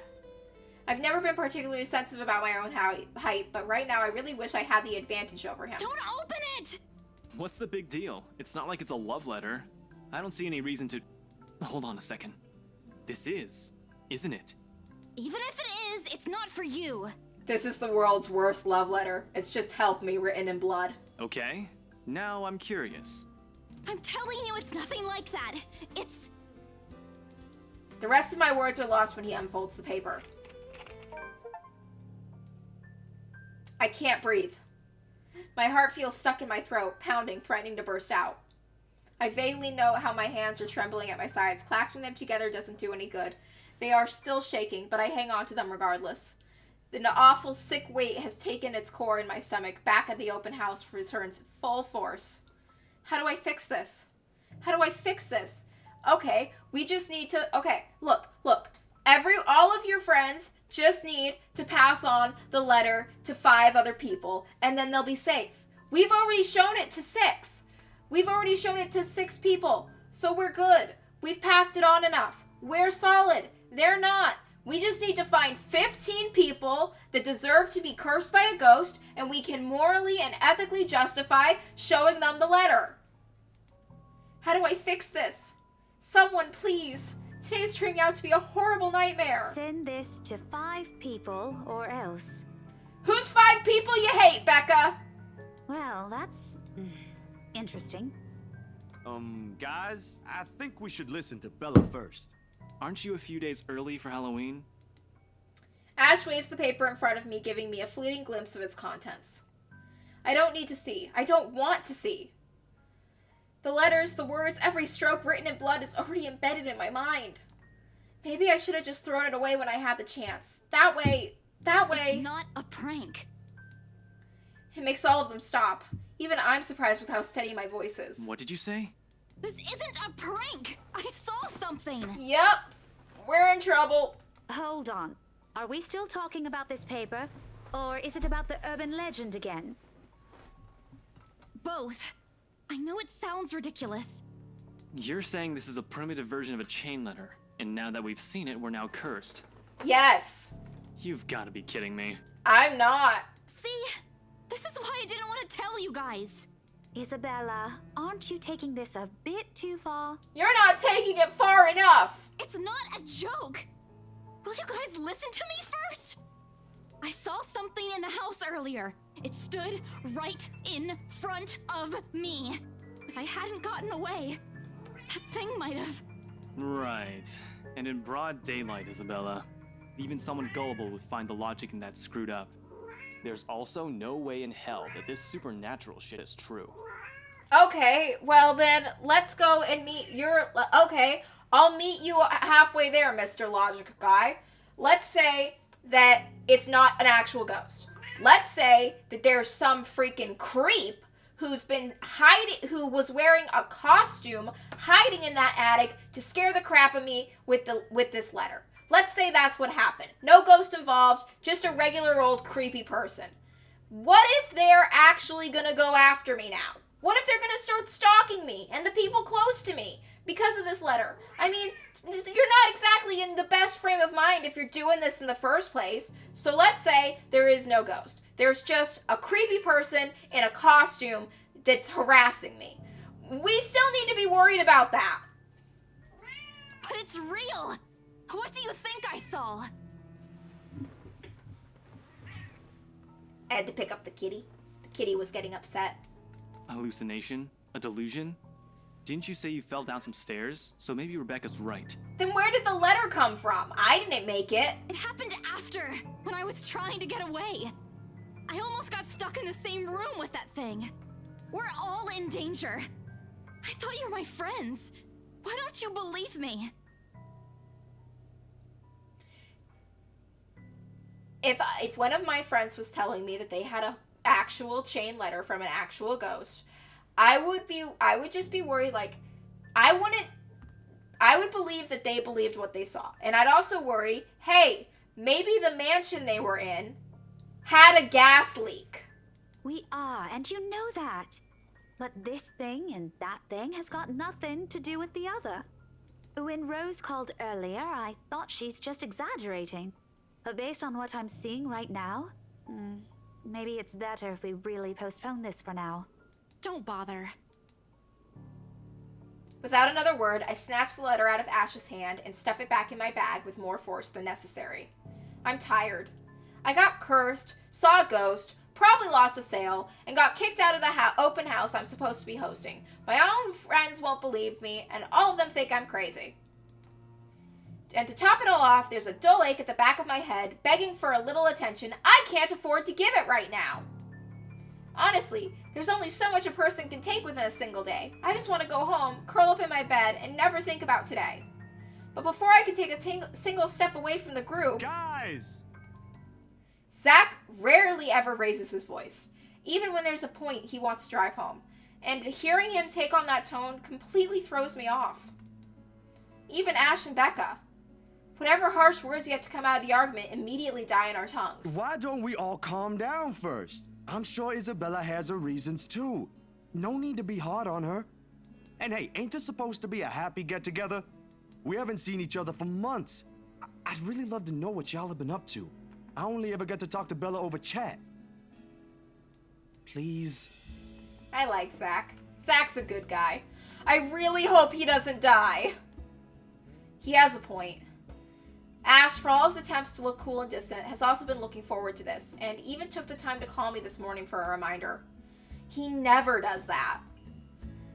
I've never been particularly sensitive about my own height, but right now I really wish I had the advantage over him. Don't open it! What's the big deal? It's not like it's a love letter. I don't see any reason to... Hold on a second. This is, isn't it? Even if it is, it's not for you. This is the world's worst love letter. It's just help me written in blood. Okay. Now I'm curious. I'm telling you it's nothing like that. It's... The rest of my words are lost when he unfolds the paper. I can't breathe. My heart feels stuck in my throat, pounding, threatening to burst out. I vaguely know how my hands are trembling at my sides. Clasping them together doesn't do any good. They are still shaking, but I hang on to them regardless. The awful, sick weight has taken its core in my stomach. Back at the open house returns full force. How do I fix this? How do I fix this? Okay, we just need to... Okay, look. All of your friends just need to pass on the letter to 5 other people, and then they'll be safe. We've already shown it to 6. We've already shown it to 6 people, so we're good. We've passed it on enough. We're solid. They're not. We just need to find 15 people that deserve to be cursed by a ghost, and we can morally and ethically justify showing them the letter. How do I fix this? Someone, please. Today's turning out to be a horrible nightmare. Send this to 5 people or else. Who's 5 people you hate, Becca? Well, that's interesting. Guys, I think we should listen to Bella first. Aren't you a few days early for Halloween? Ash waves the paper in front of me, giving me a fleeting glimpse of its contents. I don't need to see. I don't want to see. The letters, the words, every stroke written in blood is already embedded in my mind. Maybe I should have just thrown it away when I had the chance. That way... It's not a prank. It makes all of them stop. Even I'm surprised with how steady my voice is. What did you say? This isn't a prank! I saw something! Yep. We're in trouble. Hold on. Are we still talking about this paper? Or is it about the urban legend again? Both. I know it sounds ridiculous. You're saying this is a primitive version of a chain letter, and now that we've seen it, we're now cursed. Yes. You've got to be kidding me. I'm not. See? This is why I didn't want to tell you guys. Isabella, aren't you taking this a bit too far? You're not taking it far enough. It's not a joke. Will you guys listen to me first? I saw something in the house earlier. It stood right in front of me. If I hadn't gotten away, that thing might have... Right. And in broad daylight, Isabella. Even someone gullible would find the logic in that screwed up. There's also no way in hell that this supernatural shit is true. Okay, well then, let's go and meet okay, I'll meet you halfway there, Mr. Logic Guy. Let's say that it's not an actual ghost. Let's say that there's some freaking creep who's been who was wearing a costume, hiding in that attic to scare the crap out of me with this letter. Let's say that's what happened. No ghost involved, just a regular old creepy person. What if they're actually gonna go after me now? What if they're gonna start stalking me and the people close to me because of this letter? I mean, you're not exactly in the best frame of mind if you're doing this in the first place. So let's say there is no ghost. There's just a creepy person in a costume that's harassing me. We still need to be worried about that. But it's real! What do you think I saw? I had to pick up the kitty. The kitty was getting upset. A hallucination? A delusion? Didn't you say you fell down some stairs? So maybe Rebecca's right. Then where did the letter come from? I didn't make it. It happened after, when I was trying to get away. I almost got stuck in the same room with that thing. We're all in danger. I thought you were my friends. Why don't you believe me? If one of my friends was telling me that they had an actual chain letter from an actual ghost, I would just be worried. Like, I would believe that they believed what they saw. And I'd also worry, hey, maybe the mansion they were in had a gas leak. We are, and you know that. But this thing and that thing has got nothing to do with the other. When Rose called earlier, I thought she's just exaggerating. But based on what I'm seeing right now, maybe it's better if we really postpone this for now. Don't bother. Without another word, I snatched the letter out of Ash's hand and stuffed it back in my bag with more force than necessary. I'm tired. I got cursed, saw a ghost, probably lost a sale, and got kicked out of the open house I'm supposed to be hosting. My own friends won't believe me, and all of them think I'm crazy. And to top it all off, there's a dull ache at the back of my head, begging for a little attention I can't afford to give it right now. Honestly, there's only so much a person can take within a single day. I just want to go home, curl up in my bed, and never think about today. But before I can take a single step away from the group... Guys! Zach rarely ever raises his voice, even when there's a point he wants to drive home. And hearing him take on that tone completely throws me off. Even Ash and Becca. Whatever harsh words yet to come out of the argument immediately die in our tongues. Why don't we all calm down first? I'm sure Isabella has her reasons too. No need to be hard on her. And hey, ain't this supposed to be a happy get-together? We haven't seen each other for months. I'd really love to know what y'all have been up to. I only ever get to talk to Bella over chat. Please. I like Zach. Zach's a good guy. I really hope he doesn't die. He has a point. Ash, for all his attempts to look cool and distant, has also been looking forward to this, and even took the time to call me this morning for a reminder. He never does that.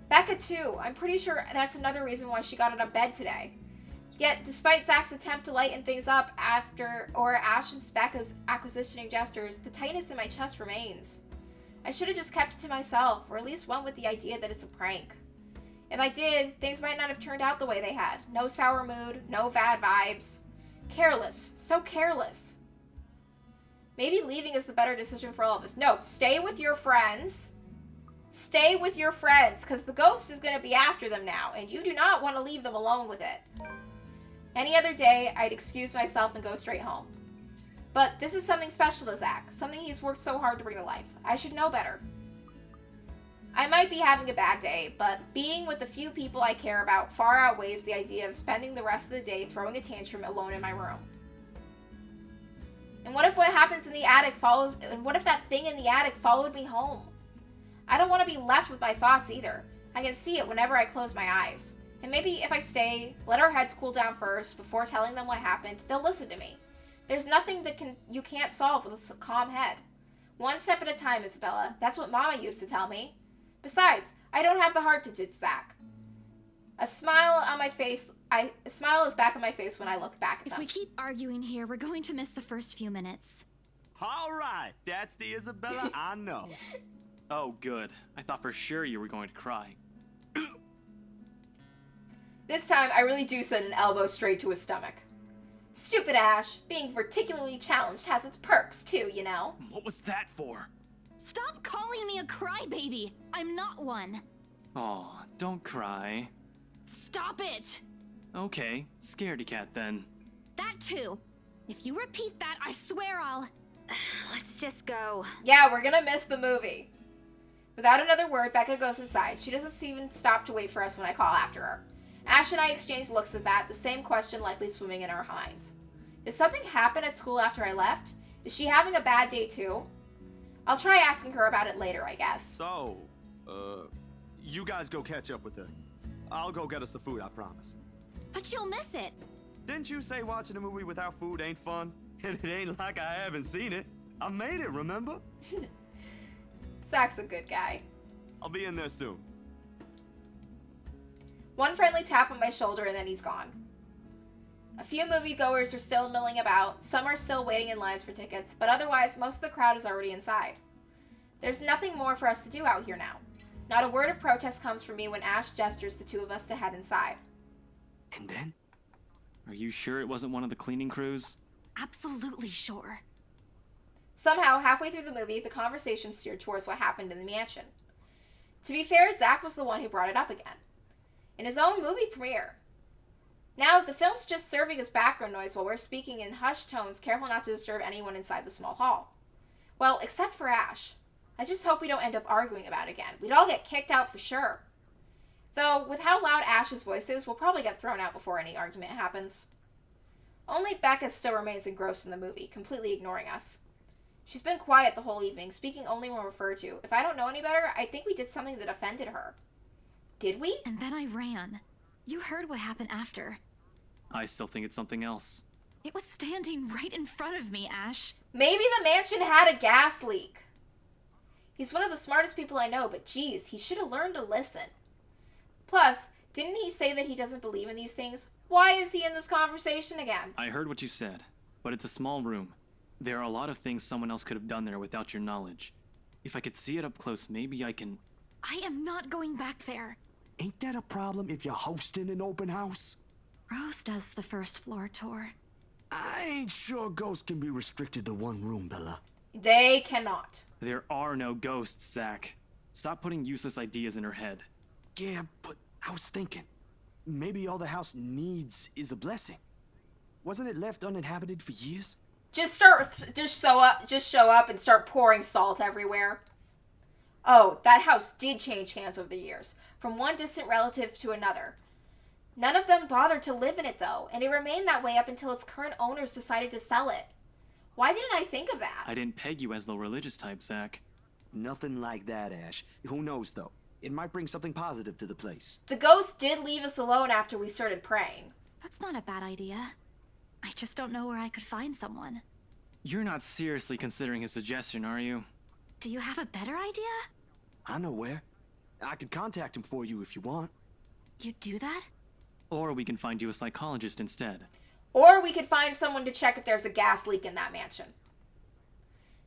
Becca, too. I'm pretty sure that's another reason why she got out of bed today. Yet, despite Zach's attempt to lighten things up after Ash and Becca's acquisitioning gestures, the tightness in my chest remains. I should have just kept it to myself, or at least went with the idea that it's a prank. If I did, things might not have turned out the way they had. No sour mood, no bad vibes. Careless. So careless. Maybe leaving is the better decision for all of us. No, stay with your friends. Stay with your friends, because the ghost is going to be after them now, and you do not want to leave them alone with it. Any other day, I'd excuse myself and go straight home. But this is something special to Zach, something he's worked so hard to bring to life. I should know better. I might be having a bad day, but being with the few people I care about far outweighs the idea of spending the rest of the day throwing a tantrum alone in my room. And what if what happens in the attic what if that thing in the attic followed me home? I don't want to be left with my thoughts either. I can see it whenever I close my eyes. And maybe if I stay, let our heads cool down first before telling them what happened, they'll listen to me. There's nothing that you can't solve with a calm head. One step at a time, Isabella. That's what Mama used to tell me. Besides, I don't have the heart to ditch Zach. A smile is back on my face when I look back at them. If we keep arguing here, we're going to miss the first few minutes. All right, that's the Isabella I know. Oh, good. I thought for sure you were going to cry. This time, I really do send an elbow straight to his stomach. Stupid Ash. Being particularly challenged has its perks, too, you know? What was that for? Stop calling me a crybaby! I'm not one! Aw, don't cry. Stop it! Okay, scaredy cat then. That too! If you repeat that, I swear I'll... Let's just go. Yeah, we're gonna miss the movie. Without another word, Becca goes inside. She doesn't even stop to wait for us when I call after her. Ash and I exchange looks at that, the same question likely swimming in our minds. Did something happen at school after I left? Is she having a bad day too? I'll try asking her about it later, I guess. So, you guys go catch up with her. I'll go get us the food, I promised. But you'll miss it. Didn't you say watching a movie without food ain't fun? And it ain't like I haven't seen it. I made it, remember? Zach's a good guy. I'll be in there soon. One friendly tap on my shoulder and then he's gone. A few moviegoers are still milling about, some are still waiting in lines for tickets, but otherwise most of the crowd is already inside. There's nothing more for us to do out here now. Not a word of protest comes from me when Ash gestures the two of us to head inside. And then? Are you sure it wasn't one of the cleaning crews? Absolutely sure. Somehow, halfway through the movie, the conversation steered towards what happened in the mansion. To be fair, Zach was the one who brought it up again. In his own movie premiere. Now, the film's just serving as background noise while we're speaking in hushed tones, careful not to disturb anyone inside the small hall. Well, except for Ash. I just hope we don't end up arguing about it again. We'd all get kicked out for sure. Though, with how loud Ash's voice is, we'll probably get thrown out before any argument happens. Only Becca still remains engrossed in the movie, completely ignoring us. She's been quiet the whole evening, speaking only when referred to. If I don't know any better, I think we did something that offended her. Did we? And then I ran. You heard what happened after. I still think it's something else. It was standing right in front of me, Ash. Maybe the mansion had a gas leak. He's one of the smartest people I know, but geez, he should have learned to listen. Plus, didn't he say that he doesn't believe in these things? Why is he in this conversation again? I heard what you said, but it's a small room. There are a lot of things someone else could have done there without your knowledge. If I could see it up close, maybe I can... I am not going back there. Ain't that a problem if you're hosting an open house? Rose does the first floor tour. I ain't sure ghosts can be restricted to one room, Bella. They cannot. There are no ghosts, Zach. Stop putting useless ideas in her head. Yeah, but I was thinking, maybe all the house needs is a blessing. Wasn't it left uninhabited for years? Just show up and start pouring salt everywhere. Oh, that house did change hands over the years, from one distant relative to another. None of them bothered to live in it though, and it remained that way up until its current owners decided to sell it. Why didn't I think of that? I didn't peg you as the religious type, Zach. Nothing like that, Ash. Who knows though? It might bring something positive to the place. The ghost did leave us alone after we started praying. That's not a bad idea. I just don't know where I could find someone. You're not seriously considering his suggestion, are you? Do you have a better idea? I know where. I could contact him for you if you want. You'd do that? Or we can find you a psychologist instead. Or we could find someone to check if there's a gas leak in that mansion.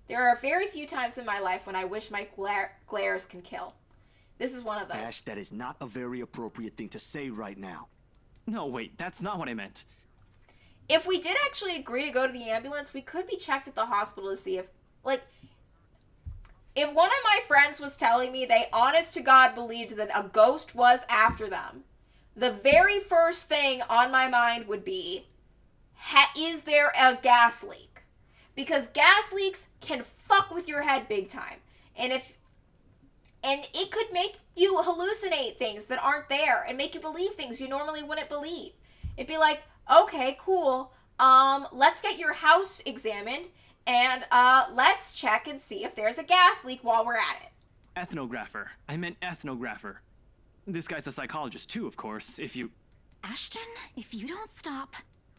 There are very few times in my life when I wish my glares can kill. This is one of those. Ash, that is not a very appropriate thing to say right now. No, wait, that's not what I meant. If we did actually agree to go to the ambulance, we could be checked at the hospital to see if, if one of my friends was telling me they honest to God believed that a ghost was after them, the very first thing on my mind would be, is there a gas leak? Because gas leaks can fuck with your head big time. And it could make you hallucinate things that aren't there and make you believe things you normally wouldn't believe. It'd be like, okay, cool. Let's get your house examined and let's check and see if there's a gas leak while we're at it. Ethnographer. I meant ethnographer. This guy's a psychologist too, of course, if you... Ashton, if you don't stop...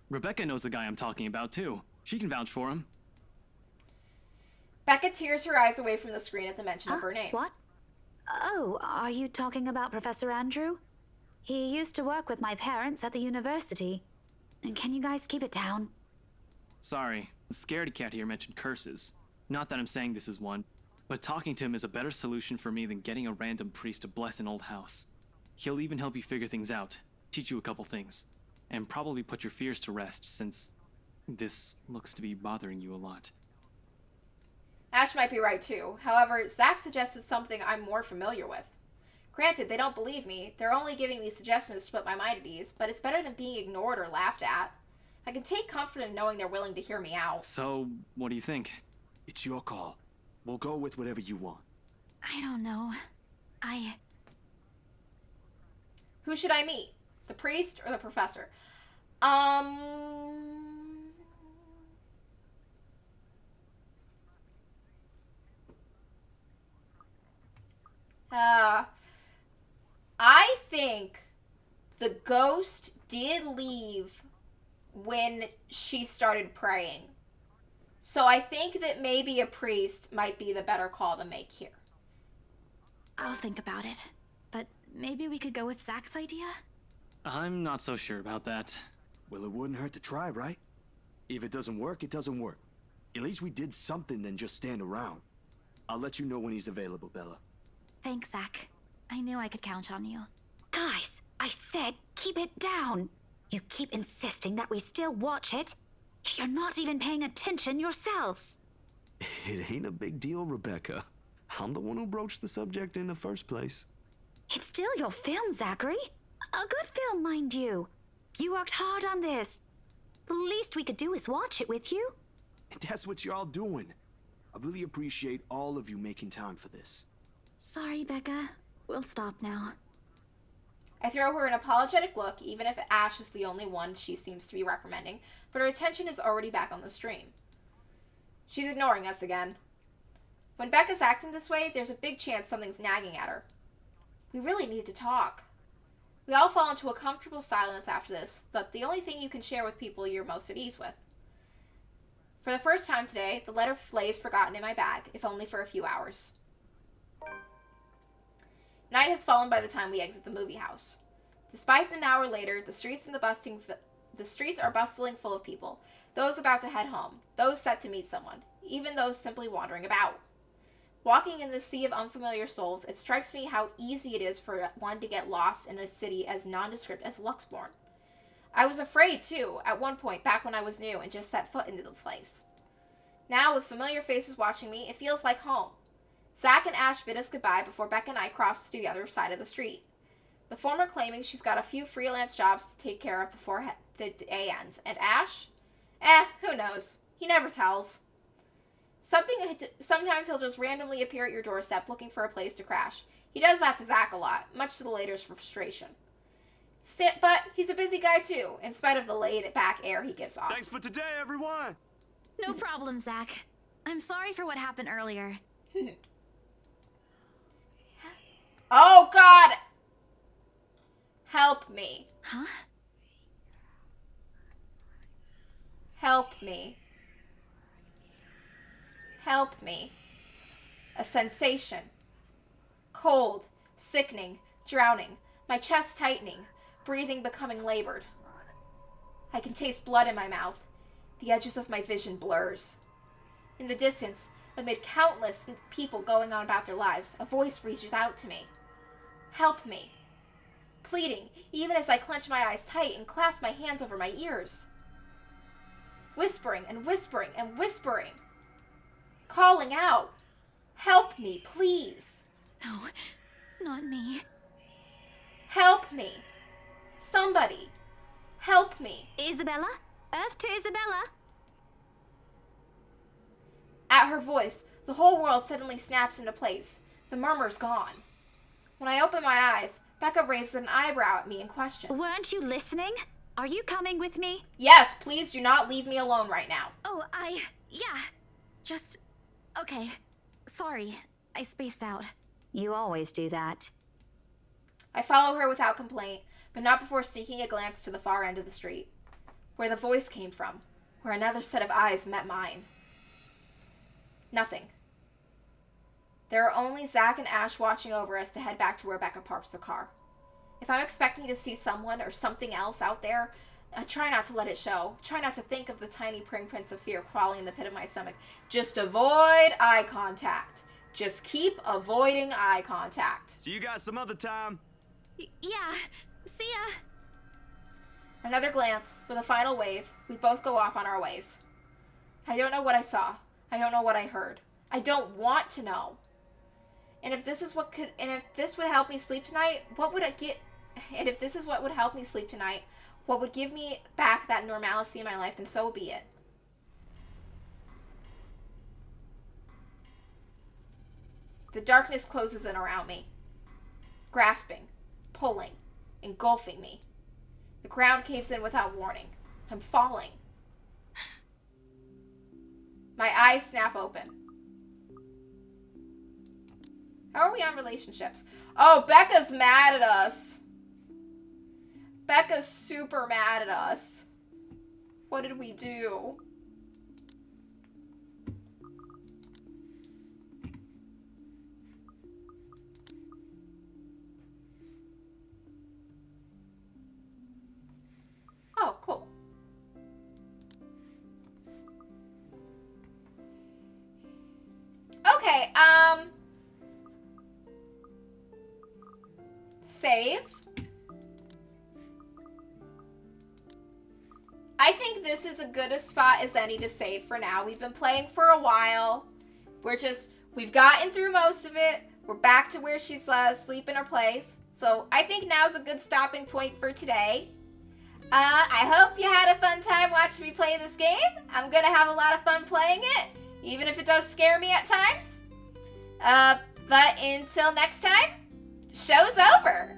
Rebecca knows the guy I'm talking about too. She can vouch for him. Becca tears her eyes away from the screen at the mention of her name. What? Oh, are you talking about Professor Andrew? He used to work with my parents at the university. And can you guys keep it down? Sorry, the scaredy cat here mentioned curses. Not that I'm saying this is one, but talking to him is a better solution for me than getting a random priest to bless an old house. He'll even help you figure things out, teach you a couple things, and probably put your fears to rest since this looks to be bothering you a lot. Ash might be right too. However, Zach suggested something I'm more familiar with. Granted, they don't believe me. They're only giving me suggestions to put my mind at ease, but it's better than being ignored or laughed at. I can take comfort in knowing they're willing to hear me out. So, what do you think? It's your call. We'll go with whatever you want. I don't know. Who should I meet? The priest or the professor? I think the ghost did leave when she started praying. So I think that maybe a priest might be the better call to make here. I'll think about it. But maybe we could go with Zach's idea? I'm not so sure about that. Well, it wouldn't hurt to try, right? If it doesn't work, it doesn't work. At least we did something than just stand around. I'll let you know when he's available, Bella. Thanks, Zach. I knew I could count on you. Guys, I said keep it down. You keep insisting that we still watch it, yet you're not even paying attention yourselves. It ain't a big deal, Rebecca. I'm the one who broached the subject in the first place. It's still your film, Zachary. A good film, mind you. You worked hard on this. The least we could do is watch it with you. And that's what you're all doing. I really appreciate all of you making time for this. Sorry, Becca. We'll stop now. I throw her an apologetic look, even if Ash is the only one she seems to be reprimanding, but her attention is already back on the stream. She's ignoring us again. When Becca's acting this way, there's a big chance something's nagging at her. We really need to talk. We all fall into a comfortable silence after this, but the only thing you can share with people you're most at ease with. For the first time today, the letter lays forgotten in my bag, if only for a few hours. Night has fallen by the time we exit the movie house. Despite an hour later, the streets are bustling full of people. Those about to head home, those set to meet someone, even those simply wandering about. Walking in this sea of unfamiliar souls, it strikes me how easy it is for one to get lost in a city as nondescript as Luxborn. I was afraid, too, at one point back when I was new and just set foot into the place. Now, with familiar faces watching me, it feels like home. Zach and Ash bid us goodbye before Becca and I cross to the other side of the street. The former claiming she's got a few freelance jobs to take care of before the day ends. And Ash? Who knows? He never tells. Sometimes he'll just randomly appear at your doorstep looking for a place to crash. He does that to Zach a lot, much to the latter's frustration. But he's a busy guy too, in spite of the laid-back air he gives off. Thanks for today, everyone! No problem, Zach. I'm sorry for what happened earlier. Oh, God! Help me. Huh? Help me. Help me. A sensation. Cold, sickening, drowning, my chest tightening, breathing becoming labored. I can taste blood in my mouth. The edges of my vision blurs. In the distance, amid countless people going on about their lives, a voice reaches out to me. Help me. Pleading, even as I clench my eyes tight and clasp my hands over my ears. Whispering and whispering and whispering. Calling out. Help me, please. No, not me. Help me. Somebody. Help me. Isabella? Earth to Isabella? At her voice, the whole world suddenly snaps into place. The murmur's gone. When I open my eyes, Becca raises an eyebrow at me in question. Weren't you listening? Are you coming with me? Yes, please do not leave me alone right now. Oh, yeah. Just, okay. Sorry, I spaced out. You always do that. I follow her without complaint, but not before sneaking a glance to the far end of the street, where the voice came from, where another set of eyes met mine. Nothing. There are only Zach and Ash watching over us to head back to where Becca parks the car. If I'm expecting to see someone or something else out there, I try not to let it show. Try not to think of the tiny prints of fear crawling in the pit of my stomach. Just avoid eye contact. Just keep avoiding eye contact. See you guys some other time. Yeah. See ya. Another glance, with a final wave, we both go off on our ways. I don't know what I saw. I don't know what I heard. I don't want to know. And if this would help me sleep tonight, what would it get? And if this is what would help me sleep tonight, what would give me back that normalcy in my life, then so be it. The darkness closes in around me, grasping, pulling, engulfing me. The ground caves in without warning. I'm falling. My eyes snap open. How are we on relationships? Oh, Becca's mad at us. Becca's super mad at us. What did we do? Oh, cool. Okay, save. I think this is as good a spot as any to save for now. We've been playing for a while. We've gotten through most of it. We're back to where she's asleep in her place. So I think now's a good stopping point for today. I hope you had a fun time watching me play this game. I'm gonna have a lot of fun playing it, even if it does scare me at times. But until next time, show's over.